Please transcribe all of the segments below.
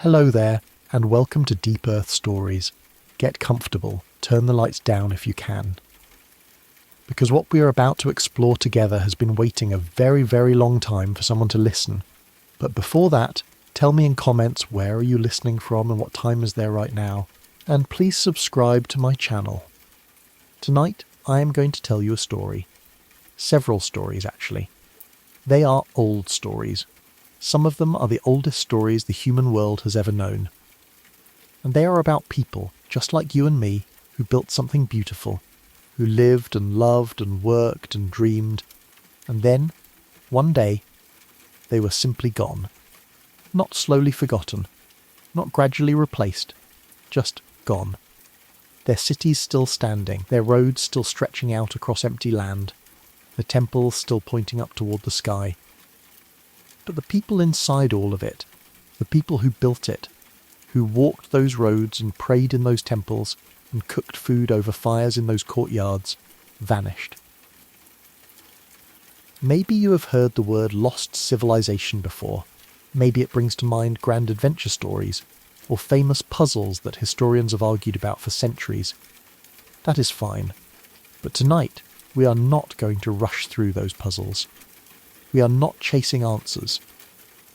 Hello there, and welcome to Deep Earth Stories. Get comfortable, turn the lights down if you can. Because what we are about to explore together has been waiting a very, very long time for someone to listen. But before that, tell me in comments where are you listening from and what time is there right now. And please subscribe to my channel. Tonight, I am going to tell you a story. Several stories, actually. They are old stories. Some of them are the oldest stories the human world has ever known. And they are about people, just like you and me, who built something beautiful, who lived and loved and worked and dreamed, and then, one day, they were simply gone. Not slowly forgotten, not gradually replaced, just gone. Their cities still standing, their roads still stretching out across empty land, the temples still pointing up toward the sky. But the people inside all of it, the people who built it, who walked those roads and prayed in those temples and cooked food over fires in those courtyards, vanished. Maybe you have heard the word lost civilization before. Maybe it brings to mind grand adventure stories, or famous puzzles that historians have argued about for centuries. That is fine. But tonight, we are not going to rush through those puzzles. We are not chasing answers.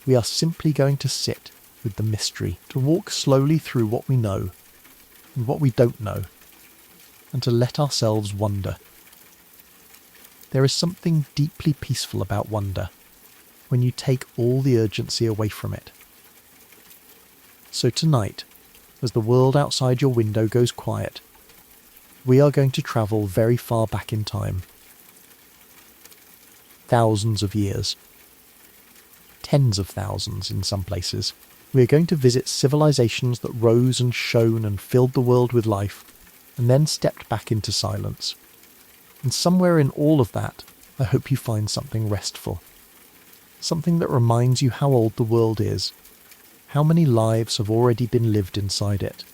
We are simply going to sit with the mystery, to walk slowly through what we know and what we don't know, and to let ourselves wonder. There is something deeply peaceful about wonder, when you take all the urgency away from it. So tonight, as the world outside your window goes quiet, we are going to travel very far back in time. Thousands of years. Tens of thousands in some places. We are going to visit civilizations that rose and shone and filled the world with life, and then stepped back into silence. And somewhere in all of that, I hope you find something restful. Something that reminds you how old the world is, how many lives have already been lived inside it,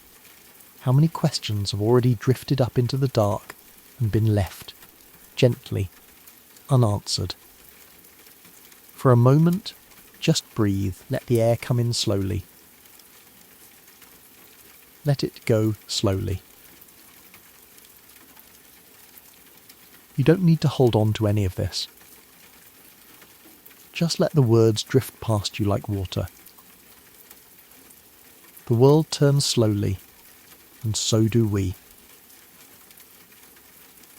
how many questions have already drifted up into the dark and been left, gently, unanswered. For a moment, just breathe, let the air come in slowly. Let it go slowly. You don't need to hold on to any of this. Just let the words drift past you like water. The world turns slowly, and so do we.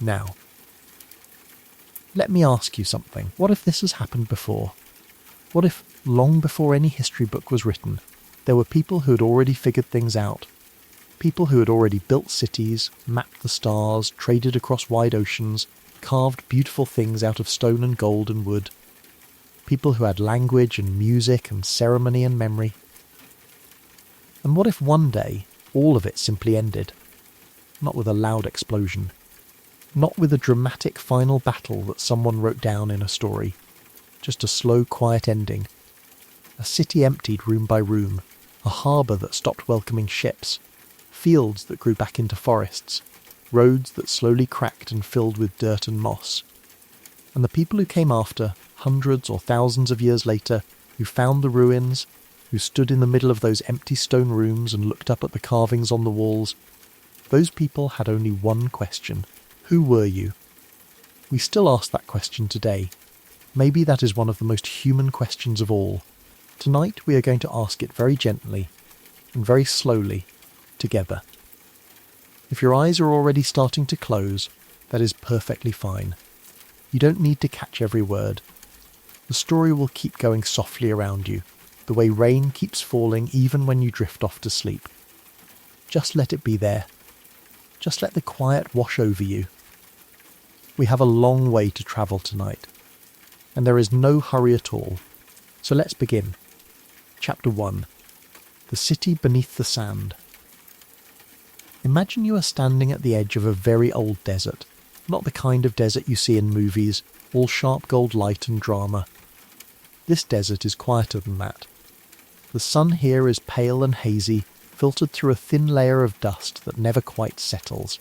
Now, let me ask you something. What if this has happened before? What if, long before any history book was written, there were people who had already figured things out? People who had already built cities, mapped the stars, traded across wide oceans, carved beautiful things out of stone and gold and wood. People who had language and music and ceremony and memory. And what if one day all of it simply ended? Not with a loud explosion. Not with a dramatic final battle that someone wrote down in a story. Just a slow, quiet ending. A city emptied room by room. A harbour that stopped welcoming ships. Fields that grew back into forests. Roads that slowly cracked and filled with dirt and moss. And the people who came after, hundreds or thousands of years later, who found the ruins, who stood in the middle of those empty stone rooms and looked up at the carvings on the walls, those people had only one question. Who were you? We still ask that question today. Maybe that is one of the most human questions of all. Tonight we are going to ask it very gently and very slowly, together. If your eyes are already starting to close, that is perfectly fine. You don't need to catch every word. The story will keep going softly around you, the way rain keeps falling even when you drift off to sleep. Just let it be there. Just let the quiet wash over you. We have a long way to travel tonight, and there is no hurry at all. So let's begin. Chapter 1. The City Beneath the Sand. Imagine you are standing at the edge of a very old desert, not the kind of desert you see in movies, all sharp gold light and drama. This desert is quieter than that. The sun here is pale and hazy, filtered through a thin layer of dust that never quite settles.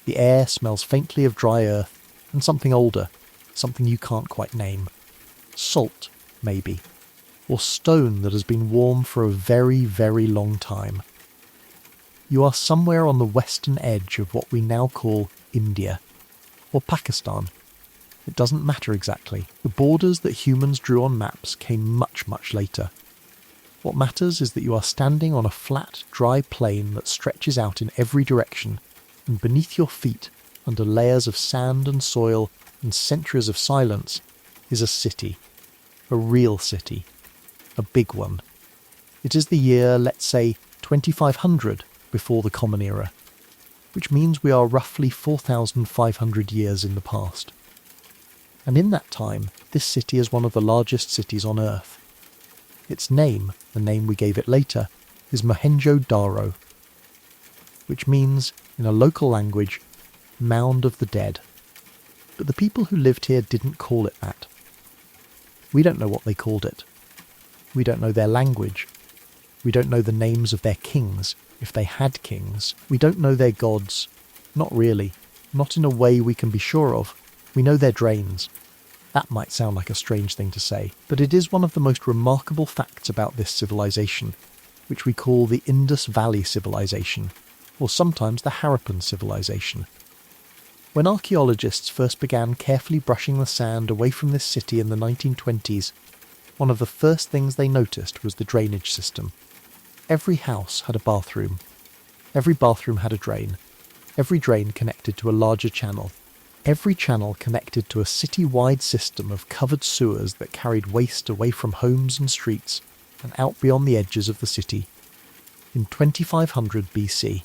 The air smells faintly of dry earth and something older, something you can't quite name. Salt, maybe. or stone that has been warm for a very, very long time. You are somewhere on the western edge of what we now call India, or Pakistan. It doesn't matter exactly. The borders that humans drew on maps came much, much later. What matters is that you are standing on a flat, dry plain that stretches out in every direction, and beneath your feet, under layers of sand and soil and centuries of silence, is a city. A real city. A big one. It is the year, let's say, 2500 before the Common Era, which means we are roughly 4,500 years in the past. And in that time, this city is one of the largest cities on Earth. Its name, the name we gave it later, is Mohenjo-Daro, which means, in a local language, Mound of the Dead. But the people who lived here didn't call it that. We don't know what they called it. We don't know their language. We don't know the names of their kings, if they had kings. We don't know their gods. Not really. Not in a way we can be sure of. We know their drains. That might sound like a strange thing to say, but it is one of the most remarkable facts about this civilization, which we call the Indus Valley civilization, or sometimes the Harappan civilization. When archaeologists first began carefully brushing the sand away from this city in the 1920s, one of the first things they noticed was the drainage system. Every house had a bathroom. Every bathroom had a drain. Every drain connected to a larger channel. Every channel connected to a city-wide system of covered sewers that carried waste away from homes and streets and out beyond the edges of the city. In 2500 BC,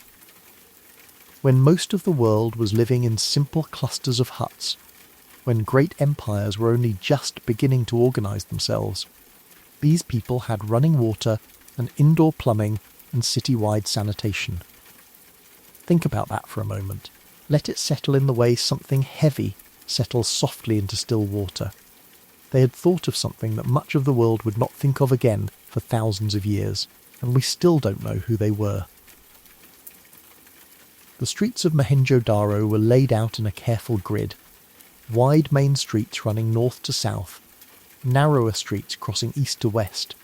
when most of the world was living in simple clusters of huts, when great empires were only just beginning to organise themselves, these people had running water and indoor plumbing and city-wide sanitation. Think about that for a moment. Let it settle in the way something heavy settles softly into still water. They had thought of something that much of the world would not think of again for thousands of years, and we still don't know who they were. The streets of Mohenjo-Daro were laid out in a careful grid. Wide main streets running north to south, narrower streets crossing east to west.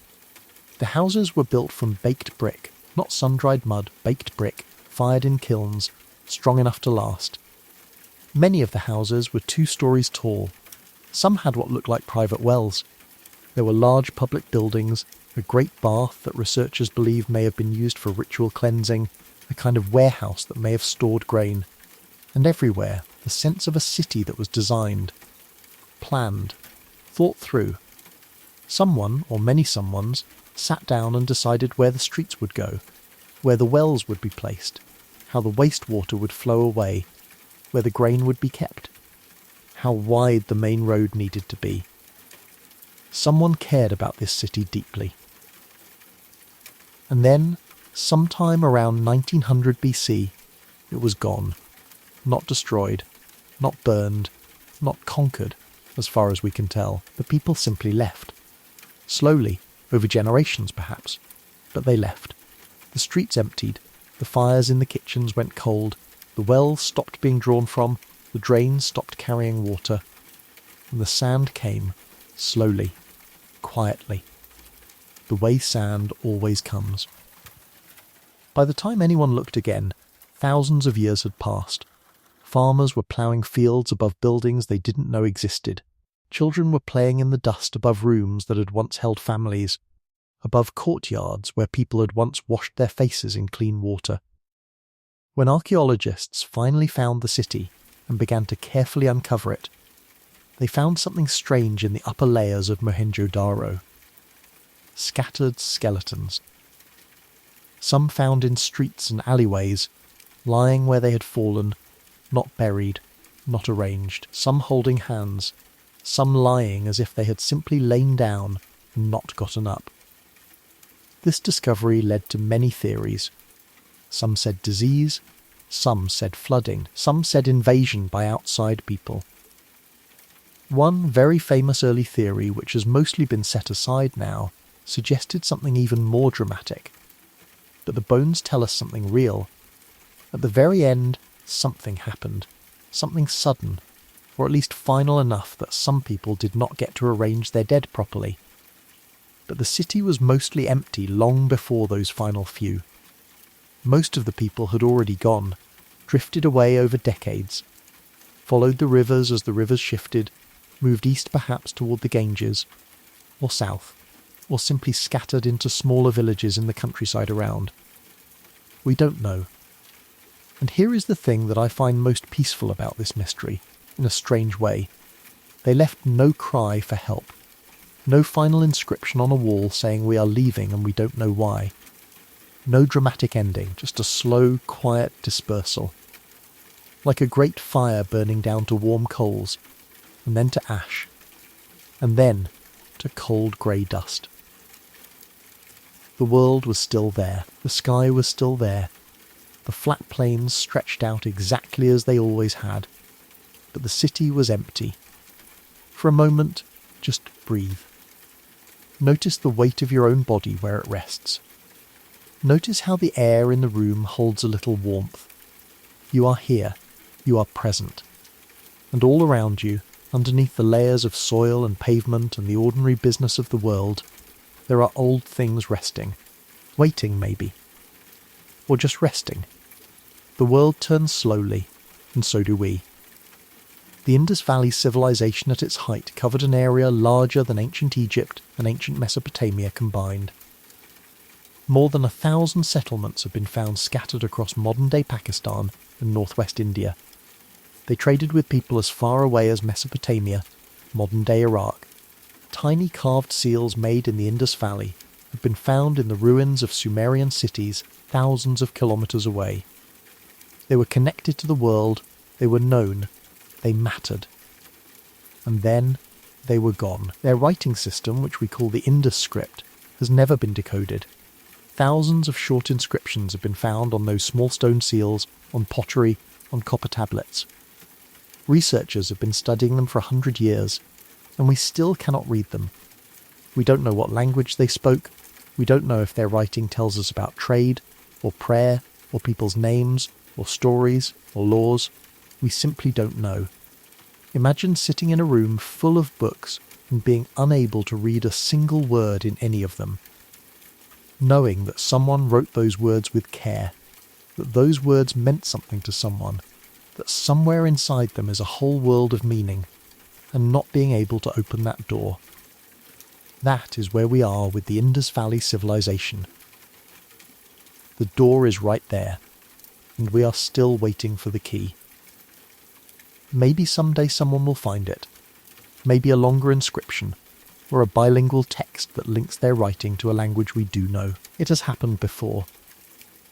The houses were built from baked brick, not sun-dried mud, baked brick, fired in kilns, strong enough to last. Many of the houses were 2 stories tall. Some had what looked like private wells. There were large public buildings, a great bath that researchers believe may have been used for ritual cleansing, a kind of warehouse that may have stored grain, and everywhere the sense of a city that was designed, planned, thought through. Someone, or many someones, sat down and decided where the streets would go, where the wells would be placed, how the wastewater would flow away, where the grain would be kept, how wide the main road needed to be. Someone cared about this city deeply. And then, sometime around 1900 BC, it was gone. Not destroyed, not burned, not conquered, as far as we can tell. The people simply left. Slowly, over generations perhaps, but they left. The streets emptied, the fires in the kitchens went cold, the wells stopped being drawn from, the drains stopped carrying water, and the sand came, slowly, quietly, the way sand always comes. By the time anyone looked again, thousands of years had passed. Farmers were ploughing fields above buildings they didn't know existed. Children were playing in the dust above rooms that had once held families, above courtyards where people had once washed their faces in clean water. When archaeologists finally found the city and began to carefully uncover it, they found something strange in the upper layers of Mohenjo-Daro. Scattered skeletons. Some found in streets and alleyways, lying where they had fallen, not buried, not arranged, some holding hands, some lying as if they had simply lain down and not gotten up. This discovery led to many theories. Some said disease, some said flooding, some said invasion by outside people. One very famous early theory, which has mostly been set aside now, suggested something even more dramatic. But the bones tell us something real. At the very end, something happened. Something sudden, or at least final enough that some people did not get to arrange their dead properly. But the city was mostly empty long before those final few. Most of the people had already gone, drifted away over decades, followed the rivers as the rivers shifted, moved east perhaps toward the Ganges, or south, or simply scattered into smaller villages in the countryside around. We don't know. And here is the thing that I find most peaceful about this mystery, in a strange way. They left no cry for help. No final inscription on a wall saying we are leaving and we don't know why. No dramatic ending, just a slow, quiet dispersal. Like a great fire burning down to warm coals, and then to ash, and then to cold grey dust. The world was still there, the sky was still there, the flat plains stretched out exactly as they always had, but the city was empty. For a moment, just breathe. Notice the weight of your own body where it rests. Notice how the air in the room holds a little warmth. You are here, you are present. And all around you, underneath the layers of soil and pavement and the ordinary business of the world, there are old things resting, waiting maybe, or just resting. The world turns slowly, and so do we. The Indus Valley civilization at its height covered an area larger than ancient Egypt and ancient Mesopotamia combined. More than 1,000 settlements have been found scattered across modern-day Pakistan and northwest India. They traded with people as far away as Mesopotamia, modern-day Iraq. Tiny carved seals made in the Indus Valley have been found in the ruins of Sumerian cities thousands of kilometres away. They were connected to the world, they were known, they mattered. And then they were gone. Their writing system, which we call the Indus script, has never been decoded. Thousands of short inscriptions have been found on those small stone seals, on pottery, on copper tablets. Researchers have been studying them for 100 years, and we still cannot read them. We don't know what language they spoke, we don't know if their writing tells us about trade, or prayer, or people's names, or stories, or laws. We simply don't know. Imagine sitting in a room full of books and being unable to read a single word in any of them. Knowing that someone wrote those words with care, that those words meant something to someone, that somewhere inside them is a whole world of meaning, and not being able to open that door. That is where we are with the Indus Valley civilization. The door is right there, and we are still waiting for the key. Maybe someday someone will find it. Maybe a longer inscription, or a bilingual text that links their writing to a language we do know. It has happened before.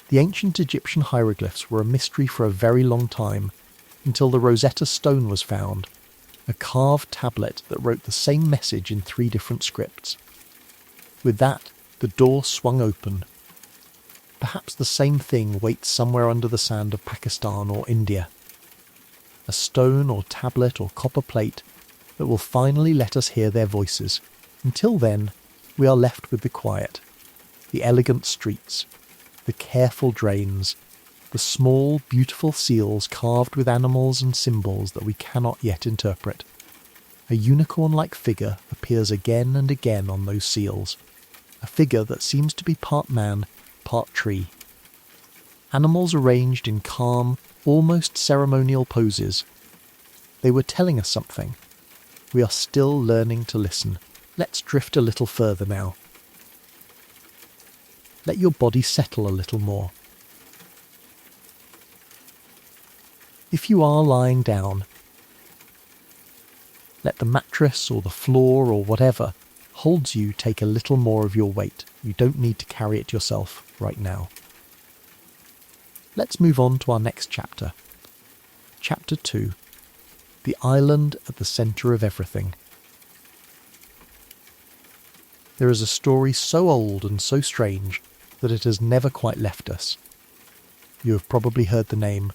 The ancient Egyptian hieroglyphs were a mystery for a very long time, until the Rosetta Stone was found, a carved tablet that wrote the same message in 3 different scripts. With that, the door swung open. Perhaps the same thing waits somewhere under the sand of Pakistan or India. A stone or tablet or copper plate that will finally let us hear their voices. Until then, we are left with the quiet, the elegant streets, the careful drains, the small, beautiful seals carved with animals and symbols that we cannot yet interpret. A unicorn-like figure appears again and again on those seals, a figure that seems to be part man, part tree. Animals arranged in calm, almost ceremonial poses. They were telling us something. We are still learning to listen. Let's drift a little further now. Let your body settle a little more. If you are lying down, let the mattress or the floor or whatever holds you take a little more of your weight. You don't need to carry it yourself right now. Let's move on to our next chapter. Chapter 2. The Island at the Centre of Everything. There is a story so old and so strange that it has never quite left us. You have probably heard the name.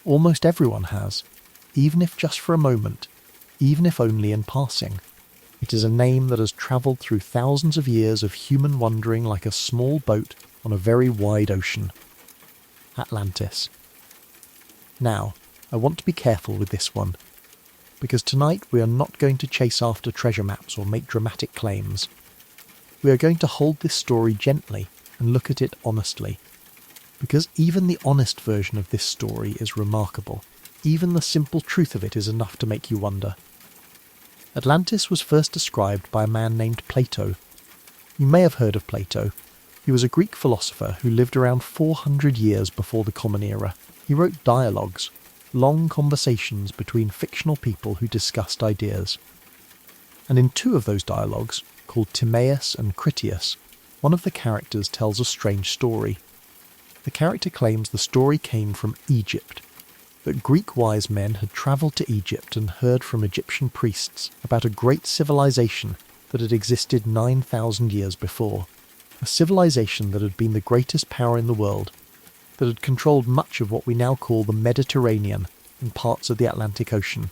Almost everyone has, even if just for a moment, even if only in passing. It is a name that has travelled through thousands of years of human wandering like a small boat on a very wide ocean. Atlantis. Now, I want to be careful with this one, because tonight we are not going to chase after treasure maps or make dramatic claims. we are going to hold this story gently and look at it honestly. Because even the honest version of this story is remarkable. Even the simple truth of it is enough to make you wonder. Atlantis was first described by a man named Plato. You may have heard of Plato. He was a Greek philosopher who lived around 400 years before the Common Era. He wrote dialogues, long conversations between fictional people who discussed ideas. And in two of those dialogues, called Timaeus and Critias, one of the characters tells a strange story. The character claims the story came from Egypt, that Greek wise men had travelled to Egypt and heard from Egyptian priests about a great civilization that had existed 9,000 years before. A civilization that had been the greatest power in the world, that had controlled much of what we now call the Mediterranean and parts of the Atlantic Ocean,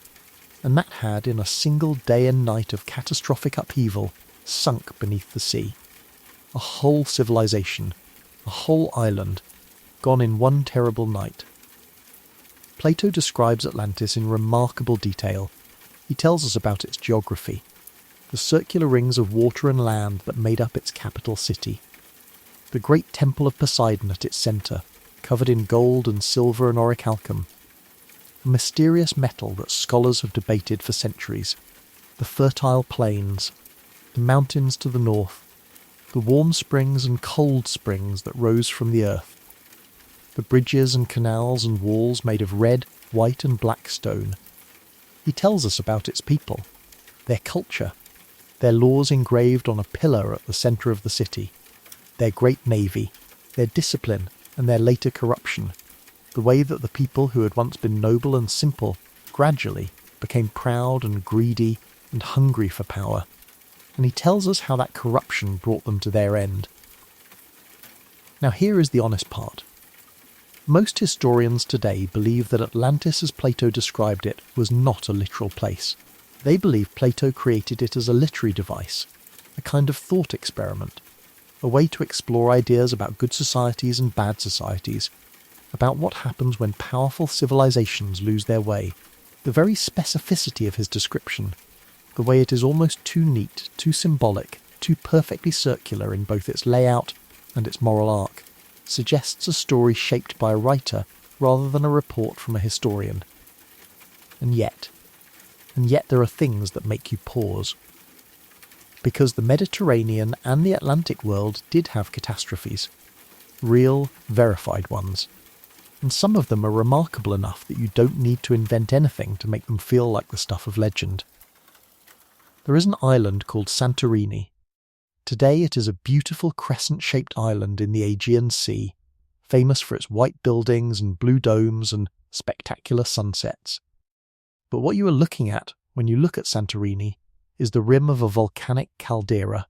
and that had, in a single day and night of catastrophic upheaval, sunk beneath the sea. A whole civilization, a whole island, gone in one terrible night. Plato describes Atlantis in remarkable detail. He tells us about its geography, the circular rings of water and land that made up its capital city, the great temple of Poseidon at its centre, covered in gold and silver and orichalcum, a mysterious metal that scholars have debated for centuries, the fertile plains, the mountains to the north, the warm springs and cold springs that rose from the earth, the bridges and canals and walls made of red, white and black stone. He tells us about its people, their culture, their laws engraved on a pillar at the centre of the city, their great navy, their discipline and their later corruption, the way that the people who had once been noble and simple gradually became proud and greedy and hungry for power. And he tells us how that corruption brought them to their end. Now here is the honest part. Most historians today believe that Atlantis as Plato described it was not a literal place. They believe Plato created it as a literary device, a kind of thought experiment, a way to explore ideas about good societies and bad societies, about what happens when powerful civilizations lose their way. The very specificity of his description, the way it is almost too neat, too symbolic, too perfectly circular in both its layout and its moral arc, suggests a story shaped by a writer rather than a report from a historian. And yet there are things that make you pause. Because the Mediterranean and the Atlantic world did have catastrophes. Real, verified ones. And some of them are remarkable enough that you don't need to invent anything to make them feel like the stuff of legend. There is an island called Santorini. Today it is a beautiful crescent-shaped island in the Aegean Sea, famous for its white buildings and blue domes and spectacular sunsets. But what you are looking at when you look at Santorini is the rim of a volcanic caldera,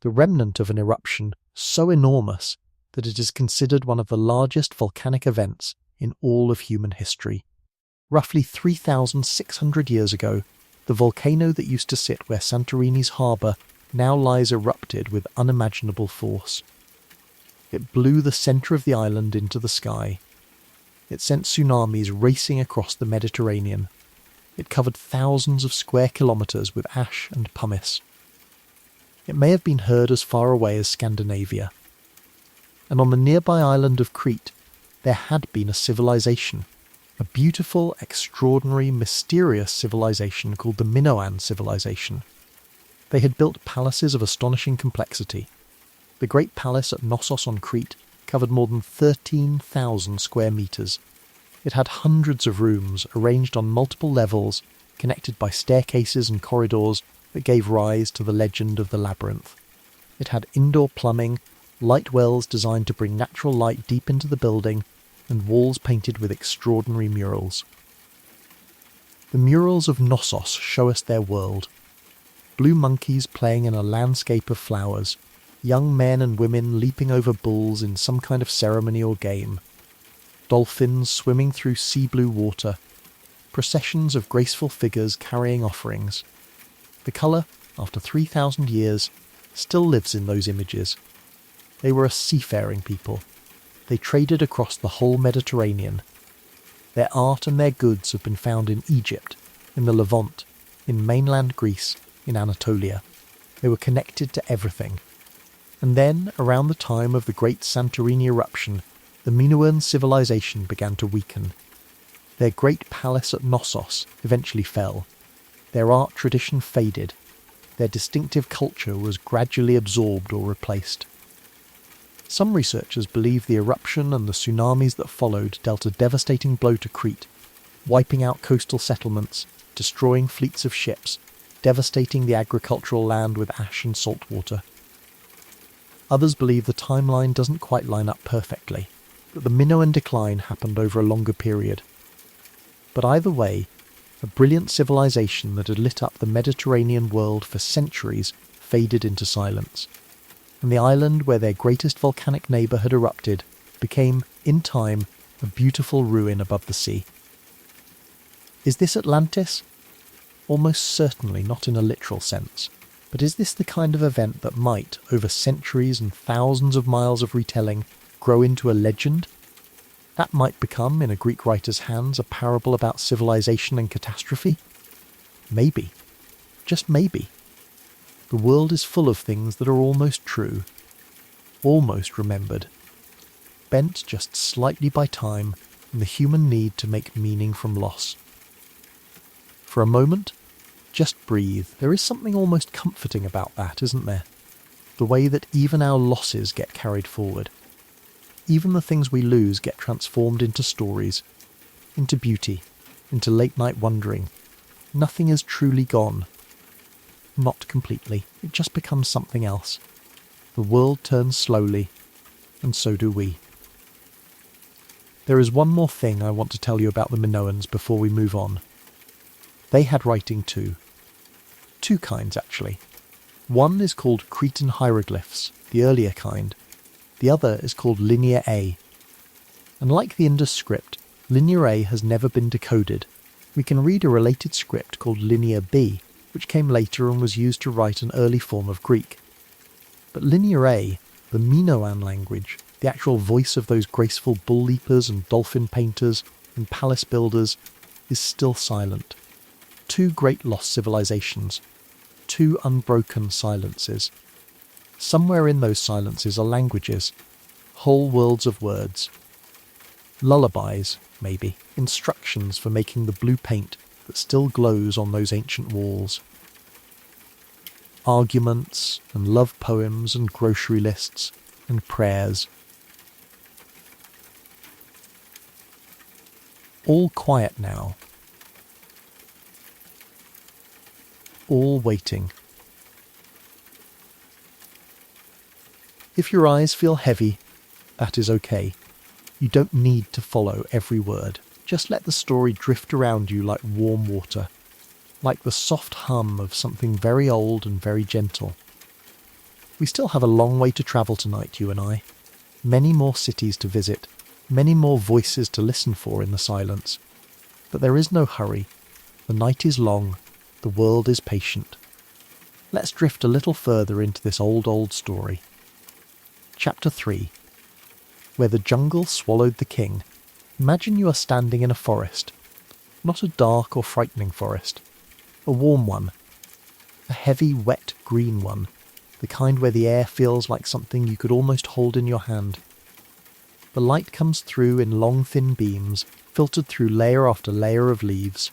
the remnant of an eruption so enormous that it is considered one of the largest volcanic events in all of human history. Roughly 3,600 years ago, the volcano that used to sit where Santorini's harbour now lies erupted with unimaginable force. It blew the centre of the island into the sky. It sent tsunamis racing across the Mediterranean. It covered thousands of square kilometres with ash and pumice. It may have been heard as far away as Scandinavia. And on the nearby island of Crete, there had been a civilization, a beautiful, extraordinary, mysterious civilization called the Minoan civilization. They had built palaces of astonishing complexity. The great palace at Knossos on Crete covered more than 13,000 square metres. It had hundreds of rooms arranged on multiple levels, connected by staircases and corridors that gave rise to the legend of the labyrinth. It had indoor plumbing, light wells designed to bring natural light deep into the building, and walls painted with extraordinary murals. The murals of Knossos show us their world. Blue monkeys playing in a landscape of flowers, young men and women leaping over bulls in some kind of ceremony or game, dolphins swimming through sea-blue water, processions of graceful figures carrying offerings. The colour, after 3,000 years, still lives in those images. They were a seafaring people. They traded across the whole Mediterranean. Their art and their goods have been found in Egypt, in the Levant, in mainland Greece, in Anatolia. They were connected to everything. And then, around the time of the great Santorini eruption, the Minoan civilization began to weaken. Their great palace at Knossos eventually fell. Their art tradition faded. Their distinctive culture was gradually absorbed or replaced. Some researchers believe the eruption and the tsunamis that followed dealt a devastating blow to Crete, wiping out coastal settlements, destroying fleets of ships, devastating the agricultural land with ash and salt water. Others believe the timeline doesn't quite line up perfectly, that the Minoan decline happened over a longer period. But either way, a brilliant civilization that had lit up the Mediterranean world for centuries faded into silence, and the island where their greatest volcanic neighbour had erupted became, in time, a beautiful ruin above the sea. Is this Atlantis? Almost certainly not in a literal sense, but is this the kind of event that might, over centuries and thousands of miles of retelling, grow into a legend? That might become, in a Greek writer's hands, a parable about civilization and catastrophe? Maybe. Just maybe. The world is full of things that are almost true, almost remembered, bent just slightly by time and the human need to make meaning from loss. For a moment, just breathe. There is something almost comforting about that, isn't there? The way that even our losses get carried forward. Even the things we lose get transformed into stories, into beauty, into late-night wondering. Nothing is truly gone. Not completely. It just becomes something else. The world turns slowly, and so do we. There is one more thing I want to tell you about the Minoans before we move on. They had writing too. Two kinds, actually. One is called Cretan hieroglyphs, the earlier kind. The other is called Linear A. And like the Indus script, Linear A has never been decoded. We can read a related script called Linear B, which came later and was used to write an early form of Greek. But Linear A, the Minoan language, the actual voice of those graceful bull leapers and dolphin painters and palace builders, is still silent. Two great lost civilizations. Two unbroken silences. Somewhere in those silences are languages, whole worlds of words. Lullabies, maybe, instructions for making the blue paint that still glows on those ancient walls. Arguments and love poems and grocery lists and prayers. All quiet now. All waiting. If your eyes feel heavy, that is okay. You don't need to follow every word. Just let the story drift around you like warm water, like the soft hum of something very old and very gentle. We still have a long way to travel tonight, you and I. Many more cities to visit, many more voices to listen for in the silence. But there is no hurry. The night is long. The world is patient. Let's drift a little further into this old story. Chapter 3. Where the jungle swallowed the king. Imagine you are standing in a forest. Not a dark or frightening forest. A warm one. A heavy, wet, green one. The kind where the air feels like something you could almost hold in your hand. The light comes through in long, thin beams, filtered through layer after layer of leaves.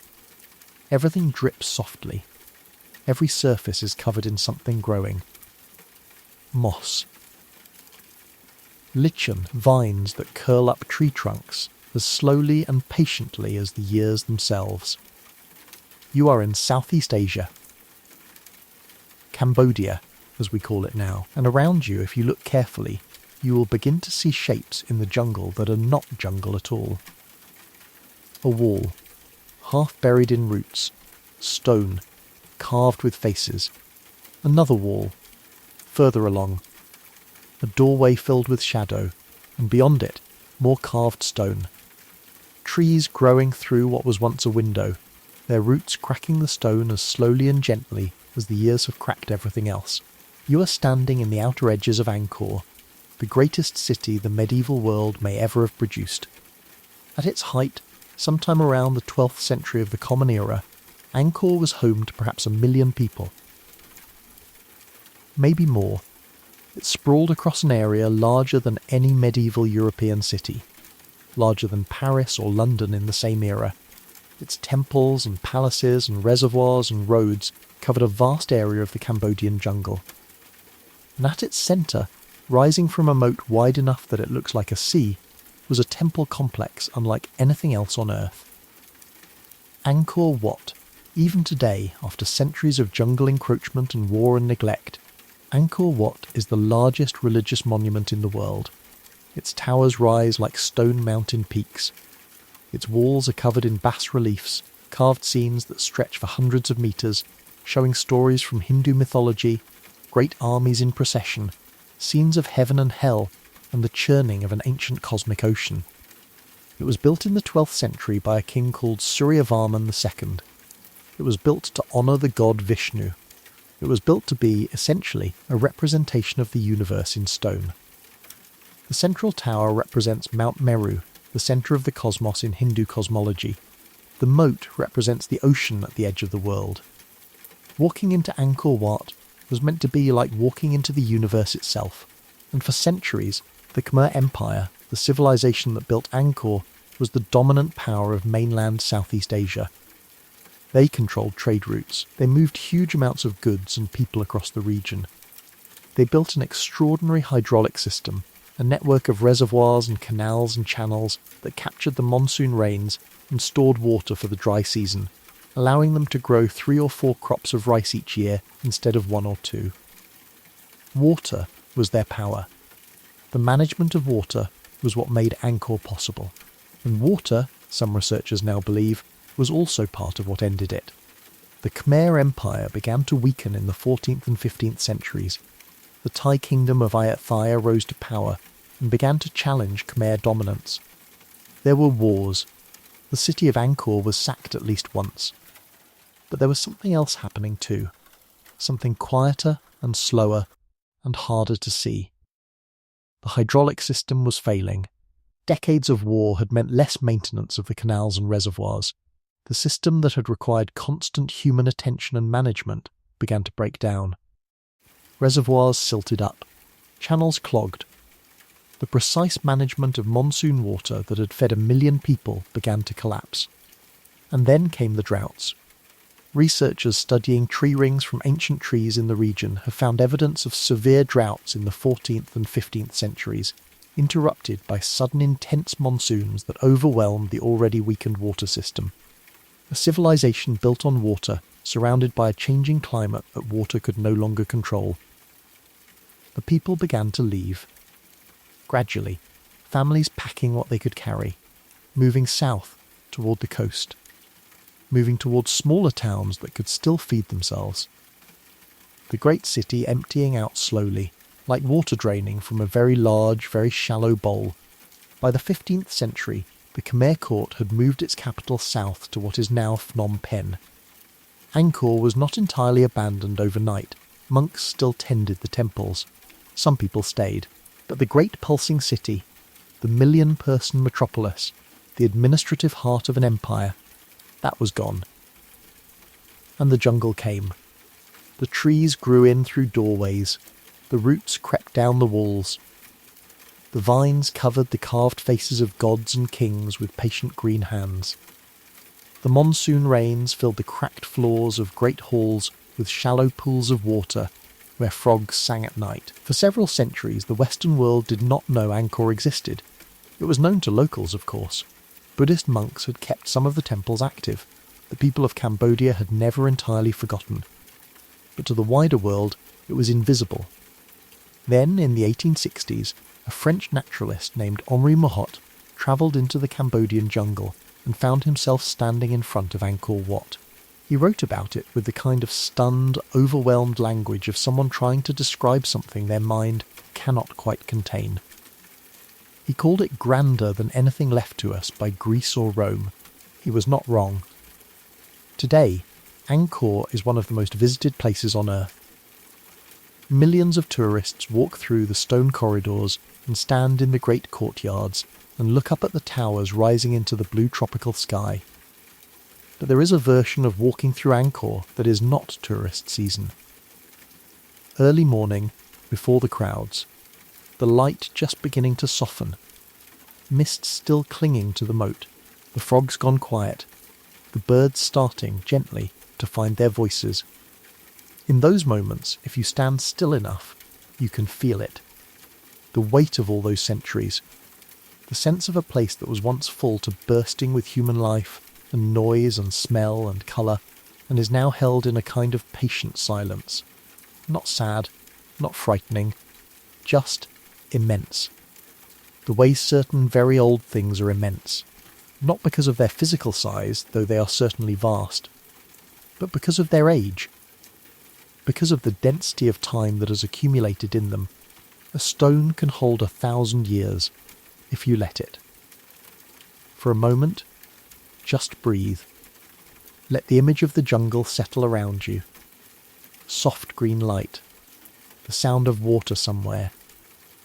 Everything drips softly. Every surface is covered in something growing. Moss. Lichen vines that curl up tree trunks as slowly and patiently as the years themselves. You are in Southeast Asia. Cambodia, as we call it now, and around you, if you look carefully, you will begin to see shapes in the jungle that are not jungle at all. A wall, half buried in roots, stone, carved with faces. Another wall, further along. A doorway filled with shadow, and beyond it, more carved stone. Trees growing through what was once a window, their roots cracking the stone as slowly and gently as the years have cracked everything else. You are standing in the outer edges of Angkor, the greatest city the medieval world may ever have produced. At its height, sometime around the 12th century of the Common Era, Angkor was home to perhaps 1 million people. Maybe more. It sprawled across an area larger than any medieval European city, larger than Paris or London in the same era. Its temples and palaces and reservoirs and roads covered a vast area of the Cambodian jungle. And at its centre, rising from a moat wide enough that it looks like a sea, was a temple complex unlike anything else on earth. Angkor Wat, even today, after centuries of jungle encroachment and war and neglect, Angkor Wat is the largest religious monument in the world. Its towers rise like stone mountain peaks. Its walls are covered in bas-reliefs, carved scenes that stretch for hundreds of metres, showing stories from Hindu mythology, great armies in procession, scenes of heaven and hell, and the churning of an ancient cosmic ocean. It was built in the 12th century by a king called Suryavarman II. It was built to honour the god Vishnu. It was built to be, essentially, a representation of the universe in stone. The central tower represents Mount Meru, the centre of the cosmos in Hindu cosmology. The moat represents the ocean at the edge of the world. Walking into Angkor Wat was meant to be like walking into the universe itself, and for centuries, the Khmer Empire, the civilization that built Angkor, was the dominant power of mainland Southeast Asia. They controlled trade routes. They moved huge amounts of goods and people across the region. They built an extraordinary hydraulic system, a network of reservoirs and canals and channels that captured the monsoon rains and stored water for the dry season, allowing them to grow 3 or 4 crops of rice each year instead of 1 or 2. Water was their power. The management of water was what made Angkor possible. And water, some researchers now believe, was also part of what ended it. The Khmer Empire began to weaken in the 14th and 15th centuries. The Thai kingdom of Ayutthaya rose to power and began to challenge Khmer dominance. There were wars. The city of Angkor was sacked at least once. But there was something else happening too. Something quieter and slower and harder to see. The hydraulic system was failing. Decades of war had meant less maintenance of the canals and reservoirs. The system that had required constant human attention and management began to break down. Reservoirs silted up. Channels clogged. The precise management of monsoon water that had fed 1 million people began to collapse. And then came the droughts. Researchers studying tree rings from ancient trees in the region have found evidence of severe droughts in the 14th and 15th centuries, interrupted by sudden intense monsoons that overwhelmed the already weakened water system. A civilization built on water, surrounded by a changing climate that water could no longer control. The people began to leave. Gradually, families packing what they could carry, moving south toward the coast, moving towards smaller towns that could still feed themselves. The great city emptying out slowly, like water draining from a very large, very shallow bowl. By the 15th century, the Khmer court had moved its capital south to what is now Phnom Penh. Angkor was not entirely abandoned overnight. Monks still tended the temples. Some people stayed. But the great pulsing city, the 1 million-person metropolis, the administrative heart of an empire, that was gone. And the jungle came. The trees grew in through doorways. The roots crept down the walls. The vines covered the carved faces of gods and kings with patient green hands. The monsoon rains filled the cracked floors of great halls with shallow pools of water where frogs sang at night. For several centuries, the Western world did not know Angkor existed. It was known to locals, of course. Buddhist monks had kept some of the temples active. The people of Cambodia had never entirely forgotten. But to the wider world, it was invisible. Then, in the 1860s, a French naturalist named Henri Mohot travelled into the Cambodian jungle and found himself standing in front of Angkor Wat. He wrote about it with the kind of stunned, overwhelmed language of someone trying to describe something their mind cannot quite contain. He called it grander than anything left to us by Greece or Rome. He was not wrong. Today, Angkor is one of the most visited places on Earth. Millions of tourists walk through the stone corridors and stand in the great courtyards and look up at the towers rising into the blue tropical sky. But there is a version of walking through Angkor that is not tourist season. Early morning, before the crowds, the light just beginning to soften, mist still clinging to the moat, the frogs gone quiet, the birds starting gently to find their voices. In those moments, if you stand still enough, you can feel it. The weight of all those centuries, the sense of a place that was once full to bursting with human life and noise and smell and colour, and is now held in a kind of patient silence. Not sad, not frightening, just immense. The way certain very old things are immense, not because of their physical size, though they are certainly vast, but because of their age, because of the density of time that has accumulated in them. A stone can hold 1,000 years, if you let it. For a moment, just breathe. Let the image of the jungle settle around you. Soft green light, the sound of water somewhere,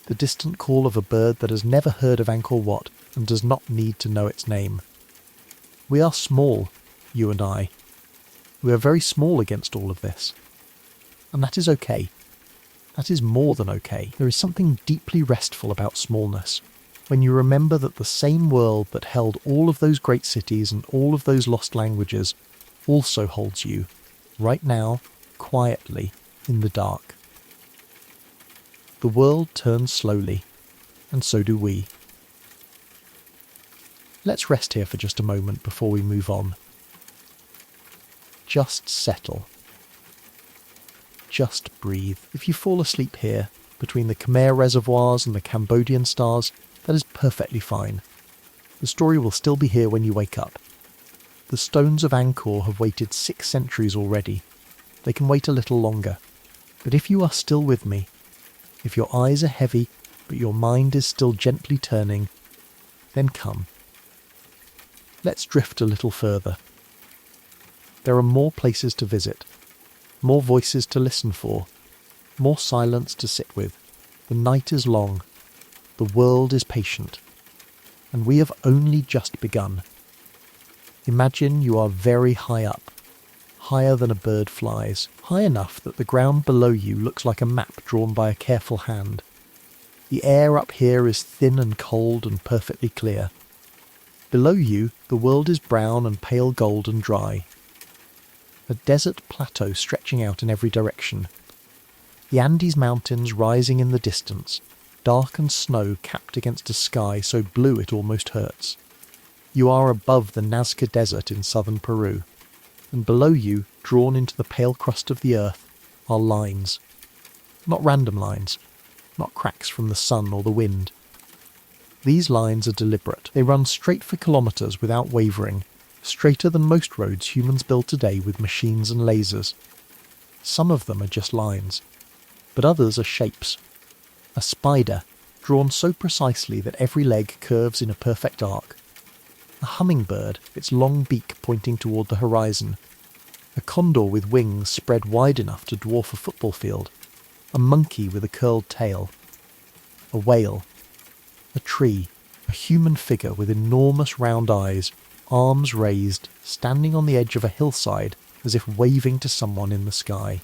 the distant call of a bird that has never heard of Angkor Wat and does not need to know its name. We are small, you and I. We are very small against all of this. And that is okay. That is more than okay. There is something deeply restful about smallness, when you remember that the same world that held all of those great cities and all of those lost languages also holds you, right now, quietly, in the dark. The world turns slowly, and so do we. Let's rest here for just a moment before we move on. Just settle. Just breathe. If you fall asleep here, between the Khmer reservoirs and the Cambodian stars, that is perfectly fine. The story will still be here when you wake up. The stones of Angkor have waited 6 centuries already. They can wait a little longer. But if you are still with me, if your eyes are heavy, but your mind is still gently turning, then come. Let's drift a little further. There are more places to visit, more voices to listen for, more silence to sit with. The night is long, the world is patient, and we have only just begun. Imagine you are very high up, higher than a bird flies, high enough that the ground below you looks like a map drawn by a careful hand. The air up here is thin and cold and perfectly clear. Below you, the world is brown and pale gold and dry. A desert plateau stretching out in every direction. The Andes Mountains rising in the distance, dark and snow capped against a sky so blue it almost hurts. You are above the Nazca Desert in southern Peru, and below you, drawn into the pale crust of the earth, are lines. Not random lines, not cracks from the sun or the wind. These lines are deliberate. They run straight for kilometres without wavering, straighter than most roads humans build today with machines and lasers. Some of them are just lines, but others are shapes. A spider, drawn so precisely that every leg curves in a perfect arc. A hummingbird, its long beak pointing toward the horizon. A condor with wings spread wide enough to dwarf a football field. A monkey with a curled tail. A whale. A tree. A human figure with enormous round eyes, arms raised, standing on the edge of a hillside as if waving to someone in the sky.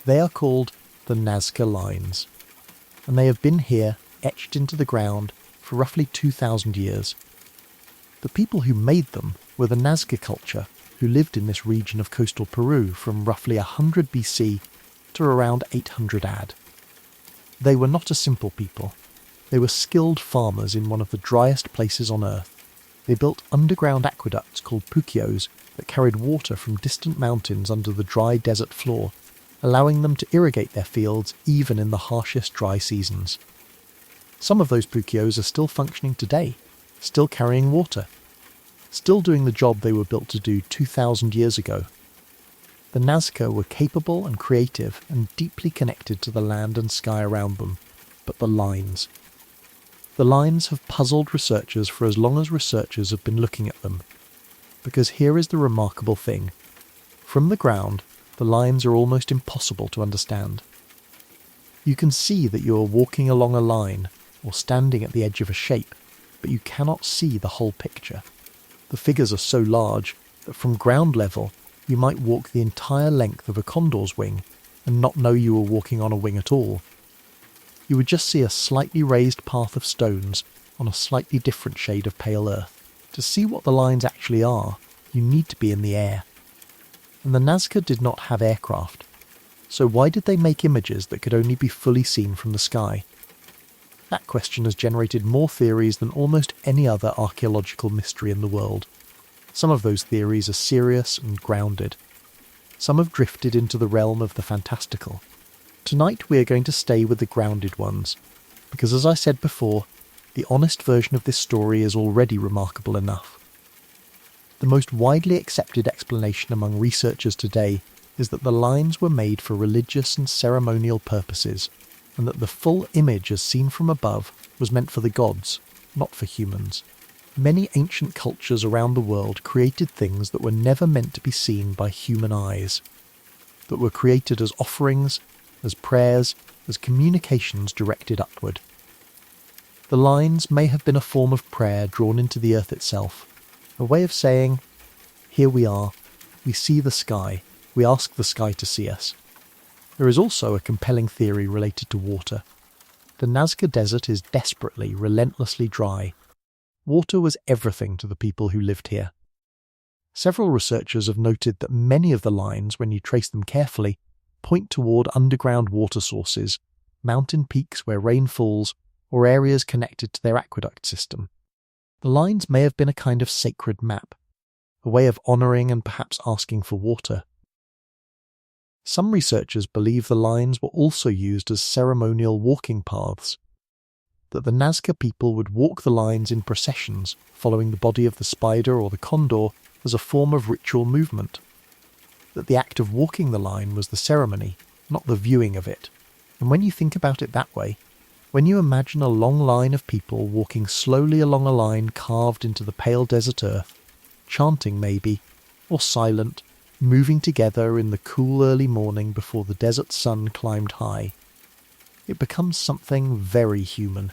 They are called the Nazca Lines, and they have been here, etched into the ground, for roughly 2,000 years. The people who made them were the Nazca culture, who lived in this region of coastal Peru from roughly 100 BC to around 800 AD. They were not a simple people. They were skilled farmers in one of the driest places on earth. They built underground aqueducts called pukios that carried water from distant mountains under the dry desert floor, allowing them to irrigate their fields even in the harshest dry seasons. Some of those pukios are still functioning today, still carrying water, still doing the job they were built to do 2,000 years ago. The Nazca were capable and creative and deeply connected to the land and sky around them, but the lines have puzzled researchers for as long as researchers have been looking at them. Because here is the remarkable thing. From the ground, the lines are almost impossible to understand. You can see that you are walking along a line or standing at the edge of a shape, but you cannot see the whole picture. The figures are so large that from ground level you might walk the entire length of a condor's wing and not know you were walking on a wing at all. You would just see a slightly raised path of stones on a slightly different shade of pale earth. To see what the lines actually are, you need to be in the air. And the Nazca did not have aircraft, so why did they make images that could only be fully seen from the sky? That question has generated more theories than almost any other archaeological mystery in the world. Some of those theories are serious and grounded. Some have drifted into the realm of the fantastical. Tonight we are going to stay with the grounded ones, because as I said before, the honest version of this story is already remarkable enough. The most widely accepted explanation among researchers today is that the lines were made for religious and ceremonial purposes, and that the full image as seen from above was meant for the gods, not for humans. Many ancient cultures around the world created things that were never meant to be seen by human eyes, that were created as offerings, as prayers, as communications directed upward. The lines may have been a form of prayer drawn into the earth itself, a way of saying, here we are, we see the sky, we ask the sky to see us. There is also a compelling theory related to water. The Nazca Desert is desperately, relentlessly dry. Water was everything to the people who lived here. Several researchers have noted that many of the lines, when you trace them carefully, point toward underground water sources, mountain peaks where rain falls, or areas connected to their aqueduct system. The lines may have been a kind of sacred map, a way of honouring and perhaps asking for water. Some researchers believe the lines were also used as ceremonial walking paths, that the Nazca people would walk the lines in processions, following the body of the spider or the condor as a form of ritual movement, that the act of walking the line was the ceremony, not the viewing of it. And when you think about it that way, when you imagine a long line of people walking slowly along a line carved into the pale desert earth, chanting maybe, or silent, moving together in the cool early morning before the desert sun climbed high, it becomes something very human,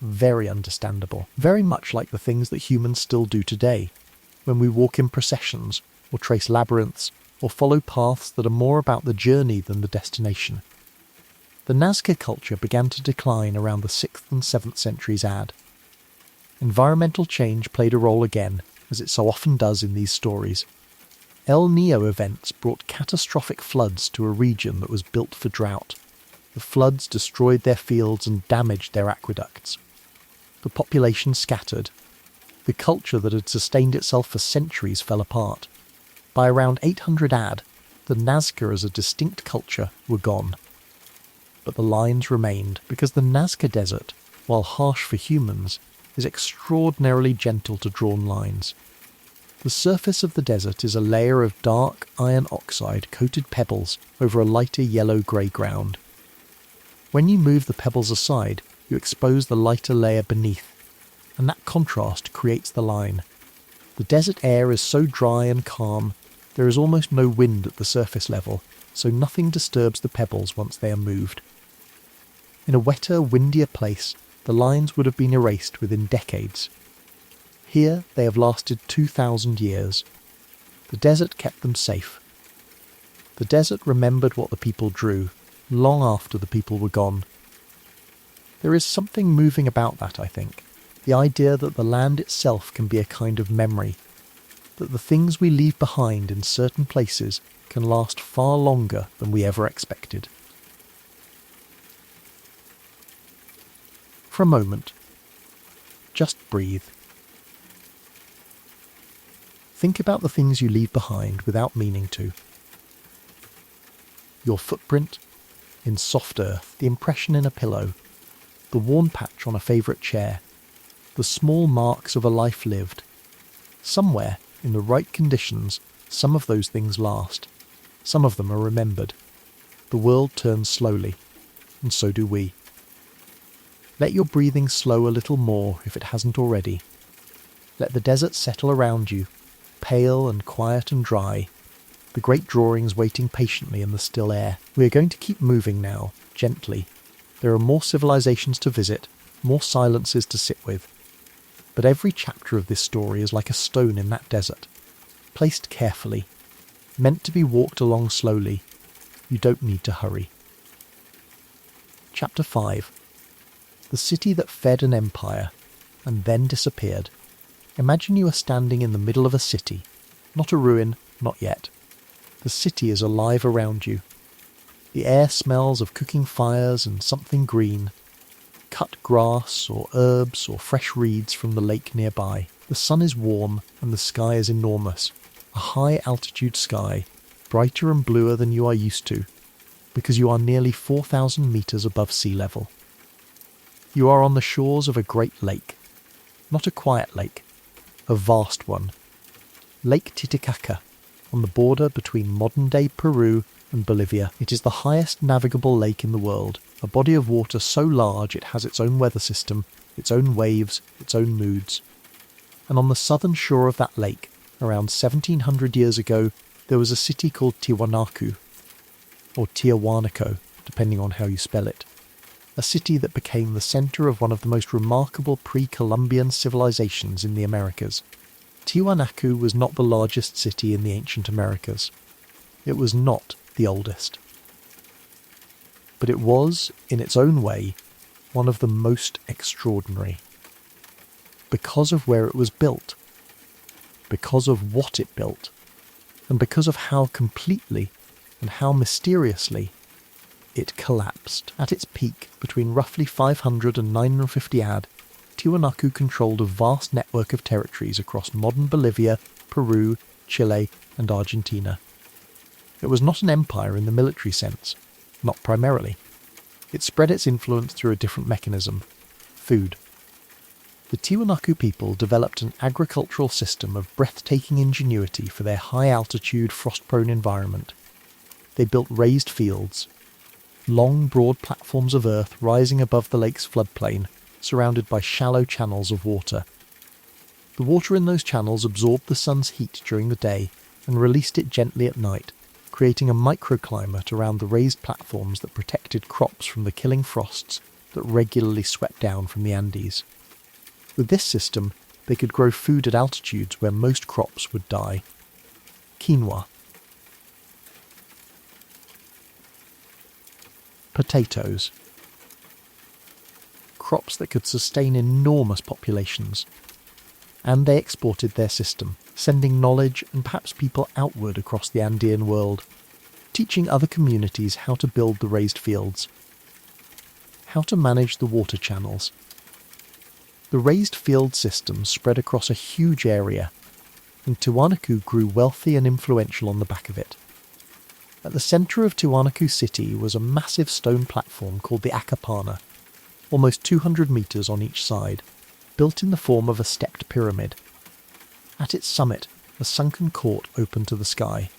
very understandable, very much like the things that humans still do today, when we walk in processions, or trace labyrinths, or follow paths that are more about the journey than the destination. The Nazca culture began to decline around the 6th and 7th centuries AD. Environmental change played a role again, as it so often does in these stories. El Niño events brought catastrophic floods to a region that was built for drought. The floods destroyed their fields and damaged their aqueducts. The population scattered. The culture that had sustained itself for centuries fell apart. By around 800 AD, the Nazca as a distinct culture were gone. But the lines remained, because the Nazca Desert, while harsh for humans, is extraordinarily gentle to drawn lines. The surface of the desert is a layer of dark iron oxide coated pebbles over a lighter yellow-grey ground. When you move the pebbles aside, you expose the lighter layer beneath, and that contrast creates the line. The desert air is so dry and calm, there is almost no wind at the surface level, so nothing disturbs the pebbles once they are moved. In a wetter, windier place, the lines would have been erased within decades. Here they have lasted 2,000 years. The desert kept them safe. The desert remembered what the people drew, long after the people were gone. There is something moving about that, I think. The idea that the land itself can be a kind of memory, that the things we leave behind in certain places can last far longer than we ever expected. For a moment, just breathe. Think about the things you leave behind without meaning to. Your footprint in soft earth, the impression in a pillow, the worn patch on a favourite chair, the small marks of a life lived. Somewhere, in the right conditions, some of those things last. Some of them are remembered. The world turns slowly, and so do we. Let your breathing slow a little more if it hasn't already. Let the desert settle around you, pale and quiet and dry, the great drawings waiting patiently in the still air. We are going to keep moving now, gently. There are more civilizations to visit, more silences to sit with. But every chapter of this story is like a stone in that desert, placed carefully, meant to be walked along slowly, You don't need to hurry. Chapter 5. The city that fed an empire and then disappeared. Imagine you are standing in the middle of a city. Not a ruin, not yet. The city is alive around you. The air smells of cooking fires and something green. Cut grass or herbs or fresh reeds from the lake nearby. The sun is warm and the sky is enormous. A high altitude sky, brighter and bluer than you are used to, because you are nearly 4,000 metres above sea level. You are on the shores of a great lake. Not a quiet lake, a vast one. Lake Titicaca, on the border between modern-day Peru and Bolivia. It is the highest navigable lake in the world, a body of water so large it has its own weather system, its own waves, its own moods. And on the southern shore of that lake, around 1700 years ago, there was a city called Tiwanaku, or Tiahuanaco, depending on how you spell it. A city that became the centre of one of the most remarkable pre-Columbian civilizations in the Americas. Tiwanaku was not the largest city in the ancient Americas. It was not the oldest. But it was, in its own way, one of the most extraordinary. Because of where it was built, because of what it built, and because of how completely and how mysteriously it collapsed. At its peak, between roughly 500 and 950 AD, Tiwanaku controlled a vast network of territories across modern Bolivia, Peru, Chile, and Argentina. It was not an empire in the military sense, not primarily. It spread its influence through a different mechanism: food. The Tiwanaku people developed an agricultural system of breathtaking ingenuity for their high-altitude, frost-prone environment. They built raised fields, long, broad platforms of earth rising above the lake's floodplain, surrounded by shallow channels of water. The water in those channels absorbed the sun's heat during the day and released it gently at night, creating a microclimate around the raised platforms that protected crops from the killing frosts that regularly swept down from the Andes. With this system, they could grow food at altitudes where most crops would die. Quinoa. Potatoes. Crops that could sustain enormous populations. And they exported their system, sending knowledge and perhaps people outward across the Andean world, teaching other communities how to build the raised fields, how to manage the water channels. The raised field system spread across a huge area, and Tiwanaku grew wealthy and influential on the back of it. At the centre of Tiwanaku city was a massive stone platform called the Acapana, almost 200 metres on each side, built in the form of a stepped pyramid. At its summit, a sunken court opened to the sky.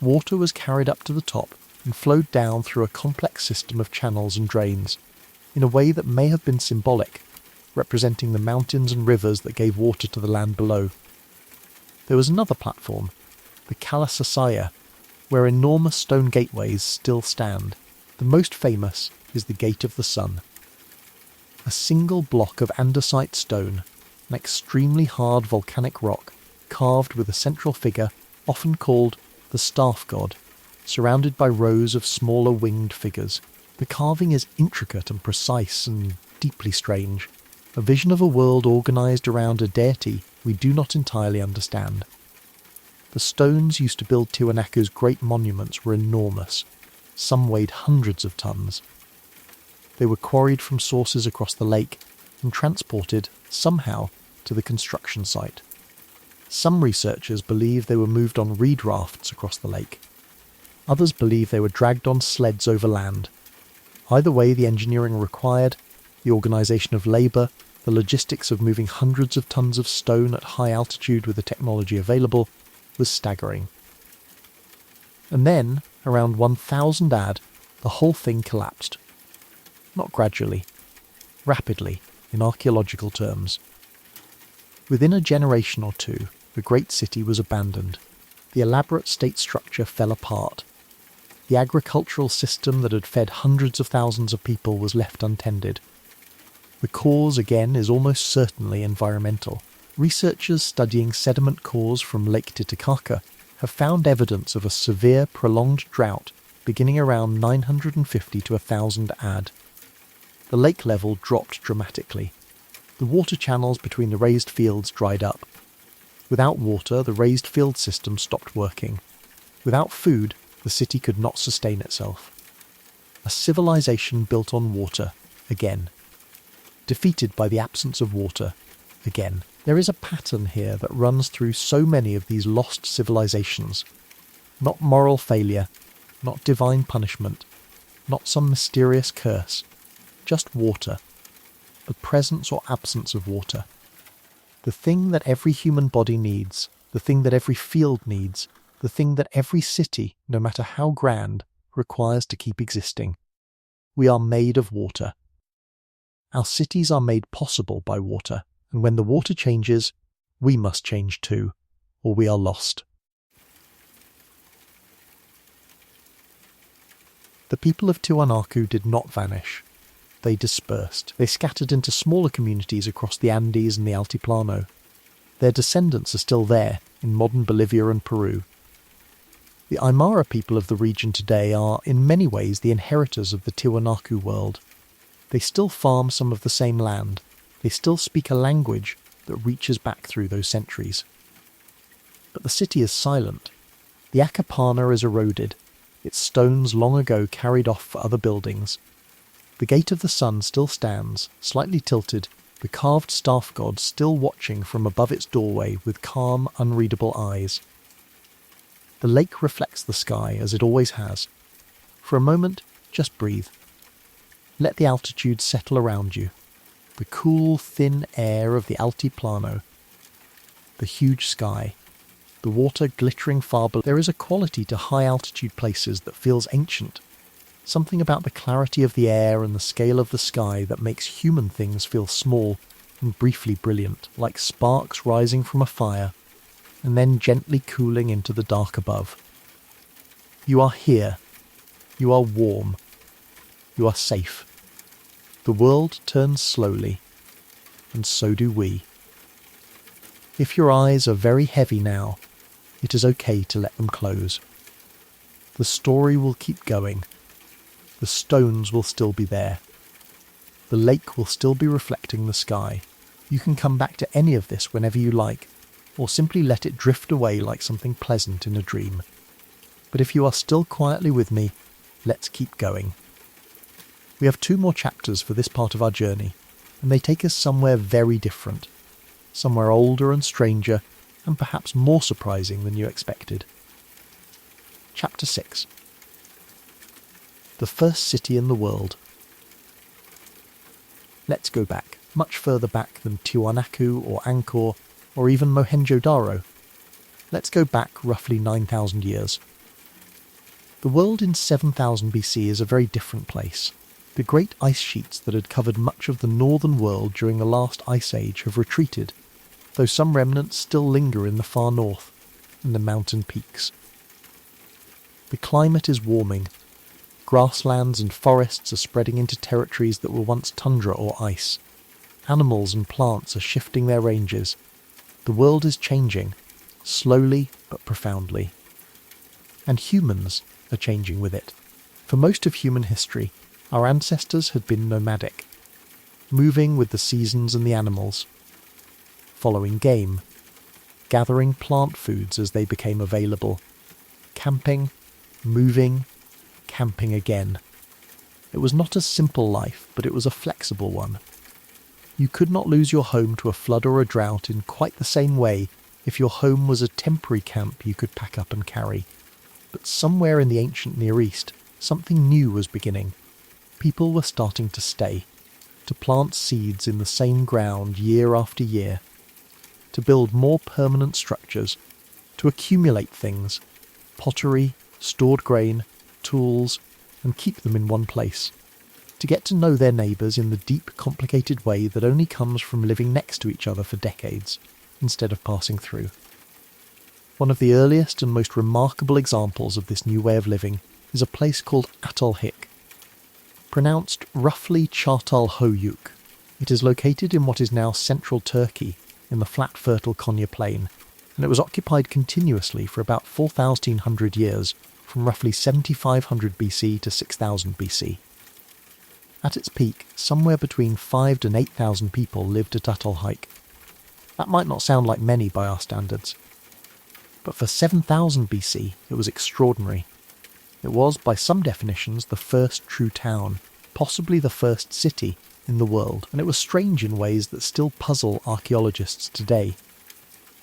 Water was carried up to the top and flowed down through a complex system of channels and drains, in a way that may have been symbolic, representing the mountains and rivers that gave water to the land below. There was another platform, the Kalasasaya, where enormous stone gateways still stand. The most famous is the Gate of the Sun. A single block of andesite stone, an extremely hard volcanic rock, carved with a central figure, often called the Staff God, surrounded by rows of smaller winged figures. The carving is intricate and precise and deeply strange, a vision of a world organised around a deity we do not entirely understand. The stones used to build Tiwanaku's great monuments were enormous. Some weighed hundreds of tons. They were quarried from sources across the lake and transported, somehow, to the construction site. Some researchers believe they were moved on reed rafts across the lake. Others believe they were dragged on sleds over land. Either way, the engineering required, the organisation of labour, the logistics of moving hundreds of tons of stone at high altitude with the technology available, was staggering. And then, around 1000 AD, the whole thing collapsed. Not gradually, rapidly, in archaeological terms. Within a generation or two, the great city was abandoned. The elaborate state structure fell apart. The agricultural system that had fed hundreds of thousands of people was left untended. The cause, again, is almost certainly environmental. Researchers studying sediment cores from Lake Titicaca have found evidence of a severe, prolonged drought beginning around 950 to 1000 AD. The lake level dropped dramatically. The water channels between the raised fields dried up. Without water, the raised field system stopped working. Without food, the city could not sustain itself. A civilization built on water, again. Defeated by the absence of water, again. There is a pattern here that runs through so many of these lost civilizations. Not moral failure, not divine punishment, not some mysterious curse. Just water. The presence or absence of water. The thing that every human body needs, the thing that every field needs, the thing that every city, no matter how grand, requires to keep existing. We are made of water. Our cities are made possible by water, and when the water changes, we must change too, or we are lost. The people of Tiwanaku did not vanish. They dispersed. They scattered into smaller communities across the Andes and the Altiplano. Their descendants are still there, in modern Bolivia and Peru. The Aymara people of the region today are, in many ways, the inheritors of the Tiwanaku world. They still farm some of the same land. They still speak a language that reaches back through those centuries. But the city is silent. The Acapana is eroded, its stones long ago carried off for other buildings. The Gate of the Sun still stands, slightly tilted, the carved staff god still watching from above its doorway with calm, unreadable eyes. The lake reflects the sky as it always has. For a moment, just breathe. Let the altitude settle around you. The cool, thin air of the Altiplano. The huge sky. The water glittering far below. There is a quality to high-altitude places that feels ancient. Something about the clarity of the air and the scale of the sky that makes human things feel small and briefly brilliant, like sparks rising from a fire, and then gently cooling into the dark above. You are here. You are warm. You are safe. The world turns slowly, and so do we. If your eyes are very heavy now, it is okay to let them close. The story will keep going. The stones will still be there. The lake will still be reflecting the sky. You can come back to any of this whenever you like, or simply let it drift away like something pleasant in a dream. But if you are still quietly with me, let's keep going. We have 2 more chapters for this part of our journey, and they take us somewhere very different. Somewhere older and stranger, and perhaps more surprising than you expected. Chapter 6. The first city in the world. Let's go back, much further back than Tiwanaku or Angkor, or even Mohenjo-Daro. Let's go back roughly 9,000 years. The world in 7000 BC is a very different place. The great ice sheets that had covered much of the northern world during the last ice age have retreated, though some remnants still linger in the far north, in the mountain peaks. The climate is warming. Grasslands and forests are spreading into territories that were once tundra or ice. Animals and plants are shifting their ranges. The world is changing, slowly but profoundly. And humans are changing with it. For most of human history, our ancestors had been nomadic, moving with the seasons and the animals, following game, gathering plant foods as they became available, camping, moving, camping again. It was not a simple life, but it was a flexible one. You could not lose your home to a flood or a drought in quite the same way if your home was a temporary camp you could pack up and carry. But somewhere in the ancient Near East, something new was beginning. People were starting to stay, to plant seeds in the same ground year after year, to build more permanent structures, to accumulate things, pottery, stored grain, tools, and keep them in one place, to get to know their neighbours in the deep, complicated way that only comes from living next to each other for decades, instead of passing through. One of the earliest and most remarkable examples of this new way of living is a place called Atolhik. Pronounced roughly Çatalhöyük, it is located in what is now central Turkey, in the flat fertile Konya plain, and it was occupied continuously for about 4,100 years from roughly 7500 BC to 6000 BC. At its peak, somewhere between 5,000 and 8,000 people lived at Atulhike. That might not sound like many by our standards, but for 7000 BC it was extraordinary. It was, by some definitions, the first true town, possibly the first city in the world, and it was strange in ways that still puzzle archaeologists today.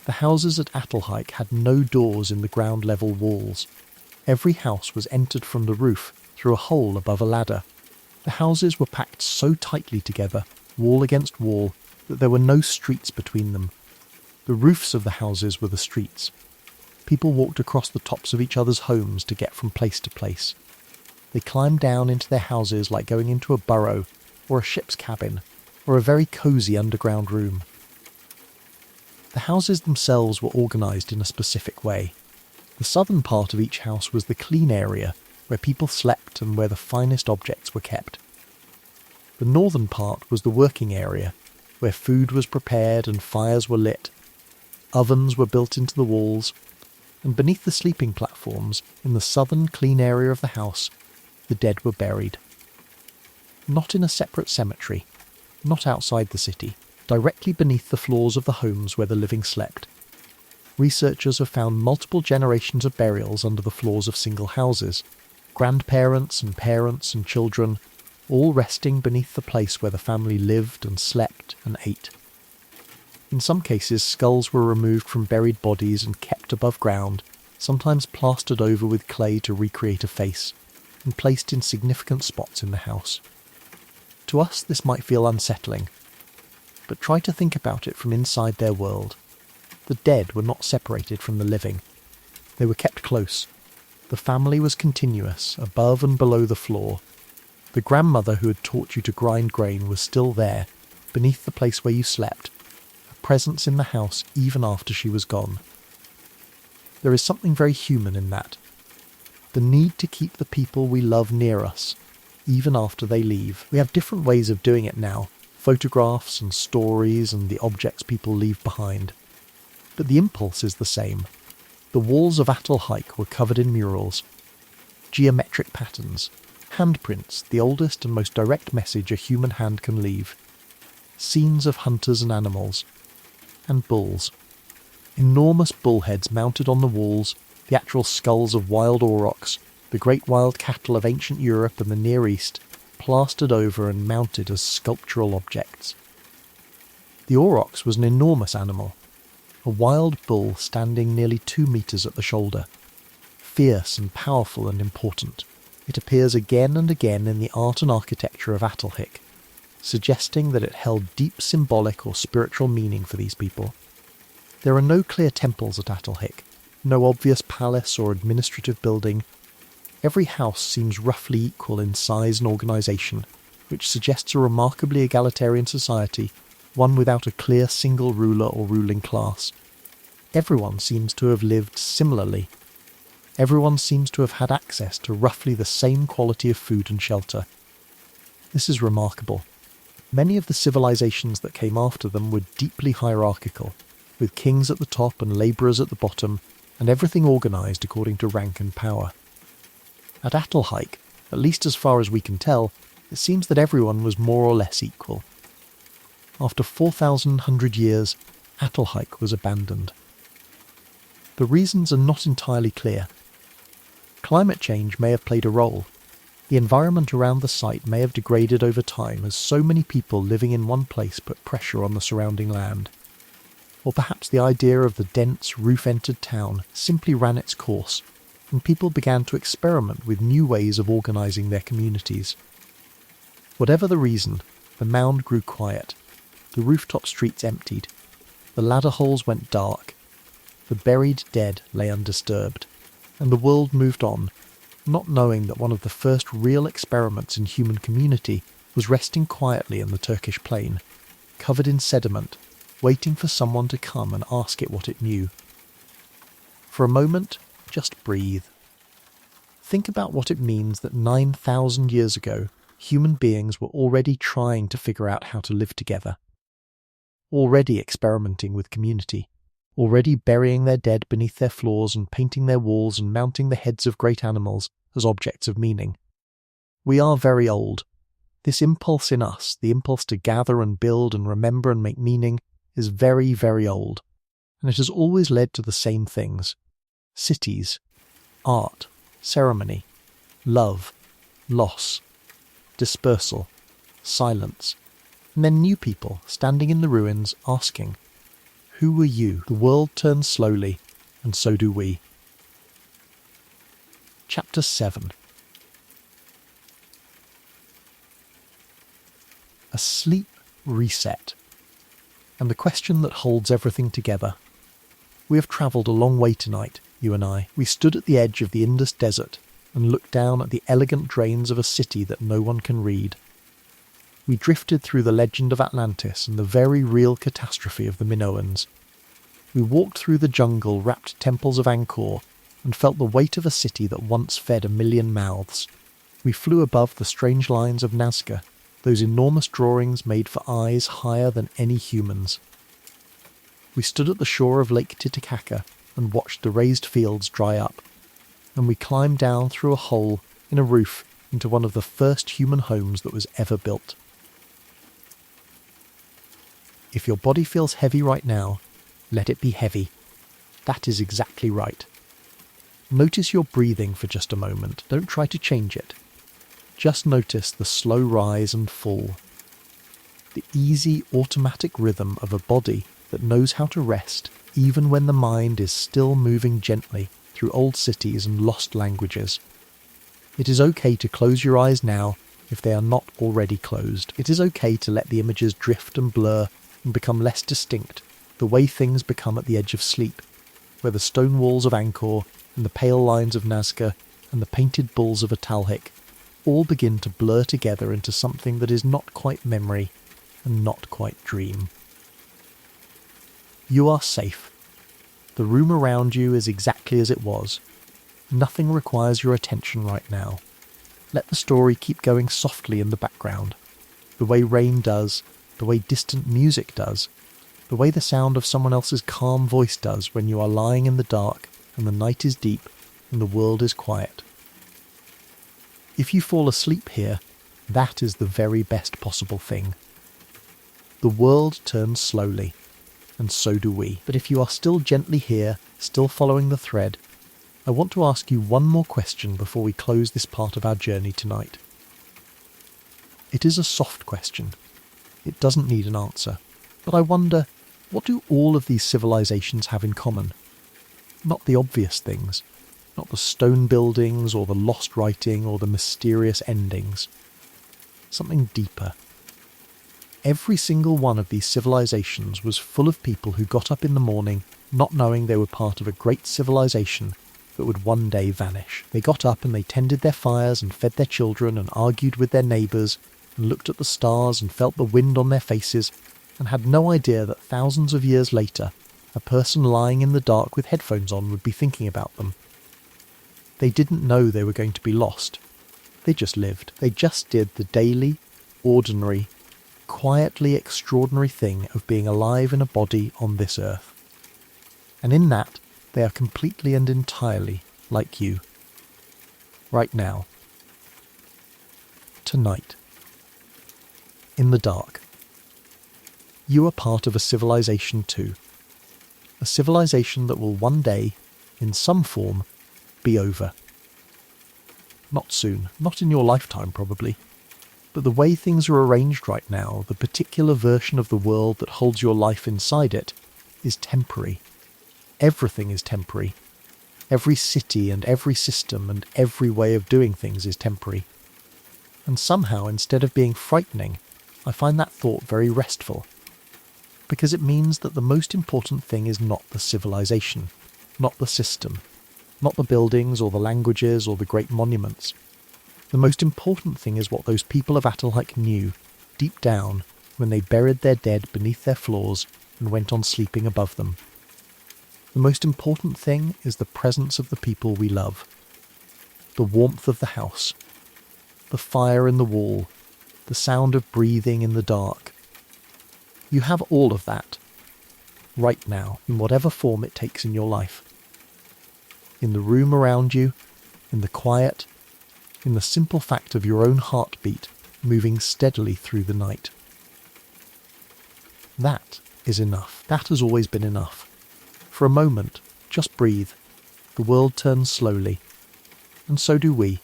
The houses at Atulhike had no doors in the ground level walls. Every house was entered from the roof through a hole above a ladder. The houses were packed so tightly together, wall against wall, that there were no streets between them. The roofs of the houses were the streets. People walked across the tops of each other's homes to get from place to place. They climbed down into their houses like going into a burrow, or a ship's cabin, or a very cosy underground room. The houses themselves were organised in a specific way. The southern part of each house was the clean area, where people slept and where the finest objects were kept. The northern part was the working area, where food was prepared and fires were lit. Ovens were built into the walls, and beneath the sleeping platforms, in the southern clean area of the house, the dead were buried. Not in a separate cemetery, not outside the city, directly beneath the floors of the homes where the living slept. Researchers have found multiple generations of burials under the floors of single houses, grandparents and parents and children, all resting beneath the place where the family lived and slept and ate. In some cases, skulls were removed from buried bodies and kept above ground, sometimes plastered over with clay to recreate a face, and placed in significant spots in the house. To us, this might feel unsettling, but try to think about it from inside their world. The dead were not separated from the living. They were kept close. The family was continuous, above and below the floor. The grandmother who had taught you to grind grain was still there, beneath the place where you slept, a presence in the house even after she was gone. There is something very human in that. The need to keep the people we love near us, even after they leave. We have different ways of doing it now, photographs and stories and the objects people leave behind. But the impulse is the same. The walls of Atulhike were covered in murals, geometric patterns, handprints, the oldest and most direct message a human hand can leave, scenes of hunters and animals, and bulls. Enormous bullheads mounted on the walls, the actual skulls of wild aurochs, the great wild cattle of ancient Europe and the Near East, plastered over and mounted as sculptural objects. The aurochs was an enormous animal, a wild bull standing nearly 2 meters at the shoulder, fierce and powerful and important. It appears again and again in the art and architecture of Atulhik, suggesting that it held deep symbolic or spiritual meaning for these people. There are no clear temples at Atulhik, no obvious palace or administrative building. Every house seems roughly equal in size and organisation, which suggests a remarkably egalitarian society, one without a clear single ruler or ruling class. Everyone seems to have lived similarly. Everyone seems to have had access to roughly the same quality of food and shelter. This is remarkable. Many of the civilizations that came after them were deeply hierarchical, with kings at the top and labourers at the bottom, and everything organised according to rank and power. At Atulhike, at least as far as we can tell, it seems that everyone was more or less equal. After 4,100 years, Atulhike was abandoned. The reasons are not entirely clear. Climate change may have played a role. The environment around the site may have degraded over time as so many people living in one place put pressure on the surrounding land. Or perhaps the idea of the dense, roof-entered town simply ran its course, and people began to experiment with new ways of organising their communities. Whatever the reason, the mound grew quiet. The rooftop streets emptied. The ladder holes went dark. The buried dead lay undisturbed. And the world moved on, not knowing that one of the first real experiments in human community was resting quietly in the Turkish plain, covered in sediment, waiting for someone to come and ask it what it knew. For a moment, just breathe. Think about what it means that 9,000 years ago, human beings were already trying to figure out how to live together. Already experimenting with community. already burying their dead beneath their floors and painting their walls and mounting the heads of great animals as objects of meaning. We are very old. This impulse in us, the impulse to gather and build and remember and make meaning, is very, very old, and it has always led to the same things: cities, art, ceremony, love, loss, dispersal, silence, and then new people standing in the ruins asking, "Who were you?" The world turns slowly, and so do we. Chapter 7. A sleep reset, and the question that holds everything together. We have travelled a long way tonight, you and I. We stood at the edge of the Indus desert and looked down at the elegant drains of a city that no one can read. We drifted through the legend of Atlantis and the very real catastrophe of the Minoans. We walked through the jungle-wrapped temples of Angkor and felt the weight of a city that once fed 1,000,000 mouths. We flew above the strange lines of Nazca, those enormous drawings made for eyes higher than any human's. We stood at the shore of Lake Titicaca and watched the raised fields dry up, and we climbed down through a hole in a roof into one of the first human homes that was ever built. If your body feels heavy right now, let it be heavy. That is exactly right. Notice your breathing for just a moment. Don't try to change it. Just notice the slow rise and fall. The easy, automatic rhythm of a body that knows how to rest even when the mind is still moving gently through old cities and lost languages. It is okay to close your eyes now if they are not already closed. It is okay to let the images drift and blur and become less distinct, the way things become at the edge of sleep, where the stone walls of Angkor and the pale lines of Nazca and the painted bulls of Atalhik all begin to blur together into something that is not quite memory and not quite dream. You are safe. The room around you is exactly as it was. Nothing requires your attention right now. Let the story keep going softly in the background, the way rain does, the way distant music does, the way the sound of someone else's calm voice does when you are lying in the dark and the night is deep and the world is quiet. If you fall asleep here, that is the very best possible thing. The world turns slowly, and so do we. But if you are still gently here, still following the thread, I want to ask you one more question before we close this part of our journey tonight. It is a soft question. It doesn't need an answer. But I wonder, what do all of these civilizations have in common? Not the obvious things. Not the stone buildings or the lost writing or the mysterious endings. Something deeper. Every single one of these civilizations was full of people who got up in the morning not knowing they were part of a great civilization that would one day vanish. They got up and they tended their fires and fed their children and argued with their neighbours and looked at the stars and felt the wind on their faces and had no idea that thousands of years later a person lying in the dark with headphones on would be thinking about them. They didn't know they were going to be lost. They just lived. They just did the daily, ordinary, quietly extraordinary thing of being alive in a body on this earth. And in that, they are completely and entirely like you. Right now. Tonight. In the dark. You are part of a civilization too. A civilization that will one day, in some form, be over. Not soon, not in your lifetime probably, but the way things are arranged right now, the particular version of the world that holds your life inside it, is temporary. Everything is temporary. Every city and every system and every way of doing things is temporary. And somehow, instead of being frightening, I find that thought very restful. Because it means that the most important thing is not the civilization, not the system, not the buildings or the languages or the great monuments. The most important thing is what those people of Atalhik knew, deep down, when they buried their dead beneath their floors and went on sleeping above them. The most important thing is the presence of the people we love. The warmth of the house. The fire in the wall. The sound of breathing in the dark. You have all of that. right now, in whatever form it takes in your life. In the room around you, in the quiet, in the simple fact of your own heartbeat moving steadily through the night. That is enough. That has always been enough. For a moment, just breathe. The world turns slowly. And so do we.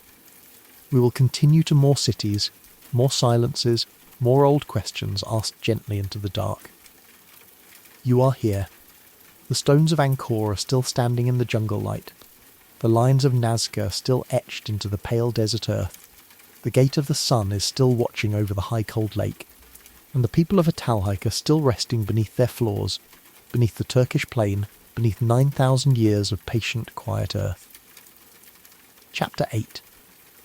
We will continue to more cities, more silences, more old questions asked gently into the dark. You are here. The stones of Angkor are still standing in the jungle light. The lines of Nazca still etched into the pale desert earth. The gate of the sun is still watching over the high cold lake. And the people of Atalhike are still resting beneath their floors, beneath the Turkish plain, beneath 9,000 years of patient, quiet earth. Chapter 8.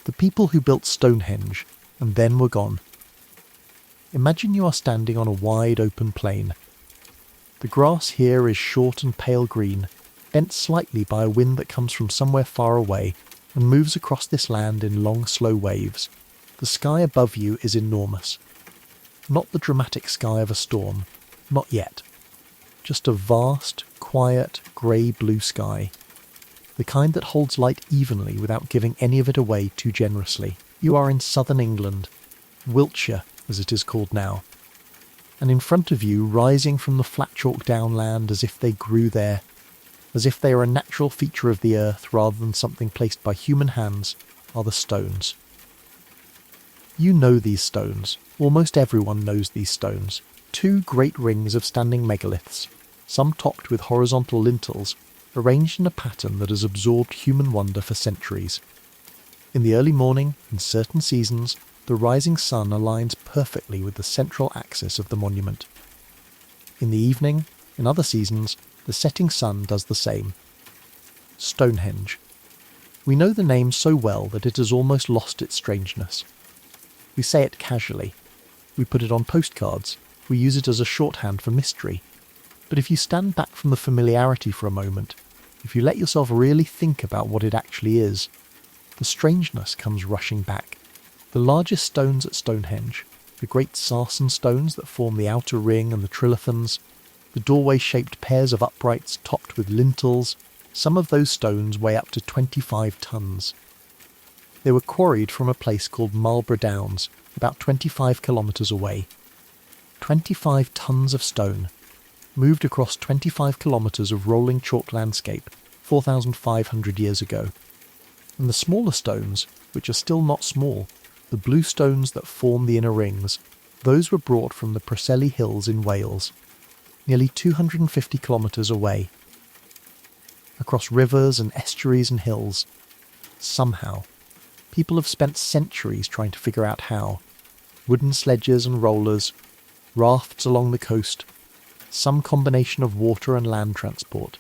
The people who built Stonehenge, and then were gone. Imagine you are standing on a wide open plain. The grass here is short and pale green, bent slightly by a wind that comes from somewhere far away and moves across this land in long, slow waves. The sky above you is enormous. Not the dramatic sky of a storm, not yet. Just a vast, quiet, grey-blue sky. The kind that holds light evenly without giving any of it away too generously. You are in southern England, Wiltshire as it is called now. And in front of you, rising from the flat chalk downland as if they grew there, as if they are a natural feature of the earth rather than something placed by human hands, are the stones. You know these stones. Almost everyone knows these stones. Two great rings of standing megaliths, some topped with horizontal lintels, arranged in a pattern that has absorbed human wonder for centuries. In the early morning, in certain seasons, the rising sun aligns perfectly with the central axis of the monument. In the evening, in other seasons, the setting sun does the same. Stonehenge. We know the name so well that it has almost lost its strangeness. We say it casually. We put it on postcards. We use it as a shorthand for mystery. But if you stand back from the familiarity for a moment, if you let yourself really think about what it actually is, the strangeness comes rushing back. The largest stones at Stonehenge, the great sarsen stones that form the outer ring and the trilithons, the doorway-shaped pairs of uprights topped with lintels, some of those stones weigh up to 25 tons. They were quarried from a place called Marlborough Downs, about 25 kilometres away. 25 tons of stone, moved across 25 kilometres of rolling chalk landscape 4,500 years ago. And the smaller stones, which are still not small, the blue stones that form the inner rings, those were brought from the Preseli Hills in Wales, nearly 250 kilometres away. Across rivers and estuaries and hills, somehow, people have spent centuries trying to figure out how. Wooden sledges and rollers, rafts along the coast, some combination of water and land transport.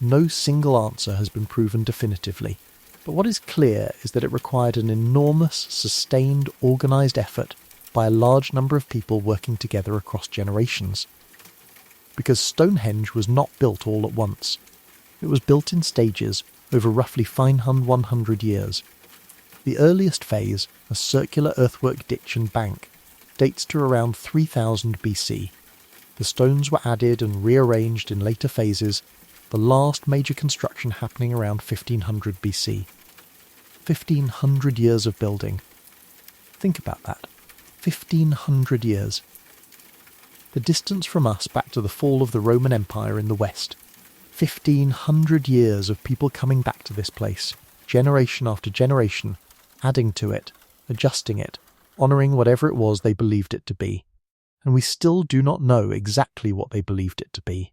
No single answer has been proven definitively. But what is clear is that it required an enormous, sustained, organised effort by a large number of people working together across generations. Because Stonehenge was not built all at once. It was built in stages over roughly 100 years. The earliest phase, a circular earthwork ditch and bank, dates to around 3000 BC. The stones were added and rearranged in later phases, the last major construction happening around 1500 BC. 1500 years of building. Think about that. 1500 years. The distance from us back to the fall of the Roman Empire in the west. 1500 years of people coming back to this place, generation after generation, adding to it, adjusting it, honouring whatever it was they believed it to be. And we still do not know exactly what they believed it to be.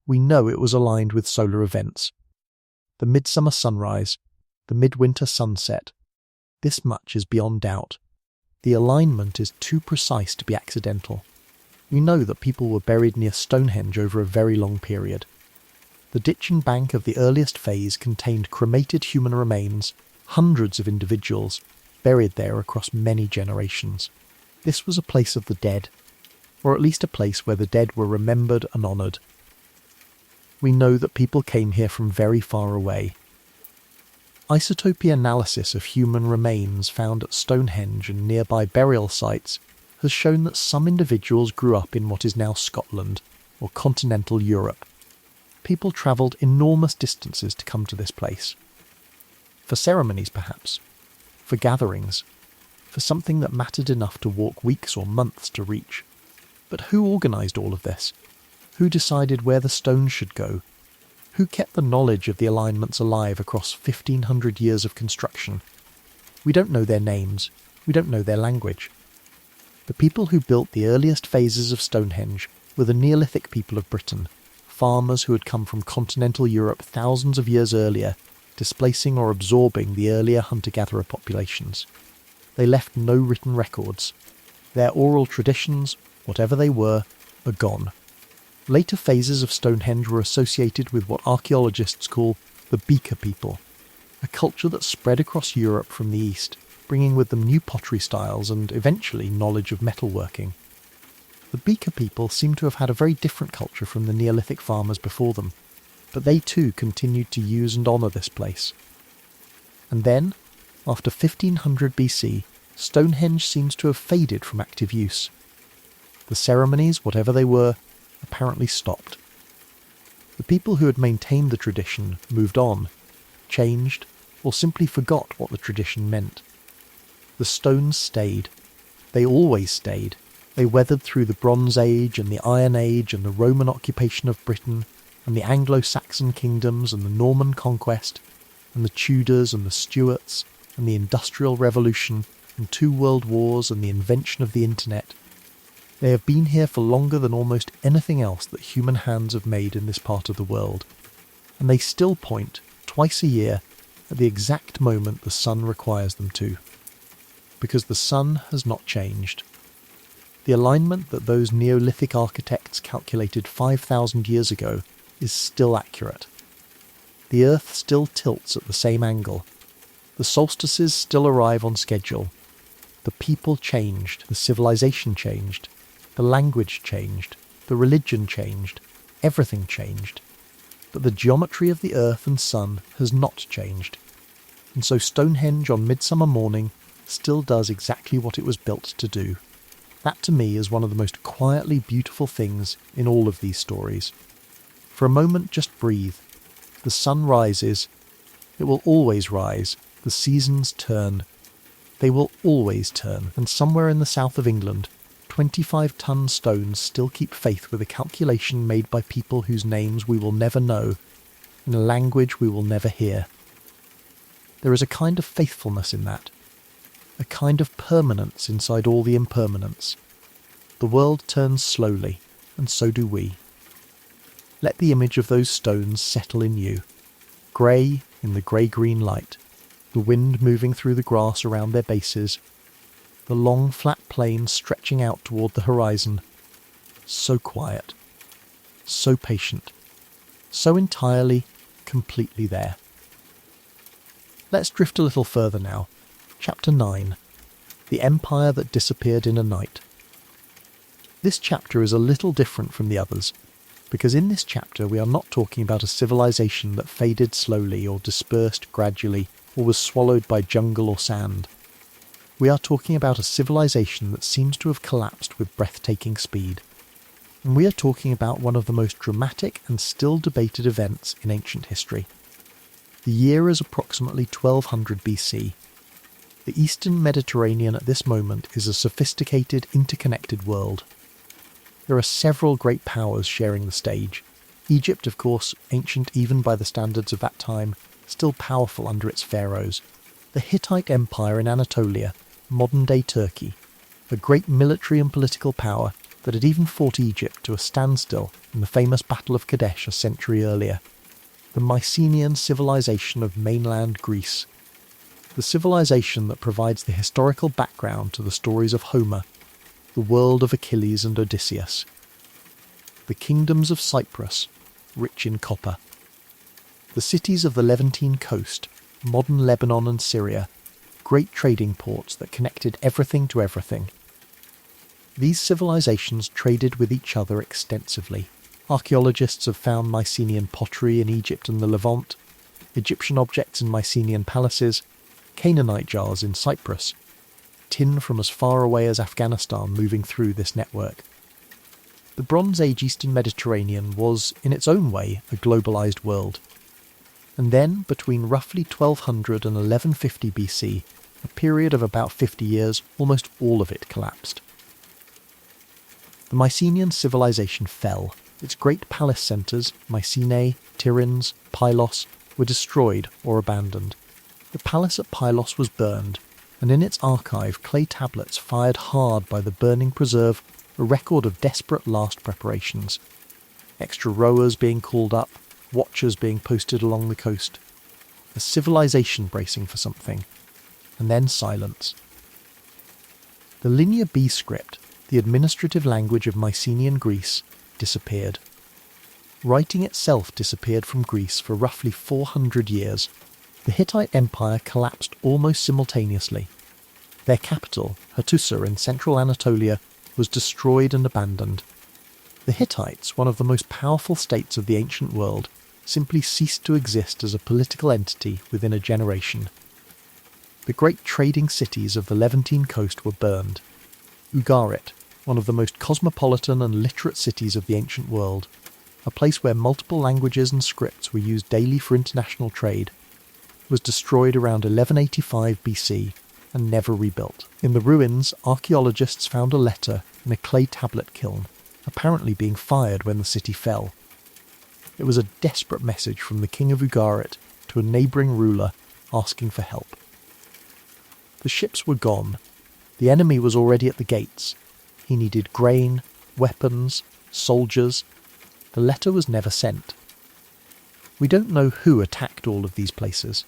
We know it was aligned with solar events. The midsummer sunrise, the midwinter sunset. This much is beyond doubt. The alignment is too precise to be accidental. We know that people were buried near Stonehenge over a very long period. The ditch and bank of the earliest phase contained cremated human remains, hundreds of individuals, buried there across many generations. This was a place of the dead, or at least a place where the dead were remembered and honoured. We know that people came here from very far away. Isotopy analysis of human remains found at Stonehenge and nearby burial sites has shown that some individuals grew up in what is now Scotland, or continental Europe. People travelled enormous distances to come to this place. For ceremonies, perhaps. For gatherings. For something that mattered enough to walk weeks or months to reach. But who organised all of this? Who decided where the stones should go? Who kept the knowledge of the alignments alive across 1,500 years of construction? We don't know their names. We don't know their language. The people who built the earliest phases of Stonehenge were the Neolithic people of Britain, farmers who had come from continental Europe thousands of years earlier, displacing or absorbing the earlier hunter-gatherer populations. They left no written records. Their oral traditions, whatever they were, are gone. Later phases of Stonehenge were associated with what archaeologists call the Beaker people, a culture that spread across Europe from the east, bringing with them new pottery styles and eventually knowledge of metalworking. The Beaker people seem to have had a very different culture from the Neolithic farmers before them, but they too continued to use and honour this place. And then, after 1500 BC, Stonehenge seems to have faded from active use. The ceremonies, whatever they were, apparently stopped. The people who had maintained the tradition moved on, changed, or simply forgot what the tradition meant. The stones stayed. They always stayed. They weathered through the Bronze Age and the Iron Age and the Roman occupation of Britain and the Anglo-Saxon kingdoms and the Norman conquest and the Tudors and the Stuarts and the Industrial Revolution and 2 world wars and the invention of the internet. They have been here for longer than almost anything else that human hands have made in this part of the world, and they still point, twice a year, at the exact moment the sun requires them to. Because the sun has not changed. The alignment that those Neolithic architects calculated 5,000 years ago is still accurate. The Earth still tilts at the same angle. The solstices still arrive on schedule. The people changed, the civilization changed, the language changed, the religion changed, everything changed. But the geometry of the Earth and sun has not changed. And so Stonehenge on Midsummer Morning still does exactly what it was built to do. That to me is one of the most quietly beautiful things in all of these stories. For a moment, just breathe. The sun rises. It will always rise. The seasons turn. They will always turn. And somewhere in the south of England, 25-ton stones still keep faith with a calculation made by people whose names we will never know, in a language we will never hear. There is a kind of faithfulness in that. A kind of permanence inside all the impermanence. The world turns slowly, and so do we. Let the image of those stones settle in you. Grey in the grey-green light, the wind moving through the grass around their bases, the long flat plain stretching out toward the horizon. So quiet, so patient, so entirely, completely there. Let's drift a little further now. Chapter 9. The Empire that Disappeared in a Night. This chapter is a little different from the others, because in this chapter we are not talking about a civilization that faded slowly or dispersed gradually or was swallowed by jungle or sand. We are talking about a civilization that seems to have collapsed with breathtaking speed. And we are talking about one of the most dramatic and still debated events in ancient history. The year is approximately 1200 BC. The Eastern Mediterranean at this moment is a sophisticated, interconnected world. There are several great powers sharing the stage. Egypt, of course, ancient even by the standards of that time, still powerful under its pharaohs. The Hittite Empire in Anatolia, modern-day Turkey, a great military and political power that had even fought Egypt to a standstill in the famous Battle of Kadesh a century earlier. The Mycenaean civilization of mainland Greece. The civilization that provides the historical background to the stories of Homer, the world of Achilles and Odysseus. The kingdoms of Cyprus, rich in copper. The cities of the Levantine coast, modern Lebanon and Syria, great trading ports that connected everything to everything. These civilizations traded with each other extensively. Archaeologists have found Mycenaean pottery in Egypt and the Levant, Egyptian objects in Mycenaean palaces, Canaanite jars in Cyprus, tin from as far away as Afghanistan moving through this network. The Bronze Age Eastern Mediterranean was, in its own way, a globalised world. And then, between roughly 1200 and 1150 BC, a period of about 50 years, almost all of it collapsed. The Mycenaean civilization fell. Its great palace centres, Mycenae, Tiryns, Pylos, were destroyed or abandoned. The palace at Pylos was burned, and in its archive clay tablets fired hard by the burning preserve a record of desperate last preparations. Extra rowers being called up, watchers being posted along the coast. A civilization bracing for something. And then silence. The Linear B script, the administrative language of Mycenaean Greece, disappeared. Writing itself disappeared from Greece for roughly 400 years. The Hittite Empire collapsed almost simultaneously. Their capital, Hattusa in central Anatolia, was destroyed and abandoned. The Hittites, one of the most powerful states of the ancient world, simply ceased to exist as a political entity within a generation. The great trading cities of the Levantine coast were burned. Ugarit, one of the most cosmopolitan and literate cities of the ancient world, a place where multiple languages and scripts were used daily for international trade, was destroyed around 1185 BC and never rebuilt. In the ruins, archaeologists found a letter in a clay tablet kiln, apparently being fired when the city fell. It was a desperate message from the king of Ugarit to a neighbouring ruler asking for help. The ships were gone. The enemy was already at the gates. He needed grain, weapons, soldiers. The letter was never sent. We don't know who attacked all of these places.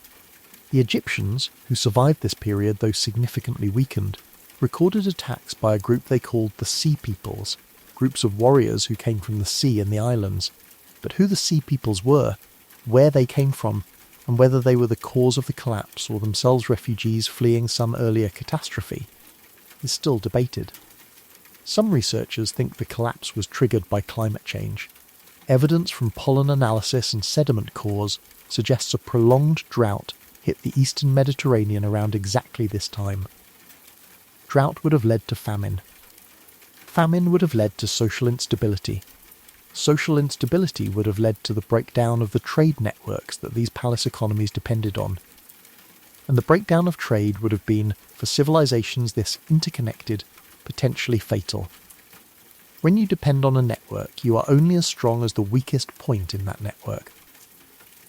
The Egyptians, who survived this period though significantly weakened, recorded attacks by a group they called the Sea Peoples, groups of warriors who came from the sea and the islands. But who the Sea Peoples were, where they came from, and whether they were the cause of the collapse or themselves refugees fleeing some earlier catastrophe, is still debated. Some researchers think the collapse was triggered by climate change. Evidence from pollen analysis and sediment cores suggests a prolonged drought hit the eastern Mediterranean around exactly this time. Drought would have led to famine. Famine would have led to social instability. Social instability would have led to the breakdown of the trade networks that these palace economies depended on. And the breakdown of trade would have been, for civilizations this interconnected, potentially fatal. When you depend on a network, you are only as strong as the weakest point in that network.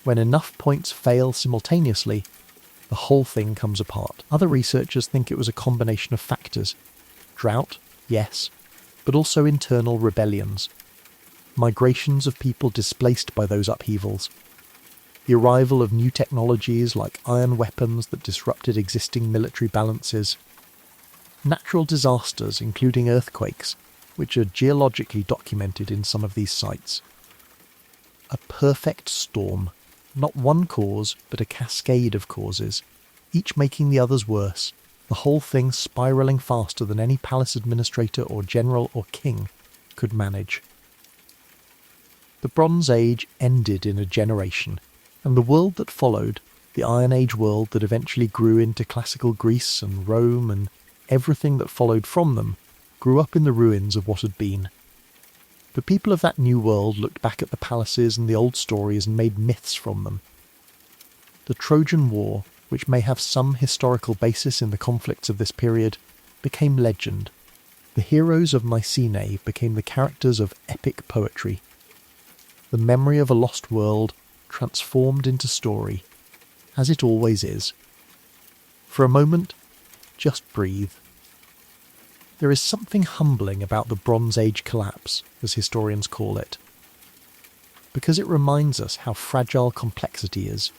When enough points fail simultaneously, the whole thing comes apart. Other researchers think it was a combination of factors. Drought, yes, but also internal rebellions. Migrations of people displaced by those upheavals. The arrival of new technologies like iron weapons that disrupted existing military balances. Natural disasters, including earthquakes, which are geologically documented in some of these sites. A perfect storm. Not one cause, but a cascade of causes, each making the others worse, the whole thing spiralling faster than any palace administrator or general or king could manage. The Bronze Age ended in a generation, and the world that followed, the Iron Age world that eventually grew into classical Greece and Rome and everything that followed from them, grew up in the ruins of what had been. The people of that new world looked back at the palaces and the old stories and made myths from them. The Trojan War, which may have some historical basis in the conflicts of this period, became legend. The heroes of Mycenae became the characters of epic poetry. The memory of a lost world transformed into story, as it always is. For a moment, just breathe. There is something humbling about the Bronze Age collapse, as historians call it, because it reminds us how fragile complexity is,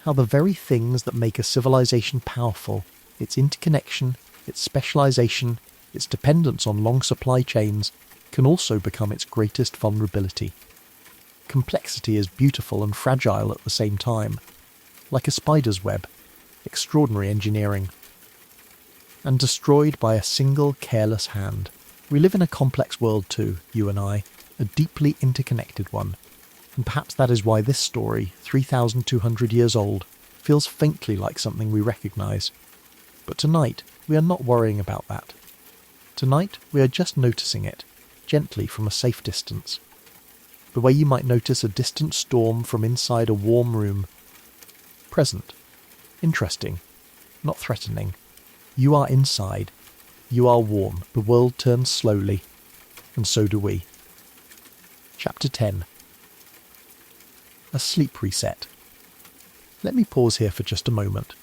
how the very things that make a civilization powerful, its interconnection, its specialization, its dependence on long supply chains, can also become its greatest vulnerability. Complexity is beautiful and fragile at the same time, like a spider's web, extraordinary engineering, and destroyed by a single careless hand. We live in a complex world too, you and I, a deeply interconnected one, and perhaps that is why this story, 3,200 years old, feels faintly like something we recognise. But tonight, we are not worrying about that. Tonight, we are just noticing it, gently from a safe distance. The way you might notice a distant storm from inside a warm room. Present. Interesting. Not threatening. You are inside. You are warm. The world turns slowly. And so do we. Chapter 10. A sleep reset. Let me pause here for just a moment.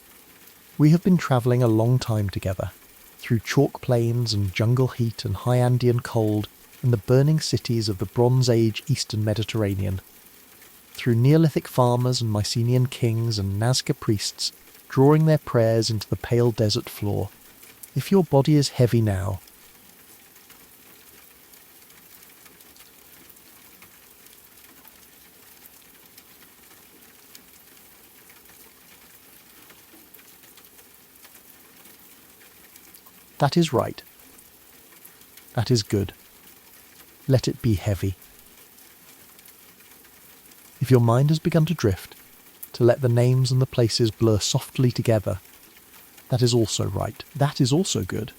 We have been travelling a long time together, through chalk plains and jungle heat and high Andean cold and the burning cities of the Bronze Age Eastern Mediterranean, through Neolithic farmers and Mycenaean kings and Nazca priests drawing their prayers into the pale desert floor. If your body is heavy now, that is right. That is good. Let it be heavy. If your mind has begun to drift, to let the names and the places blur softly together, that is also right. That is also good.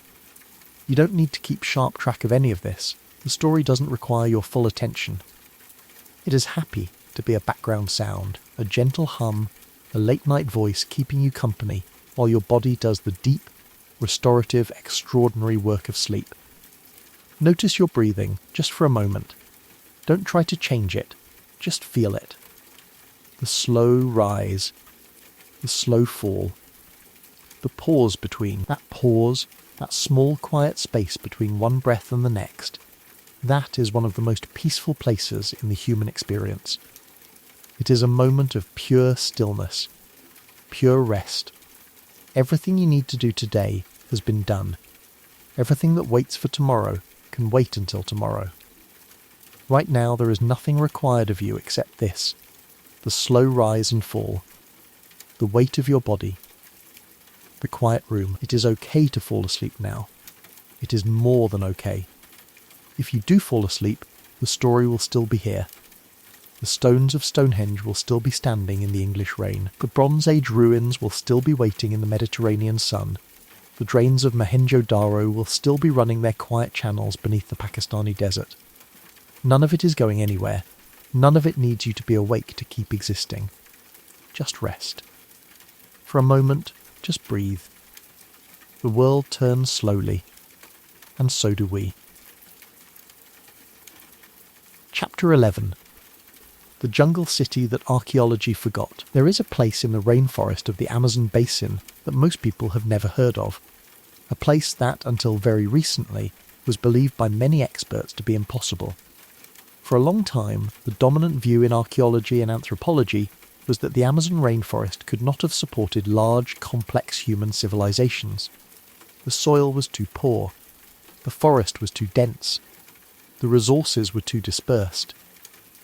You don't need to keep sharp track of any of this. The story doesn't require your full attention. It is happy to be a background sound, a gentle hum, a late-night voice keeping you company while your body does the deep, restorative, extraordinary work of sleep. Notice your breathing, just for a moment. Don't try to change it, just feel it. The slow rise, the slow fall, the pause between, that small quiet space between one breath and the next. That is one of the most peaceful places in the human experience. It is a moment of pure stillness, pure rest. Everything you need to do today has been done. Everything that waits for tomorrow can wait until tomorrow. Right now there is nothing required of you except this, the slow rise and fall, the weight of your body, the quiet room. It is okay to fall asleep now. It is more than okay. If you do fall asleep, the story will still be here. The stones of Stonehenge will still be standing in the English rain. The Bronze Age ruins will still be waiting in the Mediterranean sun. The drains of Mohenjo-Daro will still be running their quiet channels beneath the Pakistani desert. None of it is going anywhere. None of it needs you to be awake to keep existing. Just rest. For a moment, just breathe. The world turns slowly, and so do we. Chapter 11. The jungle city that archaeology forgot. There is a place in the rainforest of the Amazon basin that most people have never heard of. A place that, until very recently, was believed by many experts to be impossible. For a long time, the dominant view in archaeology and anthropology was that the Amazon rainforest could not have supported large, complex human civilizations. The soil was too poor. The forest was too dense. The resources were too dispersed.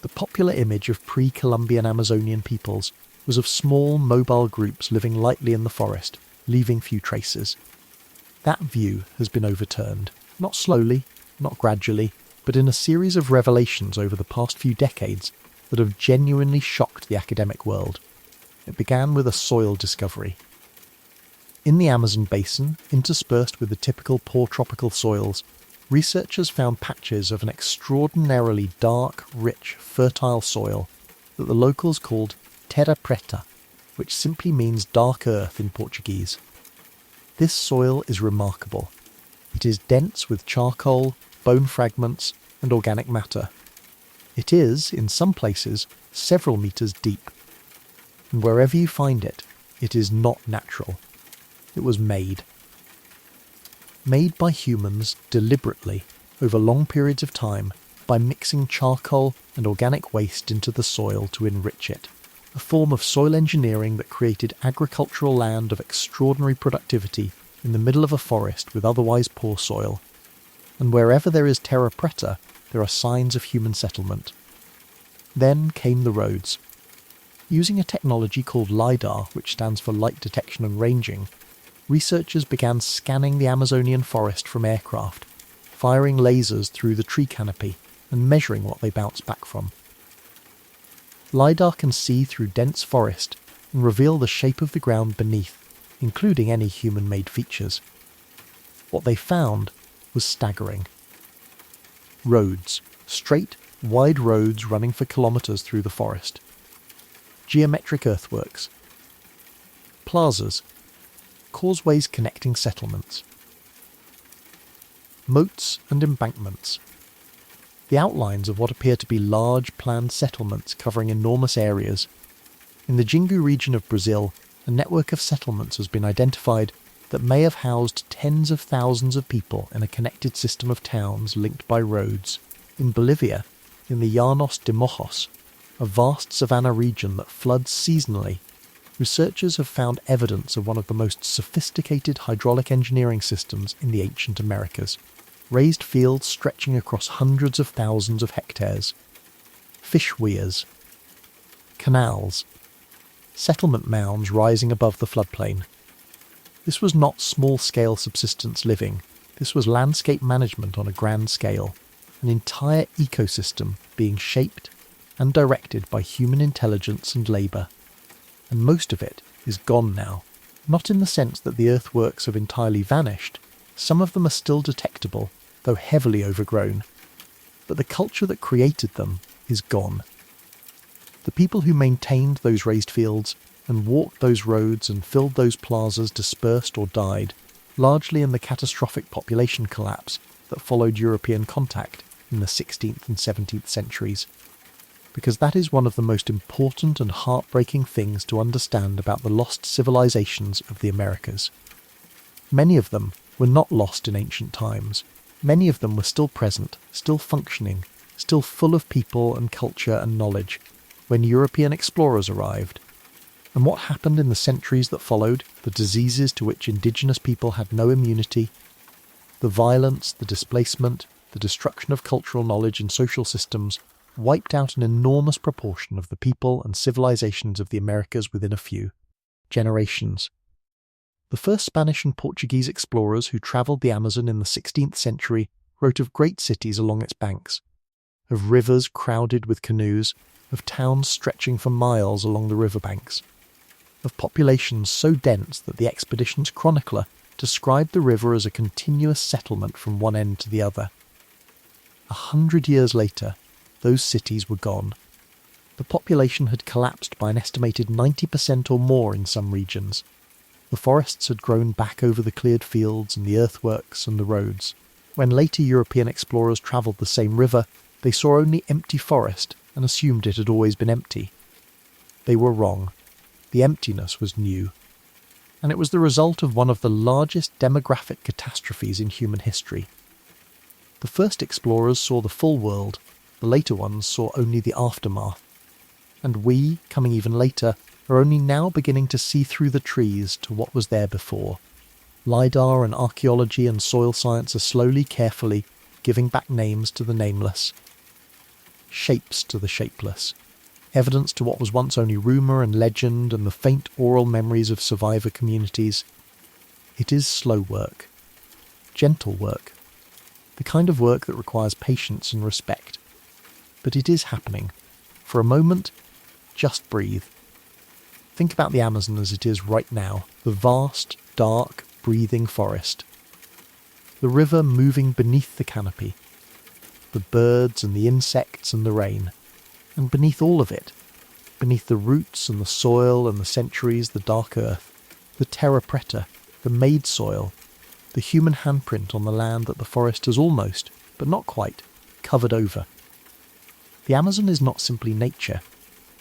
The popular image of pre-Columbian Amazonian peoples was of small, mobile groups living lightly in the forest, leaving few traces. That view has been overturned, not slowly, not gradually, but in a series of revelations over the past few decades that have genuinely shocked the academic world. It began with a soil discovery. In the Amazon basin, interspersed with the typical poor tropical soils, researchers found patches of an extraordinarily dark, rich, fertile soil that the locals called terra preta, which simply means dark earth in Portuguese. This soil is remarkable. It is dense with charcoal, bone fragments, and organic matter. It is, in some places, several meters deep. And wherever you find it, it is not natural. It was made. Made by humans deliberately over long periods of time by mixing charcoal and organic waste into the soil to enrich it. A form of soil engineering that created agricultural land of extraordinary productivity in the middle of a forest with otherwise poor soil. And wherever there is terra preta, there are signs of human settlement. Then came the roads. Using a technology called LiDAR, which stands for light detection and ranging, researchers began scanning the Amazonian forest from aircraft, firing lasers through the tree canopy and measuring what they bounce back from. LiDAR can see through dense forest and reveal the shape of the ground beneath, including any human-made features. What they found was staggering. Roads. Straight, wide roads running for kilometres through the forest. Geometric earthworks. Plazas. Causeways connecting settlements. Moats and embankments. The outlines of what appear to be large planned settlements covering enormous areas. In the Jingu region of Brazil, a network of settlements has been identified that may have housed tens of thousands of people in a connected system of towns linked by roads. In Bolivia, in the Llanos de Mojos, a vast savanna region that floods seasonally, researchers have found evidence of one of the most sophisticated hydraulic engineering systems in the ancient Americas. Raised fields stretching across hundreds of thousands of hectares. Fish weirs. Canals. Settlement mounds rising above the floodplain. This was not small-scale subsistence living. This was landscape management on a grand scale, an entire ecosystem being shaped and directed by human intelligence and labour. And most of it is gone now. Not in the sense that the earthworks have entirely vanished. Some of them are still detectable, though heavily overgrown. But the culture that created them is gone. The people who maintained those raised fields and walked those roads and filled those plazas dispersed or died, largely in the catastrophic population collapse that followed European contact in the 16th and 17th centuries. Because that is one of the most important and heartbreaking things to understand about the lost civilizations of the Americas. Many of them were not lost in ancient times. Many of them were still present, still functioning, still full of people and culture and knowledge, when European explorers arrived. And what happened in the centuries that followed, the diseases to which indigenous people had no immunity, the violence, the displacement, the destruction of cultural knowledge and social systems, wiped out an enormous proportion of the people and civilizations of the Americas within a few generations. The first Spanish and Portuguese explorers who travelled the Amazon in the 16th century wrote of great cities along its banks, of rivers crowded with canoes, of towns stretching for miles along the riverbanks, of populations so dense that the expedition's chronicler described the river as a continuous settlement from one end to the other. 100 years later, those cities were gone. The population had collapsed by an estimated 90% or more in some regions. The forests had grown back over the cleared fields and the earthworks and the roads. When later European explorers travelled the same river, they saw only empty forest and assumed it had always been empty. They were wrong. The emptiness was new. And it was the result of one of the largest demographic catastrophes in human history. The first explorers saw the full world, the later ones saw only the aftermath. And we, coming even later, are only now beginning to see through the trees to what was there before. LiDAR and archaeology and soil science are slowly, carefully giving back names to the nameless, shapes to the shapeless, evidence to what was once only rumour and legend and the faint oral memories of survivor communities. It is slow work, gentle work, the kind of work that requires patience and respect. But it is happening. For a moment, just breathe. Think about the Amazon as it is right now, the vast, dark, breathing forest. The river moving beneath the canopy. The birds and the insects and the rain. And beneath all of it, beneath the roots and the soil and the centuries, the dark earth, the terra preta, the made soil, the human handprint on the land that the forest has almost, but not quite, covered over. The Amazon is not simply nature.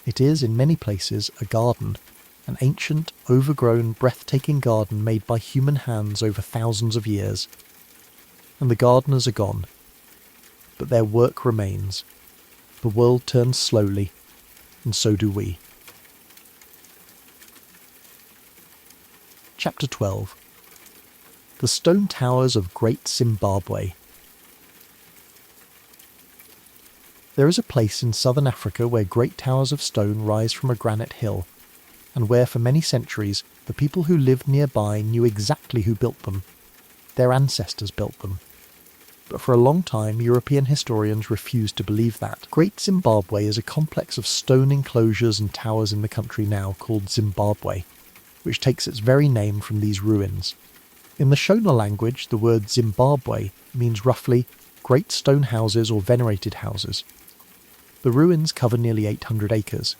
It is, in many places, a garden, an ancient, overgrown, breathtaking garden made by human hands over thousands of years. And the gardeners are gone. But their work remains. The world turns slowly, and so do we. Chapter 12. The Stone Towers of Great Zimbabwe. There is a place in southern Africa where great towers of stone rise from a granite hill, and where for many centuries the people who lived nearby knew exactly who built them. Their ancestors built them. But for a long time European historians refused to believe that. Great Zimbabwe is a complex of stone enclosures and towers in the country now called Zimbabwe, which takes its very name from these ruins. In the Shona language, the word Zimbabwe means roughly great stone houses or venerated houses. The ruins cover nearly 800 acres.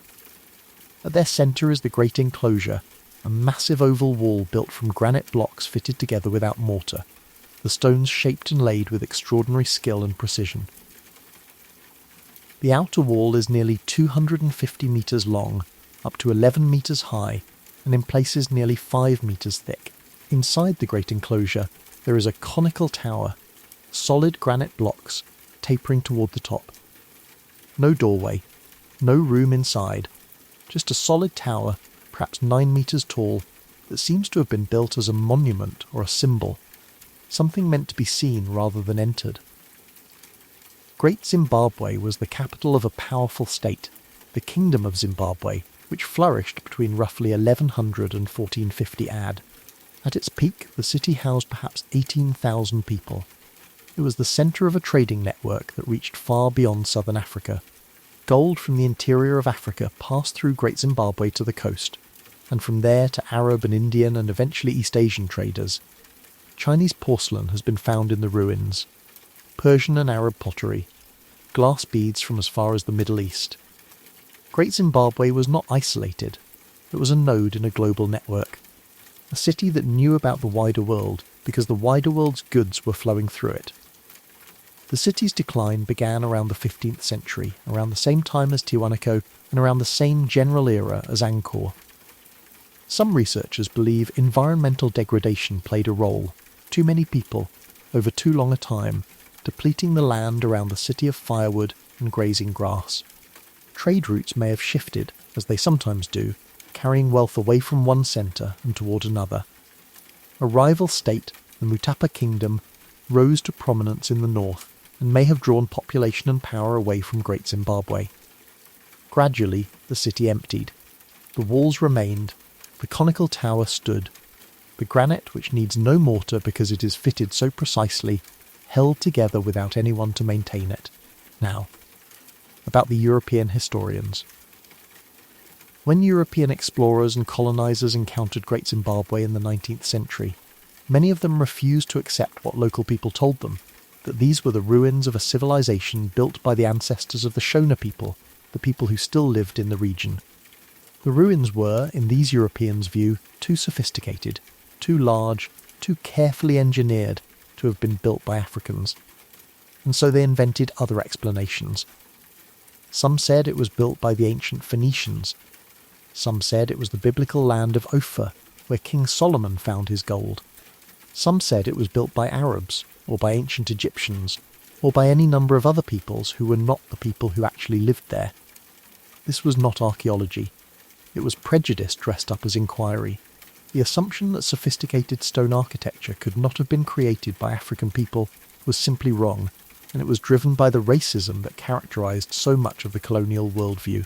At their centre is the great enclosure, a massive oval wall built from granite blocks fitted together without mortar, the stones shaped and laid with extraordinary skill and precision. The outer wall is nearly 250 metres long, up to 11 metres high, and in places nearly 5 metres thick. Inside the great enclosure, there is a conical tower, solid granite blocks, tapering toward the top. No doorway, no room inside, just a solid tower, perhaps 9 metres tall, that seems to have been built as a monument or a symbol, something meant to be seen rather than entered. Great Zimbabwe was the capital of a powerful state, the Kingdom of Zimbabwe, which flourished between roughly 1100 and 1450 AD. At its peak, the city housed perhaps 18,000 people. It was the centre of a trading network that reached far beyond southern Africa. Gold from the interior of Africa passed through Great Zimbabwe to the coast, and from there to Arab and Indian and eventually East Asian traders. Chinese porcelain has been found in the ruins, Persian and Arab pottery, glass beads from as far as the Middle East. Great Zimbabwe was not isolated. It was a node in a global network, a city that knew about the wider world because the wider world's goods were flowing through it. The city's decline began around the 15th century, around the same time as Tiwanaku and around the same general era as Angkor. Some researchers believe environmental degradation played a role, too many people, over too long a time, depleting the land around the city of firewood and grazing grass. Trade routes may have shifted, as they sometimes do, carrying wealth away from one centre and toward another. A rival state, the Mutapa Kingdom, rose to prominence in the north and may have drawn population and power away from Great Zimbabwe. Gradually, the city emptied. The walls remained, the conical tower stood. The granite, which needs no mortar because it is fitted so precisely, held together without anyone to maintain it. Now, about the European historians. When European explorers and colonisers encountered Great Zimbabwe in the 19th century, many of them refused to accept what local people told them, that these were the ruins of a civilization built by the ancestors of the Shona people, the people who still lived in the region. The ruins were, in these Europeans' view, too sophisticated, too large, too carefully engineered to have been built by Africans. And so they invented other explanations. Some said it was built by the ancient Phoenicians. Some said it was the biblical land of Ophir, where King Solomon found his gold. Some said it was built by Arabs, or by ancient Egyptians, or by any number of other peoples who were not the people who actually lived there. This was not archaeology. It was prejudice dressed up as inquiry. The assumption that sophisticated stone architecture could not have been created by African people was simply wrong, and it was driven by the racism that characterised so much of the colonial worldview.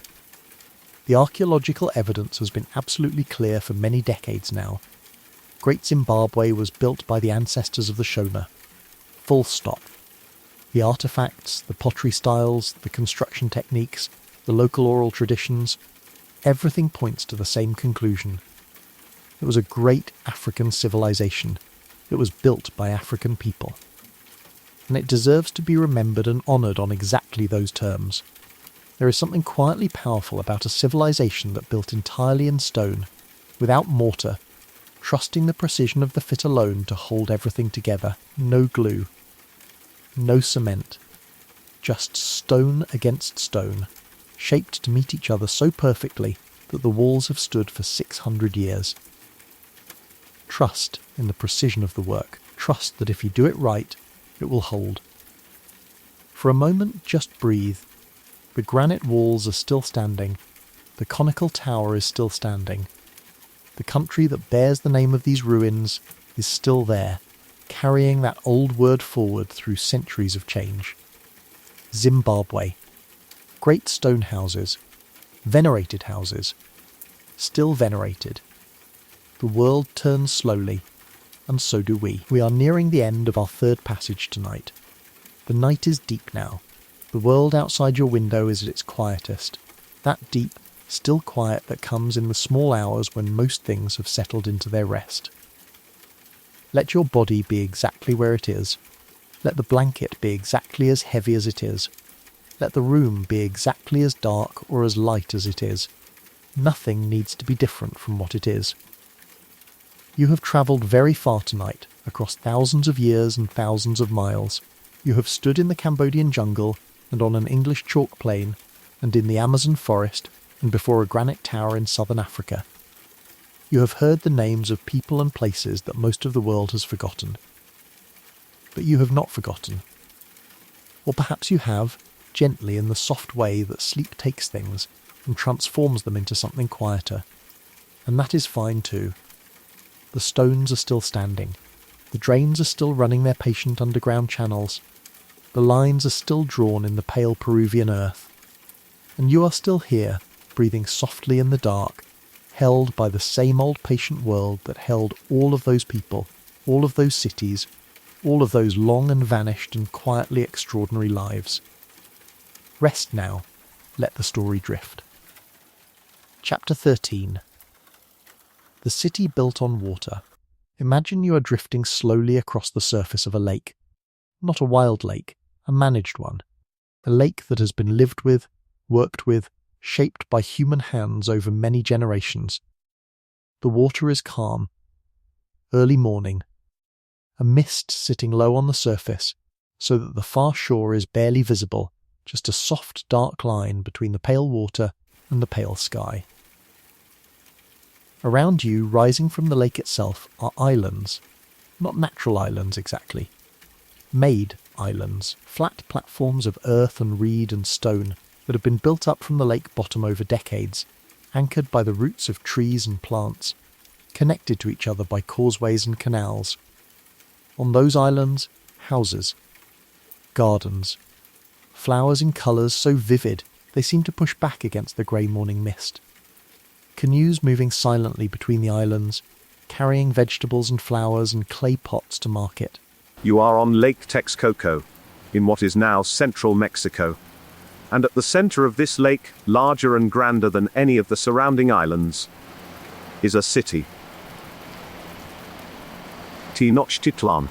The archaeological evidence has been absolutely clear for many decades now. Great Zimbabwe was built by the ancestors of the Shona. Full stop. The artefacts, the pottery styles, the construction techniques, the local oral traditions, everything points to the same conclusion. It was a great African civilization. It was built by African people. And it deserves to be remembered and honoured on exactly those terms. There is something quietly powerful about a civilization that built entirely in stone, without mortar, trusting the precision of the fit alone to hold everything together. No glue, no cement, just stone against stone, shaped to meet each other so perfectly that the walls have stood for 600 years. Trust in the precision of the work. Trust that if you do it right, it will hold. For a moment, just breathe. The granite walls are still standing. The conical tower is still standing. The country that bears the name of these ruins is still there, carrying that old word forward through centuries of change. Zimbabwe. Great stone houses. Venerated houses. Still venerated. The world turns slowly, and so do we. We are nearing the end of our third passage tonight. The night is deep now. The world outside your window is at its quietest. That deep, still quiet that comes in the small hours when most things have settled into their rest. Let your body be exactly where it is. Let the blanket be exactly as heavy as it is. Let the room be exactly as dark or as light as it is. Nothing needs to be different from what it is. You have travelled very far tonight, across thousands of years and thousands of miles. You have stood in the Cambodian jungle and on an English chalk plain and in the Amazon forest and before a granite tower in southern Africa. You have heard the names of people and places that most of the world has forgotten. But you have not forgotten. Or perhaps you have, gently in the soft way that sleep takes things and transforms them into something quieter. And that is fine too. The stones are still standing. The drains are still running their patient underground channels. The lines are still drawn in the pale Peruvian earth. And you are still here, breathing softly in the dark, held by the same old patient world that held all of those people, all of those cities, all of those long and vanished and quietly extraordinary lives. Rest now. Let the story drift. Chapter 13. The city built on water. Imagine you are drifting slowly across the surface of a lake. Not a wild lake, a managed one. A lake that has been lived with, worked with, shaped by human hands over many generations. The water is calm. Early morning. A mist sitting low on the surface, so that the far shore is barely visible, just a soft dark line between the pale water and the pale sky. Around you, rising from the lake itself, are islands. Not natural islands exactly. Made islands, flat platforms of earth and reed and stone that have been built up from the lake bottom over decades, anchored by the roots of trees and plants, connected to each other by causeways and canals. On those islands, houses, gardens, flowers in colours so vivid they seem to push back against the grey morning mist. Canoes moving silently between the islands, carrying vegetables and flowers and clay pots to market. You are on Lake Texcoco, in what is now central Mexico. And at the center of this lake, larger and grander than any of the surrounding islands, is a city. Tenochtitlan.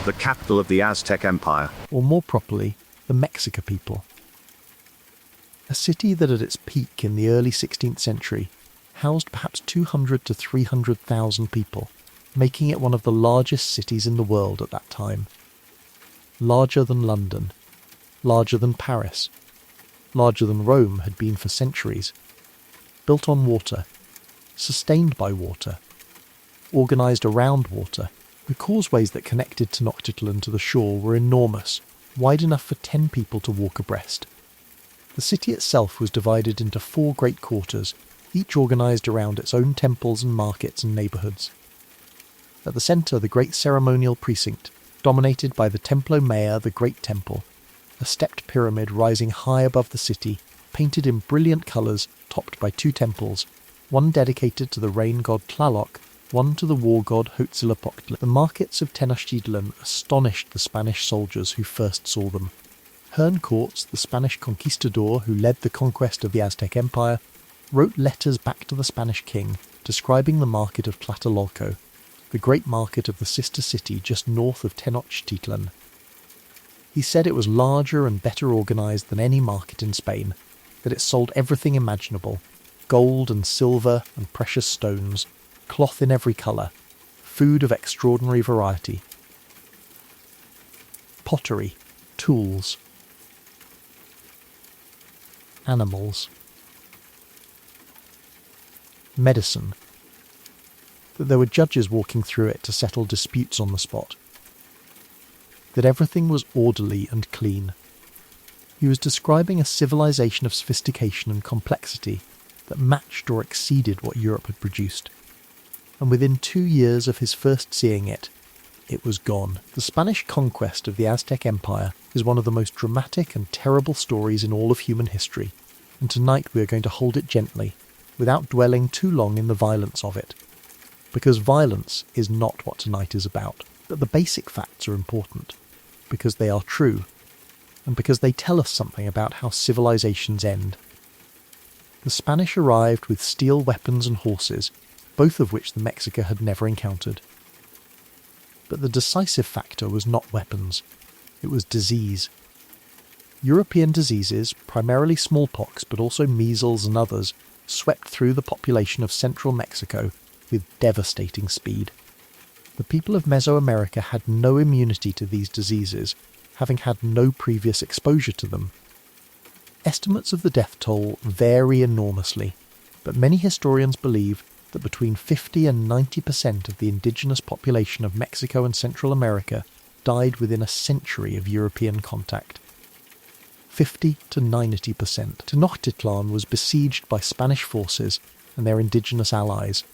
The capital of the Aztec Empire. Or more properly, the Mexica people. A city that at its peak in the early 16th century housed perhaps 200 to 300,000 people, making it one of the largest cities in the world at that time. Larger than London, larger than Paris, larger than Rome had been for centuries. Built on water, sustained by water, organised around water. The causeways that connected Tenochtitlan to the shore were enormous, wide enough for 10 people to walk abreast. The city itself was divided into 4 great quarters, each organised around its own temples and markets and neighbourhoods. At the centre, the great ceremonial precinct, dominated by the Templo Mayor, the Great Temple, a stepped pyramid rising high above the city, painted in brilliant colours, topped by 2 temples, one dedicated to the rain god Tlaloc, one to the war god Huitzilopochtli. The markets of Tenochtitlan astonished the Spanish soldiers who first saw them. Herne Courts, the Spanish conquistador who led the conquest of the Aztec Empire, wrote letters back to the Spanish king describing the market of Tlatelolco, the great market of the sister city just north of Tenochtitlan. He said it was larger and better organised than any market in Spain, that it sold everything imaginable, gold and silver and precious stones, cloth in every colour, food of extraordinary variety, pottery, tools, animals, medicine, that there were judges walking through it to settle disputes on the spot, that everything was orderly and clean. He was describing a civilization of sophistication and complexity that matched or exceeded what Europe had produced. And within 2 years of his first seeing it, it was gone. The Spanish conquest of the Aztec Empire is one of the most dramatic and terrible stories in all of human history, and tonight we are going to hold it gently, without dwelling too long in the violence of it. Because violence is not what tonight is about, but the basic facts are important, because they are true, and because they tell us something about how civilizations end. The Spanish arrived with steel weapons and horses, both of which the Mexica had never encountered. But the decisive factor was not weapons, it was disease. European diseases, primarily smallpox but also measles and others, swept through the population of central Mexico with devastating speed. The people of Mesoamerica had no immunity to these diseases, having had no previous exposure to them. Estimates of the death toll vary enormously, but many historians believe that between 50 and 90% of the indigenous population of Mexico and Central America died within a century of European contact. 50 to 90%. Tenochtitlan was besieged by Spanish forces and their indigenous allies,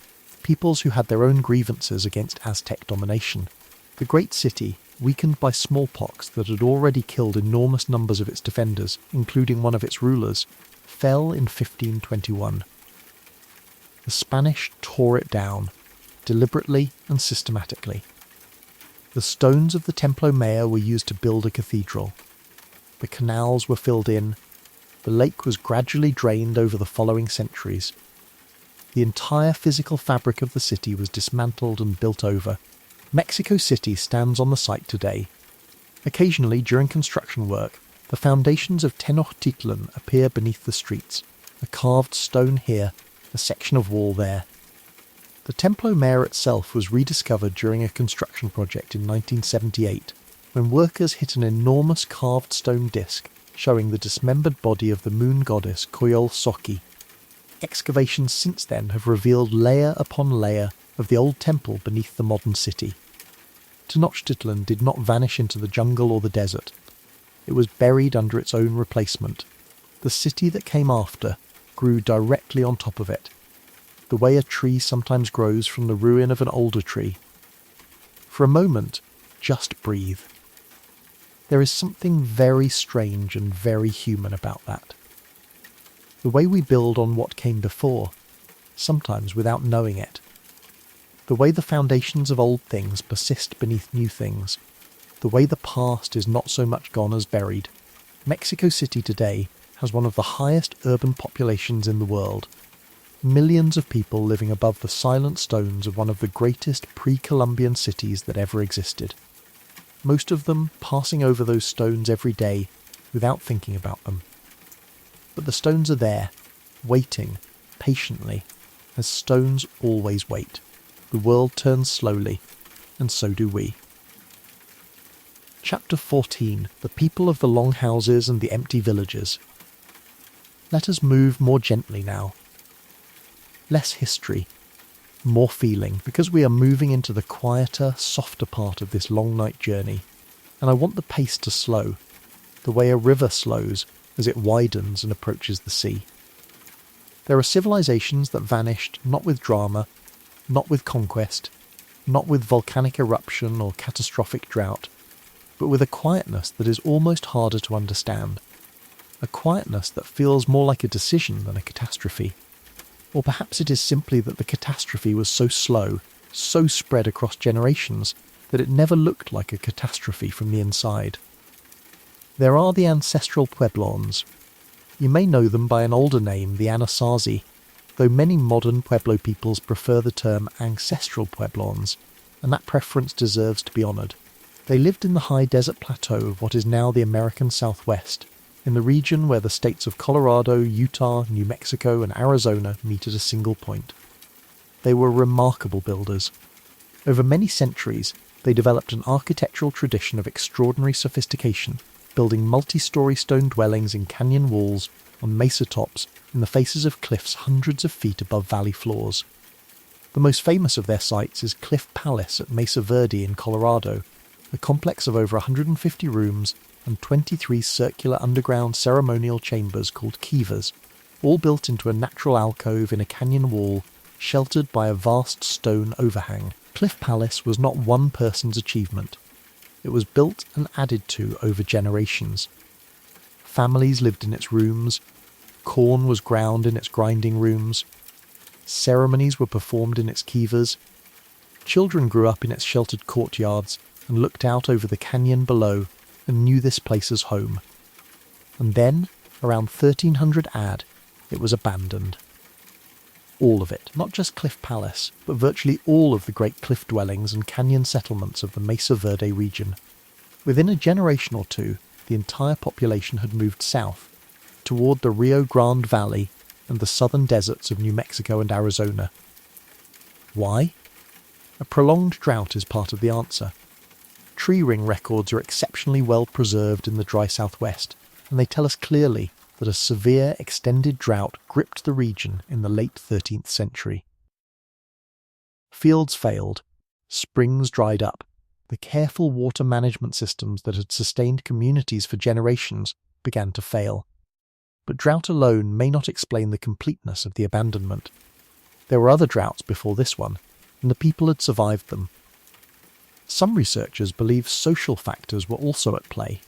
peoples who had their own grievances against Aztec domination. The great city, weakened by smallpox that had already killed enormous numbers of its defenders, including one of its rulers, fell in 1521. The Spanish tore it down, deliberately and systematically. The stones of the Templo Mayor were used to build a cathedral. The canals were filled in. The lake was gradually drained over the following centuries. The entire physical fabric of the city was dismantled and built over. Mexico City stands on the site today. Occasionally, during construction work, the foundations of Tenochtitlan appear beneath the streets, a carved stone here, a section of wall there. The Templo Mayor itself was rediscovered during a construction project in 1978, when workers hit an enormous carved stone disc showing the dismembered body of the moon goddess Coyol Soki. Excavations since then have revealed layer upon layer of the old temple beneath the modern city. Tenochtitlan did not vanish into the jungle or the desert. It was buried under its own replacement. The city that came after grew directly on top of it, the way a tree sometimes grows from the ruin of an older tree. For a moment, just breathe. There is something very strange and very human about that. The way we build on what came before, sometimes without knowing it. The way the foundations of old things persist beneath new things. The way the past is not so much gone as buried. Mexico City today has one of the highest urban populations in the world. Millions of people living above the silent stones of one of the greatest pre-Columbian cities that ever existed. Most of them passing over those stones every day without thinking about them. But the stones are there, waiting, patiently, as stones always wait. The world turns slowly, and so do we. Chapter 14. The People of the Long Houses and the Empty Villages. Let us move more gently now. Less history, more feeling, because we are moving into the quieter, softer part of this long night journey, and I want the pace to slow, the way a river slows as it widens and approaches the sea. There are civilizations that vanished not with drama, not with conquest, not with volcanic eruption or catastrophic drought, but with a quietness that is almost harder to understand, a quietness that feels more like a decision than a catastrophe. Or perhaps it is simply that the catastrophe was so slow, so spread across generations, that it never looked like a catastrophe from the inside. There are the ancestral Pueblons. You may know them by an older name, the Anasazi, though many modern Pueblo peoples prefer the term ancestral Pueblons, and that preference deserves to be honoured. They lived in the high desert plateau of what is now the American Southwest, in the region where the states of Colorado, Utah, New Mexico and Arizona meet at a single point. They were remarkable builders. Over many centuries, they developed an architectural tradition of extraordinary sophistication, building multi-story stone dwellings in canyon walls, on mesa tops, in the faces of cliffs hundreds of feet above valley floors. The most famous of their sites is Cliff Palace at Mesa Verde in Colorado, a complex of over 150 rooms and 23 circular underground ceremonial chambers called kivas, all built into a natural alcove in a canyon wall, sheltered by a vast stone overhang. Cliff Palace was not one person's achievement. It was built and added to over generations. Families lived in its rooms, corn was ground in its grinding rooms, ceremonies were performed in its kivas, children grew up in its sheltered courtyards and looked out over the canyon below and knew this place as home. And then, around 1300 AD, it was abandoned. All of it, not just Cliff Palace, but virtually all of the great cliff dwellings and canyon settlements of the Mesa Verde region. Within a generation or two, the entire population had moved south, toward the Rio Grande Valley and the southern deserts of New Mexico and Arizona. Why? A prolonged drought is part of the answer. Tree ring records are exceptionally well preserved in the dry southwest, and they tell us clearly that a severe extended drought gripped the region in the late 13th century. Fields failed, springs dried up, the careful water management systems that had sustained communities for generations began to fail. But drought alone may not explain the completeness of the abandonment. There were other droughts before this one, and the people had survived them. Some researchers believe social factors were also at play.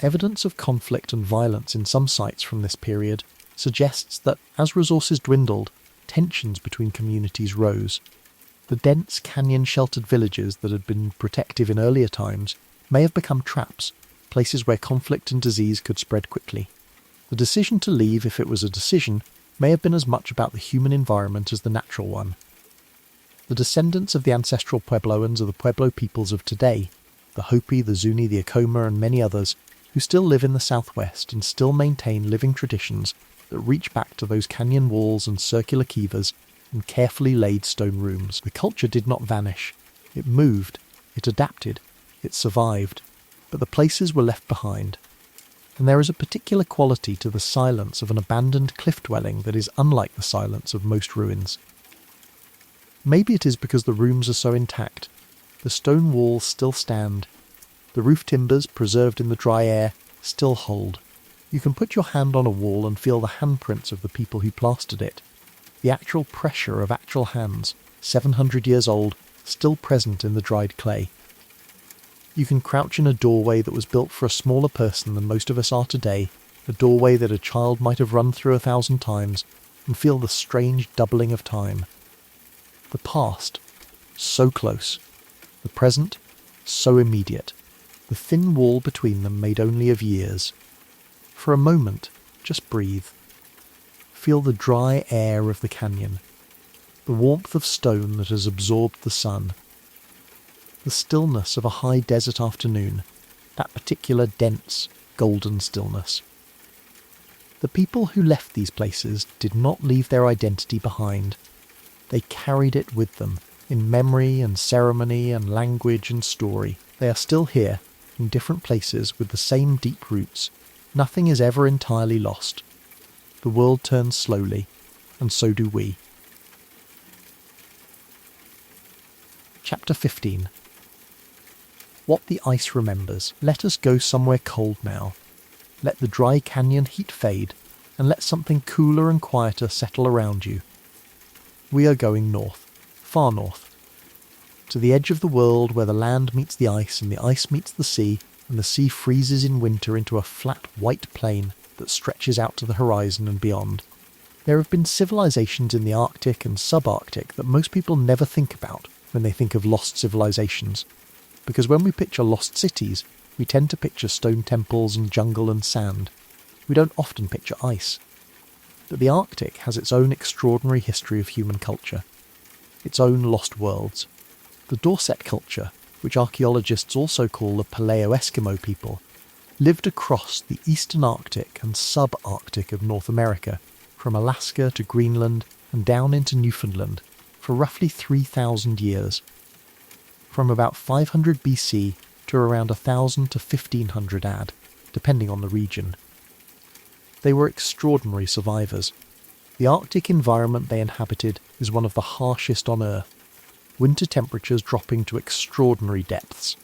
Evidence of conflict and violence in some sites from this period suggests that as resources dwindled, tensions between communities rose. The dense canyon-sheltered villages that had been protective in earlier times may have become traps, places where conflict and disease could spread quickly. The decision to leave, if it was a decision, may have been as much about the human environment as the natural one. The descendants of the ancestral Puebloans are the Pueblo peoples of today, the Hopi, the Zuni, the Acoma, and many others, who still live in the southwest and still maintain living traditions that reach back to those canyon walls and circular kivas and carefully laid stone rooms. The culture did not vanish. It moved, it adapted, it survived, but the places were left behind. And there is a particular quality to the silence of an abandoned cliff dwelling that is unlike the silence of most ruins. Maybe it is because the rooms are so intact. The stone walls still stand. The roof timbers, preserved in the dry air, still hold. You can put your hand on a wall and feel the handprints of the people who plastered it. The actual pressure of actual hands, 700 years old, still present in the dried clay. You can crouch in a doorway that was built for a smaller person than most of us are today, a doorway that a child might have run through 1,000 times, and feel the strange doubling of time. The past, so close. The present, so immediate. The thin wall between them made only of years. For a moment, just breathe. Feel the dry air of the canyon. The warmth of stone that has absorbed the sun. The stillness of a high desert afternoon, that particular dense, golden stillness. The people who left these places did not leave their identity behind. They carried it with them, in memory and ceremony and language and story. They are still here, in different places with the same deep roots. Nothing is ever entirely lost. The world turns slowly, and so do we. Chapter 15. What the ice remembers. Let us go somewhere cold now. Let the dry canyon heat fade, and let something cooler and quieter settle around you. We are going north, far north, to the edge of the world where the land meets the ice and the ice meets the sea, and the sea freezes in winter into a flat white plain that stretches out to the horizon and beyond. There have been civilizations in the Arctic and subarctic that most people never think about when they think of lost civilizations, because when we picture lost cities, we tend to picture stone temples and jungle and sand. We don't often picture ice. But the Arctic has its own extraordinary history of human culture, its own lost worlds. The Dorset culture, which archaeologists also call the Paleo-Eskimo people, lived across the eastern Arctic and subarctic of North America, from Alaska to Greenland and down into Newfoundland, for roughly 3,000 years. From about 500 BC to around 1,000 to 1,500 AD, depending on the region. They were extraordinary survivors. The Arctic environment they inhabited is one of the harshest on Earth. Winter temperatures dropping to extraordinary depths.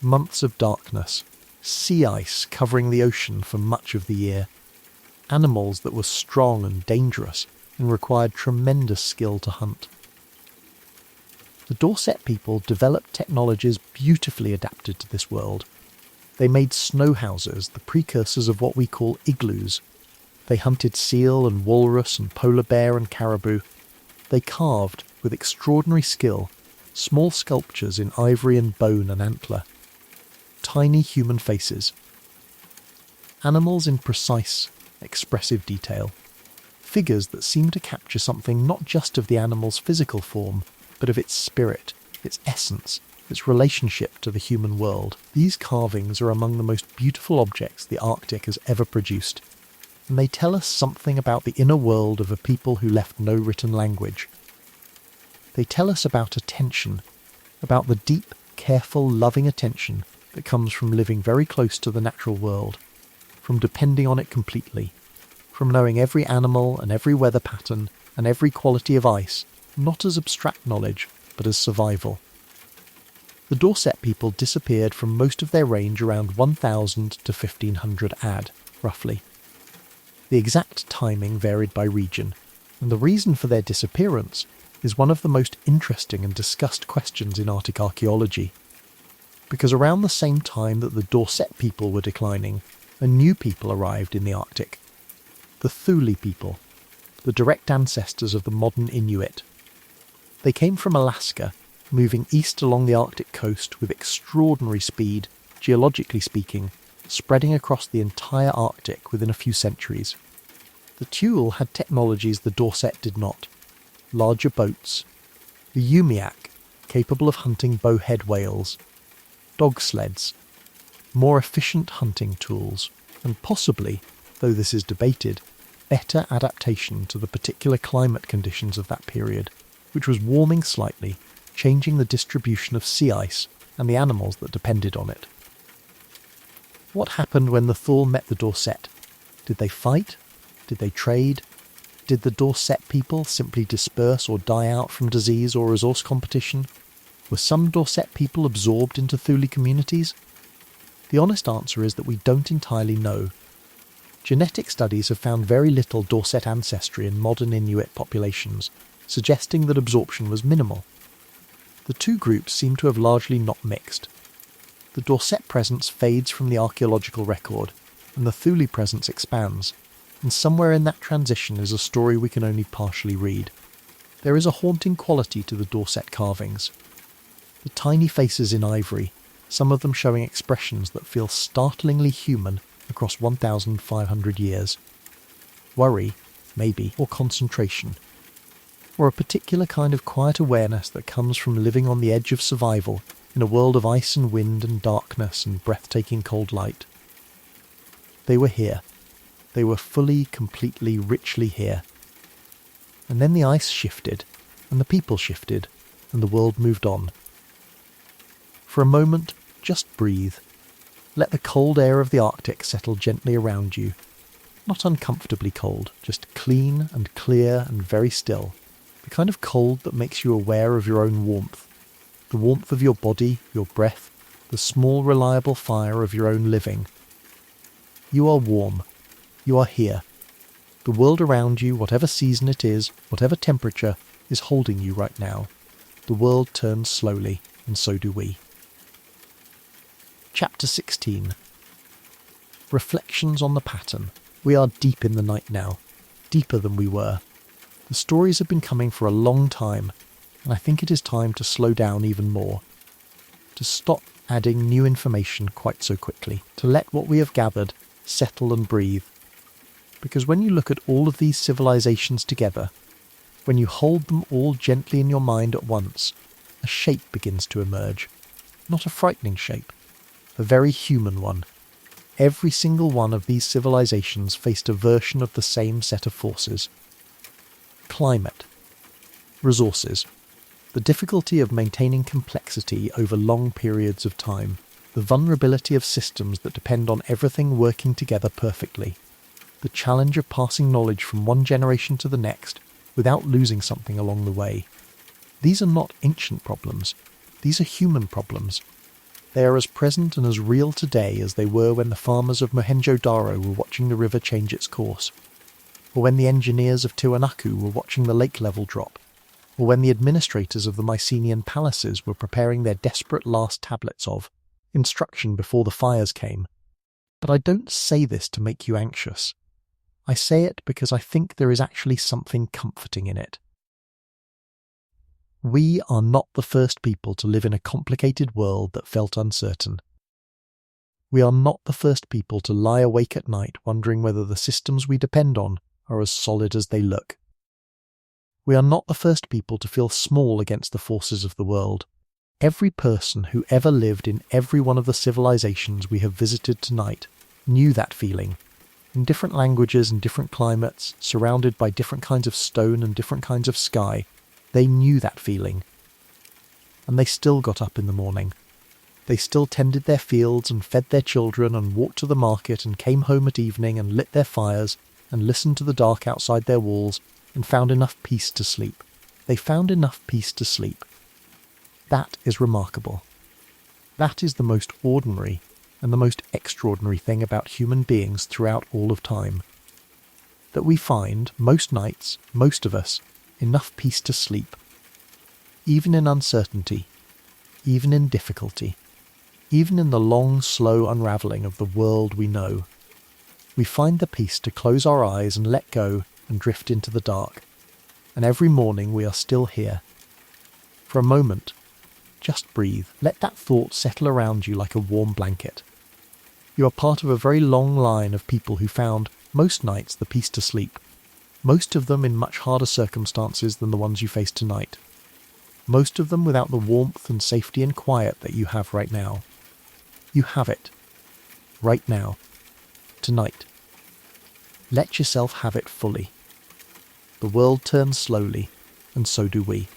Months of darkness. Sea ice covering the ocean for much of the year. Animals that were strong and dangerous and required tremendous skill to hunt. The Dorset people developed technologies beautifully adapted to this world. They made snow houses, the precursors of what we call igloos. They hunted seal and walrus and polar bear and caribou. They carved, with extraordinary skill, small sculptures in ivory and bone and antler. Tiny human faces. Animals in precise, expressive detail. figures that seem to capture something not just of the animal's physical form, but of its spirit, its essence, its relationship to the human world. These carvings are among the most beautiful objects the Arctic has ever produced, and they tell us something about the inner world of a people who left no written language. They tell us about attention, about the deep, careful, loving attention that comes from living very close to the natural world, from depending on it completely, from knowing every animal and every weather pattern and every quality of ice, not as abstract knowledge, but as survival. The Dorset people disappeared from most of their range around 1000 to 1500 AD, roughly. The exact timing varied by region, and the reason for their disappearance is one of the most interesting and discussed questions in Arctic archaeology. Because around the same time that the Dorset people were declining, a new people arrived in the Arctic. The Thule people, the direct ancestors of the modern Inuit. They came from Alaska, moving east along the Arctic coast with extraordinary speed, geologically speaking, spreading across the entire Arctic within a few centuries. The Thule had technologies the Dorset did not. Larger boats, the Umiak, capable of hunting bowhead whales, dog sleds, more efficient hunting tools, and possibly, though this is debated, better adaptation to the particular climate conditions of that period, which was warming slightly, changing the distribution of sea ice and the animals that depended on it. What happened when the Thule met the Dorset? Did they fight? Did they trade? Did the Dorset people simply disperse or die out from disease or resource competition? Were some Dorset people absorbed into Thule communities? The honest answer is that we don't entirely know. Genetic studies have found very little Dorset ancestry in modern Inuit populations, suggesting that absorption was minimal. The two groups seem to have largely not mixed. The Dorset presence fades from the archaeological record, and the Thule presence expands, and somewhere in that transition is a story we can only partially read. There is a haunting quality to the Dorset carvings. The tiny faces in ivory, some of them showing expressions that feel startlingly human across 1,500 years. Worry, maybe, or concentration. Or a particular kind of quiet awareness that comes from living on the edge of survival in a world of ice and wind and darkness and breathtaking cold light. They were here. They were fully, completely, richly here. And then the ice shifted, and the people shifted, and the world moved on. For a moment, just breathe. Let the cold air of the Arctic settle gently around you. Not uncomfortably cold, just clean and clear and very still. The kind of cold that makes you aware of your own warmth. The warmth of your body, your breath, the small reliable fire of your own living. You are warm. You are here. The world around you, whatever season it is, whatever temperature, is holding you right now. The world turns slowly, and so do we. Chapter 16. Reflections on the pattern. We are deep in the night now, deeper than we were. The stories have been coming for a long time, and I think it is time to slow down even more. To stop adding new information quite so quickly. To let what we have gathered settle and breathe. Because when you look at all of these civilizations together, when you hold them all gently in your mind at once, a shape begins to emerge. Not a frightening shape. A very human one. Every single one of these civilizations faced a version of the same set of forces. Climate. Resources. The difficulty of maintaining complexity over long periods of time. The vulnerability of systems that depend on everything working together perfectly. The challenge of passing knowledge from one generation to the next without losing something along the way. These are not ancient problems. These are human problems. They are as present and as real today as they were when the farmers of Mohenjo-Daro were watching the river change its course, or when the engineers of Tiwanaku were watching the lake level drop, or when the administrators of the Mycenaean palaces were preparing their desperate last tablets of instruction before the fires came. But I don't say this to make you anxious. I say it because I think there is actually something comforting in it. We are not the first people to live in a complicated world that felt uncertain. We are not the first people to lie awake at night wondering whether the systems we depend on are as solid as they look. We are not the first people to feel small against the forces of the world. Every person who ever lived in every one of the civilizations we have visited tonight knew that feeling. In different languages and different climates, surrounded by different kinds of stone and different kinds of sky, they knew that feeling. And they still got up in the morning. They still tended their fields and fed their children and walked to the market and came home at evening and lit their fires and listened to the dark outside their walls and found enough peace to sleep. They found enough peace to sleep. That is remarkable. That is the most ordinary and the most extraordinary thing about human beings throughout all of time. That we find, most nights, most of us, enough peace to sleep. Even in uncertainty, even in difficulty, even in the long, slow unravelling of the world we know. We find the peace to close our eyes and let go and drift into the dark. And every morning we are still here. For a moment, just breathe. Let that thought settle around you like a warm blanket. You are part of a very long line of people who found, most nights, the peace to sleep. Most of them in much harder circumstances than the ones you face tonight. Most of them without the warmth and safety and quiet that you have right now. You have it. Right now. Tonight. Let yourself have it fully. The world turns slowly, and so do we.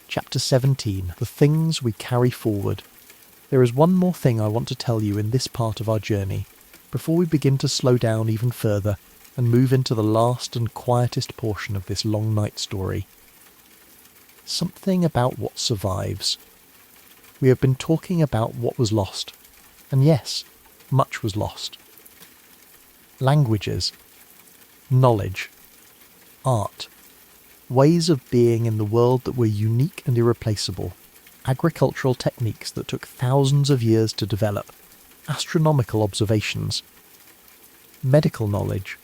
Chapter 17. The Things We Carry Forward. There is one more thing I want to tell you in this part of our journey, before we begin to slow down even further and move into the last and quietest portion of this long night story. Something about what survives. We have been talking about what was lost, and yes, much was lost. Languages, knowledge, art, ways of being in the world that were unique and irreplaceable, agricultural techniques that took thousands of years to develop, astronomical observations, medical knowledge,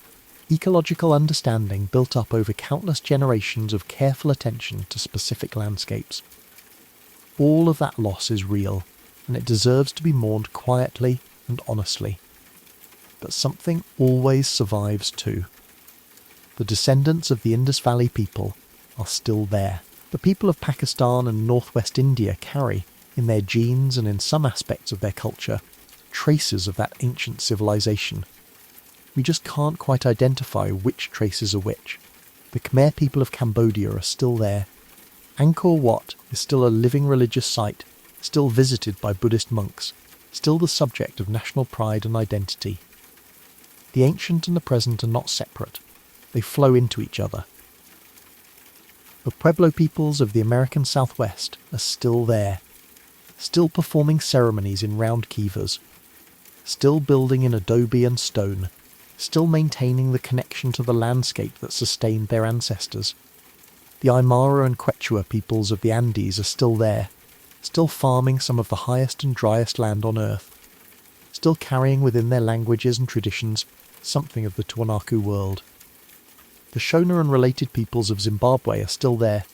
ecological understanding built up over countless generations of careful attention to specific landscapes. All of that loss is real, and it deserves to be mourned quietly and honestly. But something always survives too. The descendants of the Indus Valley people are still there. The people of Pakistan and northwest India carry, in their genes and in some aspects of their culture, traces of that ancient civilization. We just can't quite identify which traces are which. The Khmer people of Cambodia are still there. Angkor Wat is still a living religious site, still visited by Buddhist monks, still the subject of national pride and identity. The ancient and the present are not separate. They flow into each other. The Pueblo peoples of the American Southwest are still there, still performing ceremonies in round kivas, still building in adobe and stone, still maintaining the connection to the landscape that sustained their ancestors. The Aymara and Quechua peoples of the Andes are still there, still farming some of the highest and driest land on earth, still carrying within their languages and traditions something of the Tiwanaku world. The Shona and related peoples of Zimbabwe are still there.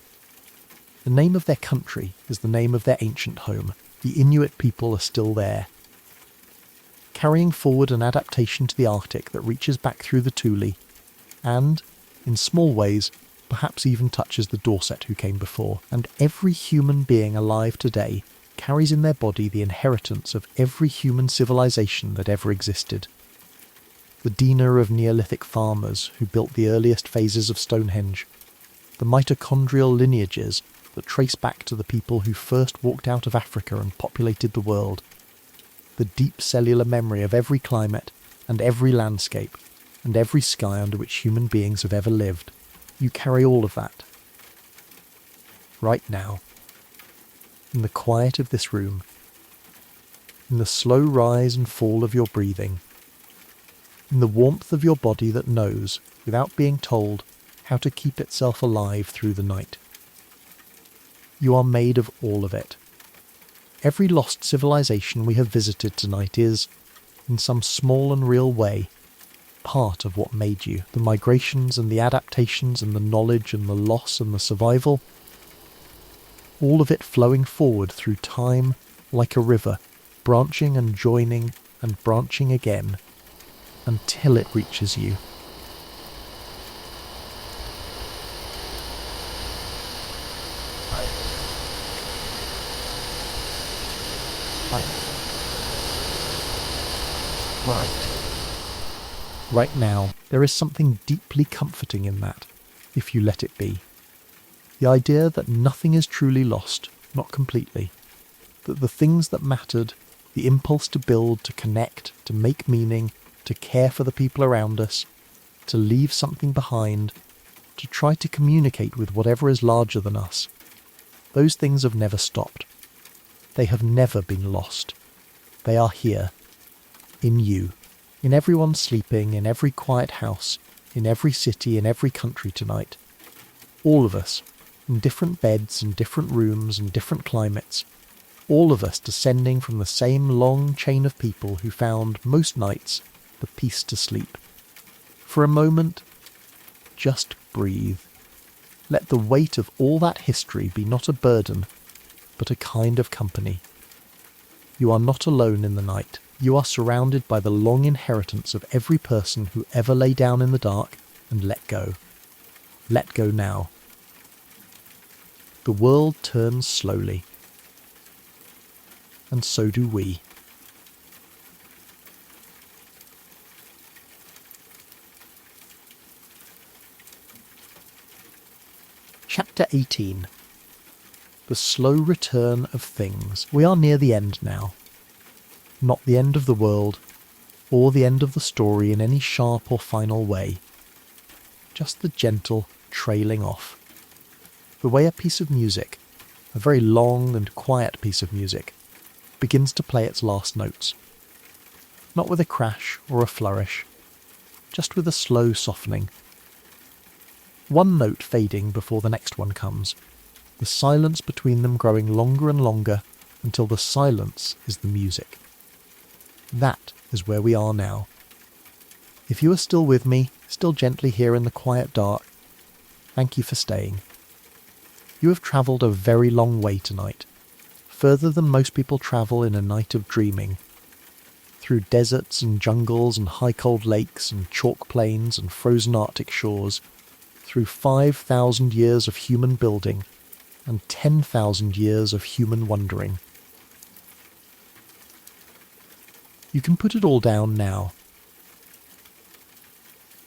The name of their country is the name of their ancient home. The Inuit people are still there. Carrying forward an adaptation to the Arctic that reaches back through the Thule, and, in small ways, perhaps even touches the Dorset who came before. And every human being alive today carries in their body the inheritance of every human civilization that ever existed. The Dina of Neolithic farmers who built the earliest phases of Stonehenge, the mitochondrial lineages that trace back to the people who first walked out of Africa and populated the world, the deep cellular memory of every climate and every landscape and every sky under which human beings have ever lived. You carry all of that. Right now. In the quiet of this room. In the slow rise and fall of your breathing. In the warmth of your body that knows, without being told, how to keep itself alive through the night. You are made of all of it. Every lost civilization we have visited tonight is, in some small and real way, part of what made you. The migrations and the adaptations and the knowledge and the loss and the survival, all of it flowing forward through time like a river, branching and joining and branching again, until it reaches you. Right now, there is something deeply comforting in that, if you let it be. The idea that nothing is truly lost, not completely. That the things that mattered, the impulse to build, to connect, to make meaning, to care for the people around us, to leave something behind, to try to communicate with whatever is larger than us, those things have never stopped. They have never been lost. They are here, in you, in everyone sleeping, in every quiet house, in every city, in every country tonight. All of us, in different beds and different rooms and different climates, all of us descending from the same long chain of people who found, most nights, the peace to sleep. For a moment, just breathe. Let the weight of all that history be not a burden, but a kind of company. You are not alone in the night. You are surrounded by the long inheritance of every person who ever lay down in the dark and let go. Let go now. The world turns slowly. And so do we. Chapter 18. The slow return of things. We are near the end now. Not the end of the world, or the end of the story in any sharp or final way. Just the gentle trailing off. The way a piece of music, a very long and quiet piece of music, begins to play its last notes. Not with a crash or a flourish, just with a slow softening. One note fading before the next one comes, the silence between them growing longer and longer until the silence is the music. That is where we are now. If you are still with me, still gently here in the quiet dark, thank you for staying. You have travelled a very long way tonight, further than most people travel in a night of dreaming. Through deserts and jungles and high cold lakes and chalk plains and frozen Arctic shores, through 5,000 years of human building and 10,000 years of human wandering. You can put it all down now.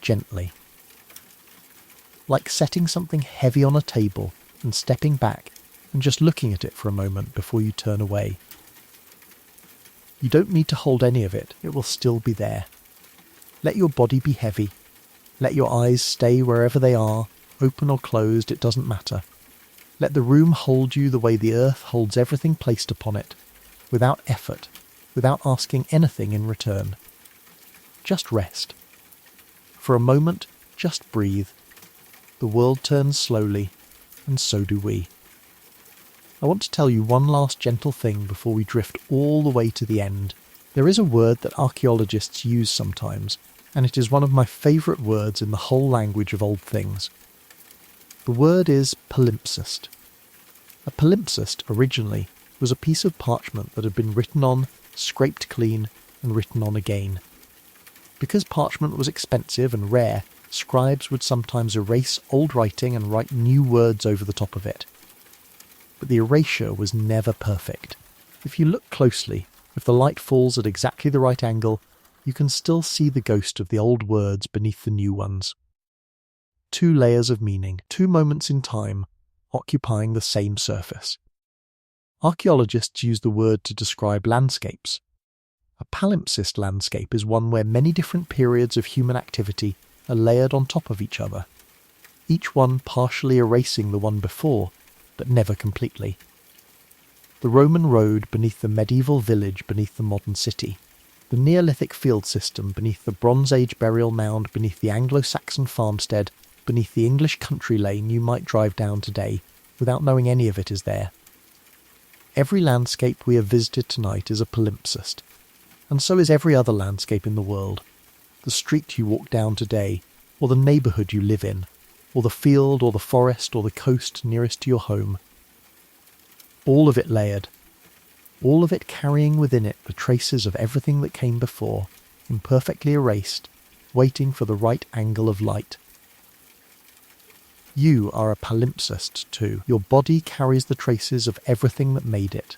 Gently. Like setting something heavy on a table and stepping back and just looking at it for a moment before you turn away. You don't need to hold any of it, it will still be there. Let your body be heavy. Let your eyes stay wherever they are, open or closed, it doesn't matter. Let the room hold you the way the earth holds everything placed upon it, without effort, without asking anything in return. Just rest. For a moment, just breathe. The world turns slowly, and so do we. I want to tell you one last gentle thing before we drift all the way to the end. There is a word that archaeologists use sometimes, and it is one of my favourite words in the whole language of old things. The word is palimpsest. A palimpsest, originally, was a piece of parchment that had been written on, scraped clean, and written on again. Because parchment was expensive and rare, scribes would sometimes erase old writing and write new words over the top of it. But the erasure was never perfect. If you look closely, if the light falls at exactly the right angle, you can still see the ghost of the old words beneath the new ones. 2 layers of meaning, 2 moments in time, occupying the same surface. Archaeologists use the word to describe landscapes. A palimpsest landscape is one where many different periods of human activity are layered on top of each other, each one partially erasing the one before, but never completely. The Roman road beneath the medieval village beneath the modern city, the Neolithic field system beneath the Bronze Age burial mound beneath the Anglo-Saxon farmstead, beneath the English country lane you might drive down today, without knowing any of it is there. Every landscape we have visited tonight is a palimpsest, and so is every other landscape in the world. The street you walk down today, or the neighbourhood you live in, or the field or the forest or the coast nearest to your home. All of it layered, all of it carrying within it the traces of everything that came before, imperfectly erased, waiting for the right angle of light. You are a palimpsest too. Your body carries the traces of everything that made it.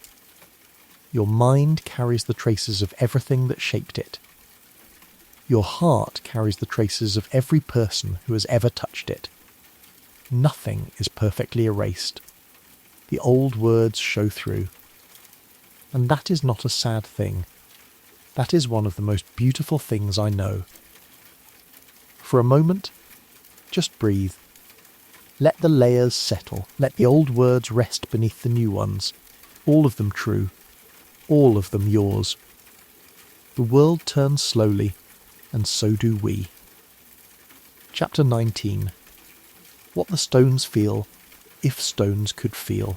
Your mind carries the traces of everything that shaped it. Your heart carries the traces of every person who has ever touched it. Nothing is perfectly erased. The old words show through. And that is not a sad thing. That is one of the most beautiful things I know. For a moment, just breathe. Let the layers settle. Let the old words rest beneath the new ones. All of them true. All of them yours. The world turns slowly, and so do we. Chapter 19. What the stones feel, if stones could feel.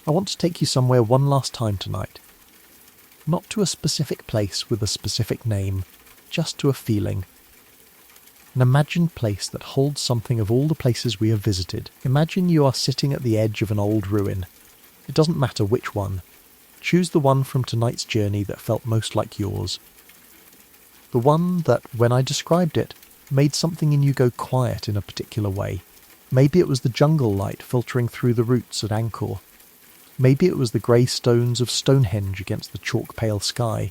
I want to take you somewhere one last time tonight. Not to a specific place with a specific name, just to a feeling. An imagined place that holds something of all the places we have visited. Imagine you are sitting at the edge of an old ruin. It doesn't matter which one. Choose the one from tonight's journey that felt most like yours. The one that, when I described it, made something in you go quiet in a particular way. Maybe it was the jungle light filtering through the roots at Angkor. Maybe it was the grey stones of Stonehenge against the chalk-pale sky.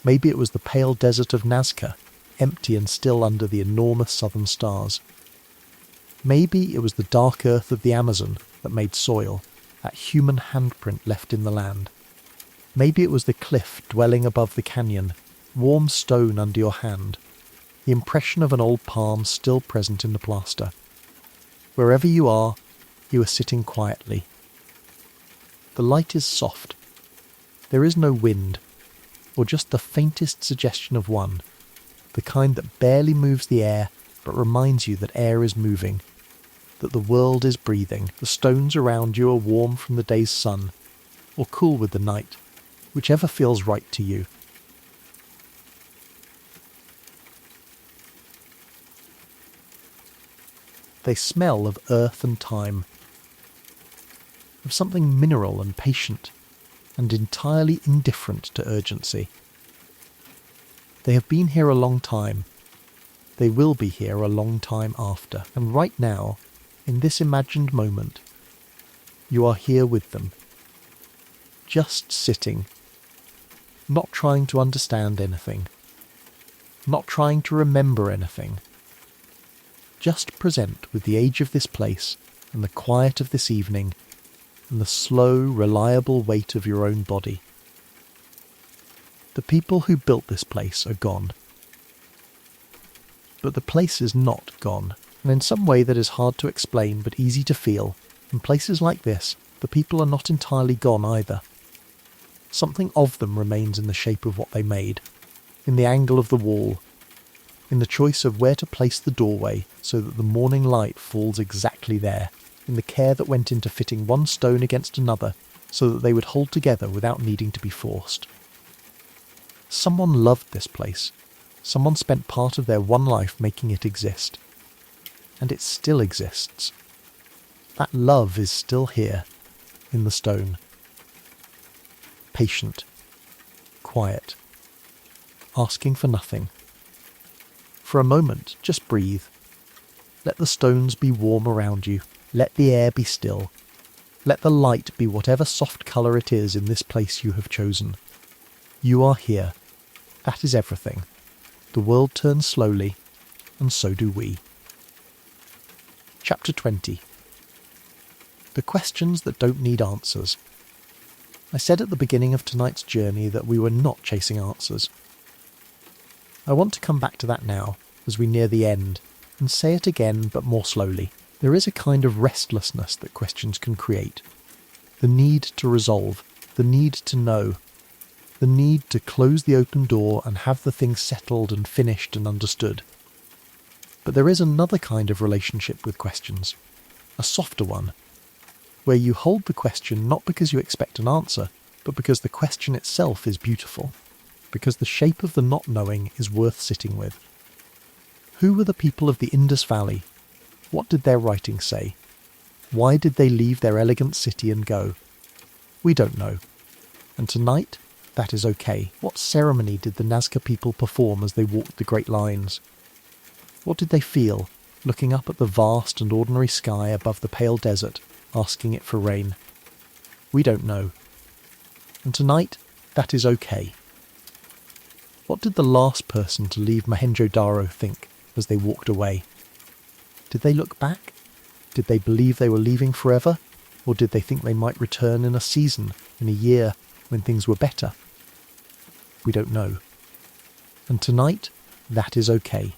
Maybe it was the pale desert of Nazca, empty and still under the enormous southern stars. Maybe it was the dark earth of the Amazon that made soil, that human handprint left in the land. Maybe it was the cliff dwelling above the canyon, warm stone under your hand, the impression of an old palm still present in the plaster. Wherever you are sitting quietly. The light is soft. There is no wind, or just the faintest suggestion of one, the kind that barely moves the air but reminds you that air is moving, that the world is breathing. The stones around you are warm from the day's sun, or cool with the night, whichever feels right to you. They smell of earth and time, of something mineral and patient, and entirely indifferent to urgency. They have been here a long time. They will be here a long time after. And right now, in this imagined moment, you are here with them. Just sitting. Not trying to understand anything. Not trying to remember anything. Just present with the age of this place and the quiet of this evening and the slow, reliable weight of your own body. The people who built this place are gone. But the place is not gone, and in some way that is hard to explain but easy to feel, in places like this, the people are not entirely gone either. Something of them remains in the shape of what they made, in the angle of the wall, in the choice of where to place the doorway so that the morning light falls exactly there, in the care that went into fitting one stone against another so that they would hold together without needing to be forced. Someone loved this place. Someone spent part of their one life making it exist. And it still exists. That love is still here, in the stone. Patient. Quiet. Asking for nothing. For a moment, just breathe. Let the stones be warm around you. Let the air be still. Let the light be whatever soft colour it is in this place you have chosen. You are here. That is everything. The world turns slowly, and so do we. Chapter 20. The questions that don't need answers. I said at the beginning of tonight's journey that we were not chasing answers. I want to come back to that now, as we near the end, and say it again but more slowly. There is a kind of restlessness that questions can create. The need to resolve, the need to know, the need to close the open door and have the thing settled and finished and understood. But there is another kind of relationship with questions, a softer one, where you hold the question not because you expect an answer, but because the question itself is beautiful, because the shape of the not knowing is worth sitting with. Who were the people of the Indus Valley? What did their writing say? Why did they leave their elegant city and go? We don't know. And tonight, that is okay. What ceremony did the Nazca people perform as they walked the Great Lines? What did they feel, looking up at the vast and ordinary sky above the pale desert, asking it for rain? We don't know. And tonight, that is okay. What did the last person to leave Mohenjo-Daro think as they walked away? Did they look back? Did they believe they were leaving forever? Or did they think they might return in a season, in a year, when things were better? We don't know. And tonight, that is okay.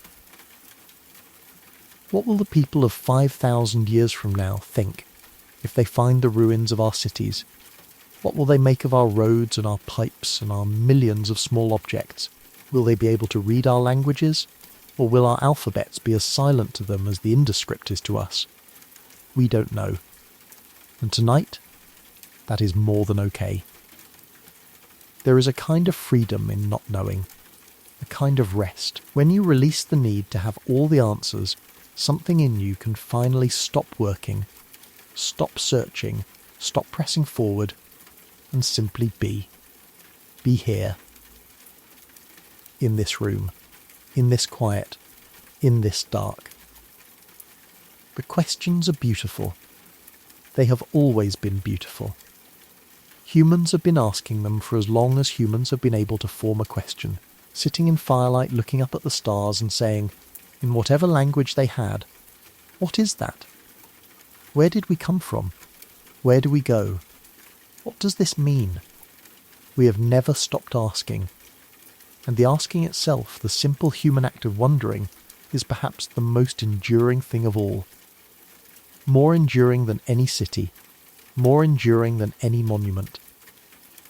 What will the people of 5,000 years from now think if they find the ruins of our cities? What will they make of our roads and our pipes and our millions of small objects? Will they be able to read our languages? Or will our alphabets be as silent to them as the Indus script is to us? We don't know. And tonight, that is more than okay. There is a kind of freedom in not knowing, a kind of rest. When you release the need to have all the answers, something in you can finally stop working, stop searching, stop pressing forward, and simply be. Be here. In this room. In this quiet. In this dark. The questions are beautiful. They have always been beautiful. Humans have been asking them for as long as humans have been able to form a question, sitting in firelight looking up at the stars and saying, in whatever language they had, what is that? Where did we come from? Where do we go? What does this mean? We have never stopped asking. And the asking itself, the simple human act of wondering, is perhaps the most enduring thing of all. More enduring than any city, more enduring than any monument,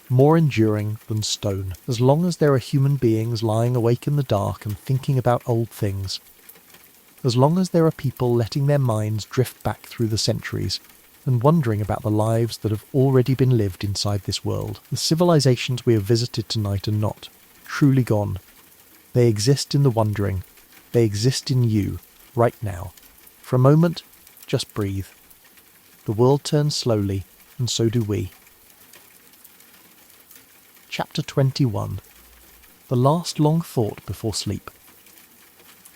more enduring than stone. As long as there are human beings lying awake in the dark and thinking about old things, as long as there are people letting their minds drift back through the centuries and wondering about the lives that have already been lived inside this world, the civilizations we have visited tonight are not truly gone. They exist in the wondering. They exist in you, right now. For a moment, just breathe. The world turns slowly, and so do we. Chapter 21. The last long thought before sleep.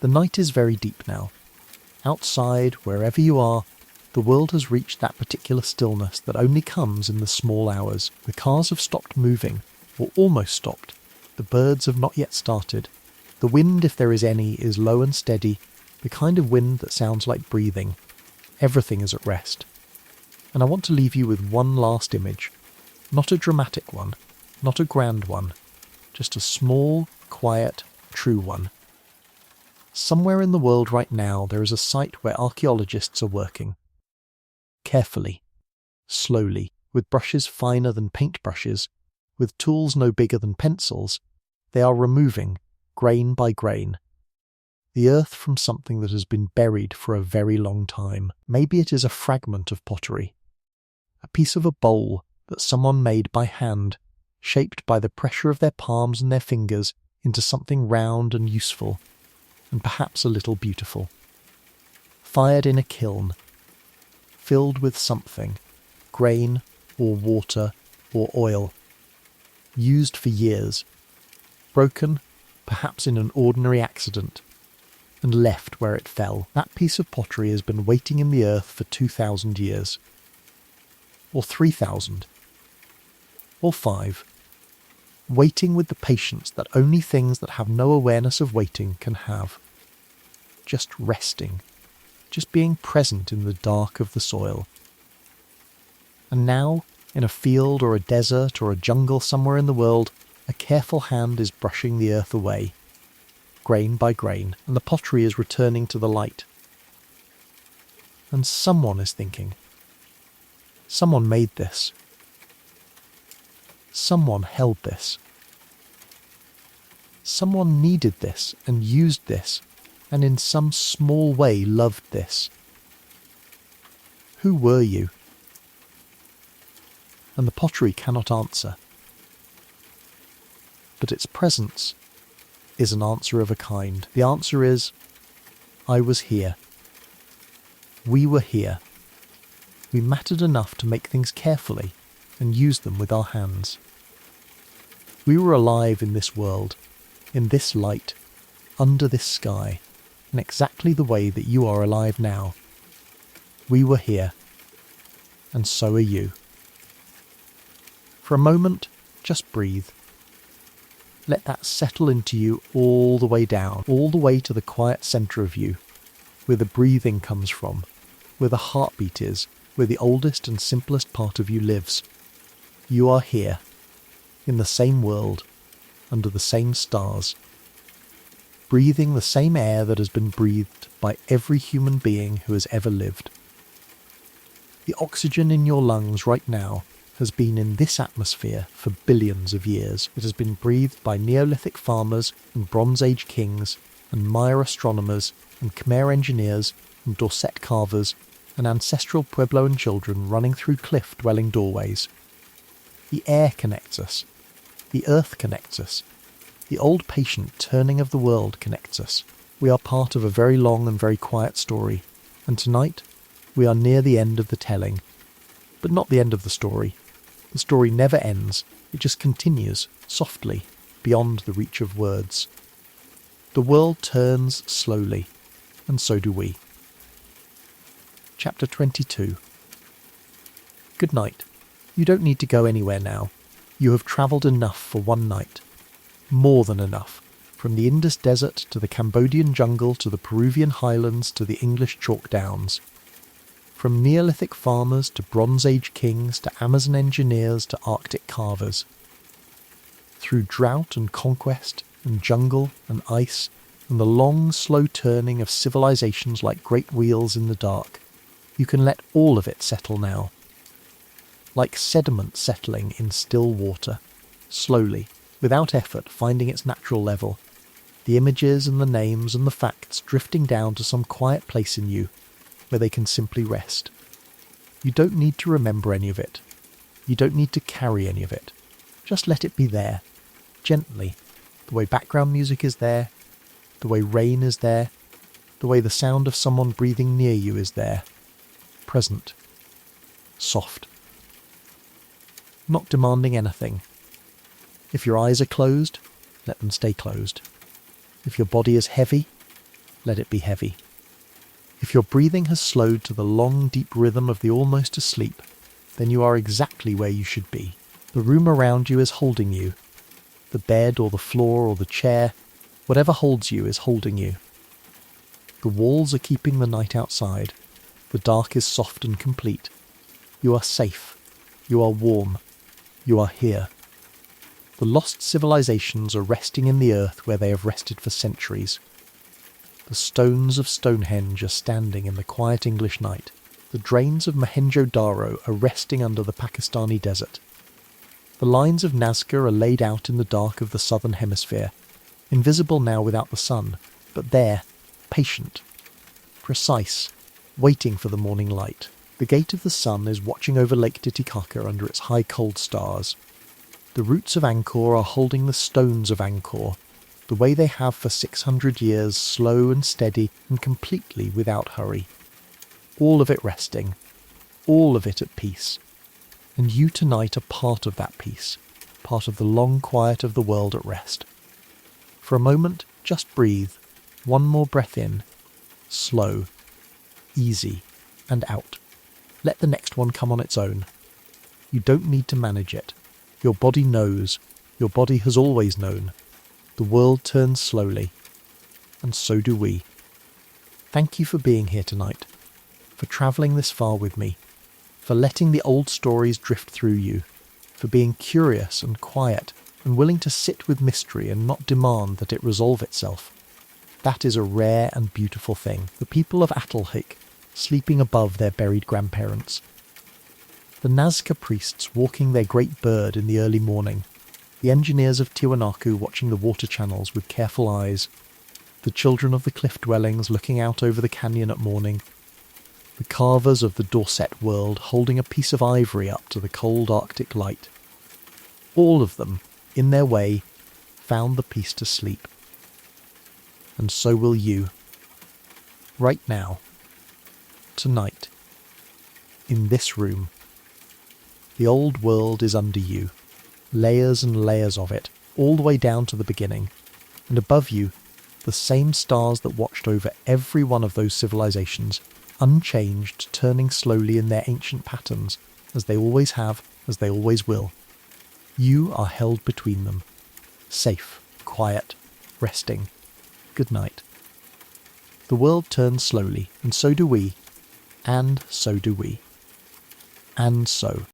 The night is very deep now. Outside, wherever you are, the world has reached that particular stillness that only comes in the small hours. The cars have stopped moving, or almost stopped. The birds have not yet started. The wind, if there is any, is low and steady, the kind of wind that sounds like breathing. Everything is at rest. And I want to leave you with one last image. Not a dramatic one, not a grand one, just a small, quiet, true one. Somewhere in the world right now there is a site where archaeologists are working. Carefully, slowly, with brushes finer than paintbrushes, with tools no bigger than pencils, they are removing, grain by grain, the earth from something that has been buried for a very long time. Maybe it is a fragment of pottery, a piece of a bowl that someone made by hand, shaped by the pressure of their palms and their fingers into something round and useful, and perhaps a little beautiful. Fired in a kiln, filled with something, grain or water or oil, used for years, broken, perhaps in an ordinary accident, and left where it fell. That piece of pottery has been waiting in the earth for 2,000 years. Or 3,000. Or 5. Waiting with the patience that only things that have no awareness of waiting can have. Just resting. Just being present in the dark of the soil. And now, in a field or a desert or a jungle somewhere in the world, a careful hand is brushing the earth away, grain by grain, and the pottery is returning to the light. And someone is thinking, someone made this. Someone held this. Someone needed this and used this, and in some small way loved this. Who were you? And the pottery cannot answer. But its presence is an answer of a kind. The answer is, I was here. We were here. We mattered enough to make things carefully and use them with our hands. We were alive in this world, in this light, under this sky, in exactly the way that you are alive now. We were here, and so are you. For a moment, just breathe. Let that settle into you all the way down, all the way to the quiet centre of you, where the breathing comes from, where the heartbeat is, where the oldest and simplest part of you lives. You are here, in the same world, under the same stars, breathing the same air that has been breathed by every human being who has ever lived. The oxygen in your lungs right now has been in this atmosphere for billions of years. It has been breathed by Neolithic farmers and Bronze Age kings and Maya astronomers and Khmer engineers and Dorset carvers and ancestral Puebloan children running through cliff-dwelling doorways. The air connects us. The earth connects us. The old patient turning of the world connects us. We are part of a very long and very quiet story, and tonight we are near the end of the telling. But not the end of the story. The story never ends, it just continues, softly, beyond the reach of words. The world turns slowly, and so do we. Chapter 22. Good night. You don't need to go anywhere now. You have travelled enough for one night. More than enough. From the Indus desert to the Cambodian jungle to the Peruvian highlands to the English chalk downs. From Neolithic farmers to Bronze Age kings to Amazon engineers to Arctic carvers. Through drought and conquest and jungle and ice and the long, slow turning of civilizations like great wheels in the dark, you can let all of it settle now. Like sediment settling in still water, slowly, without effort, finding its natural level, the images and the names and the facts drifting down to some quiet place in you, where they can simply rest. You don't need to remember any of it. You don't need to carry any of it. Just let it be there, gently, the way background music is there, the way rain is there, the way the sound of someone breathing near you is there, present, soft. Not demanding anything. If your eyes are closed, let them stay closed. If your body is heavy, let it be heavy. If your breathing has slowed to the long, deep rhythm of the almost asleep, then you are exactly where you should be. The room around you is holding you. The bed or the floor or the chair, whatever holds you is holding you. The walls are keeping the night outside. The dark is soft and complete. You are safe. You are warm. You are here. The lost civilizations are resting in the earth where they have rested for centuries. The stones of Stonehenge are standing in the quiet English night. The drains of Mohenjo-Daro are resting under the Pakistani desert. The lines of Nazca are laid out in the dark of the southern hemisphere, invisible now without the sun, but there, patient, precise, waiting for the morning light. The gate of the sun is watching over Lake Titicaca under its high cold stars. The roots of Angkor are holding the stones of Angkor, the way they have for 600 years, slow and steady and completely without hurry. All of it resting, all of it at peace. And you tonight are part of that peace, part of the long quiet of the world at rest. For a moment, just breathe, one more breath in, slow, easy, and out. Let the next one come on its own. You don't need to manage it. Your body knows. Your body has always known. The world turns slowly. And so do we. Thank you for being here tonight. For travelling this far with me. For letting the old stories drift through you. For being curious and quiet and willing to sit with mystery and not demand that it resolve itself. That is a rare and beautiful thing. The people of Atalhik, sleeping above their buried grandparents. The Nazca priests walking their great bird in the early morning. The engineers of Tiwanaku watching the water channels with careful eyes. The children of the cliff dwellings looking out over the canyon at morning. The carvers of the Dorset world holding a piece of ivory up to the cold Arctic light. All of them, in their way, found the peace to sleep. And so will you. Right now. Tonight. In this room. The old world is under you. Layers and layers of it, all the way down to the beginning. And above you, the same stars that watched over every one of those civilizations, unchanged, turning slowly in their ancient patterns, as they always have, as they always will. You are held between them. Safe, quiet, resting. Good night. The world turns slowly, and so do we. And so do we. And so.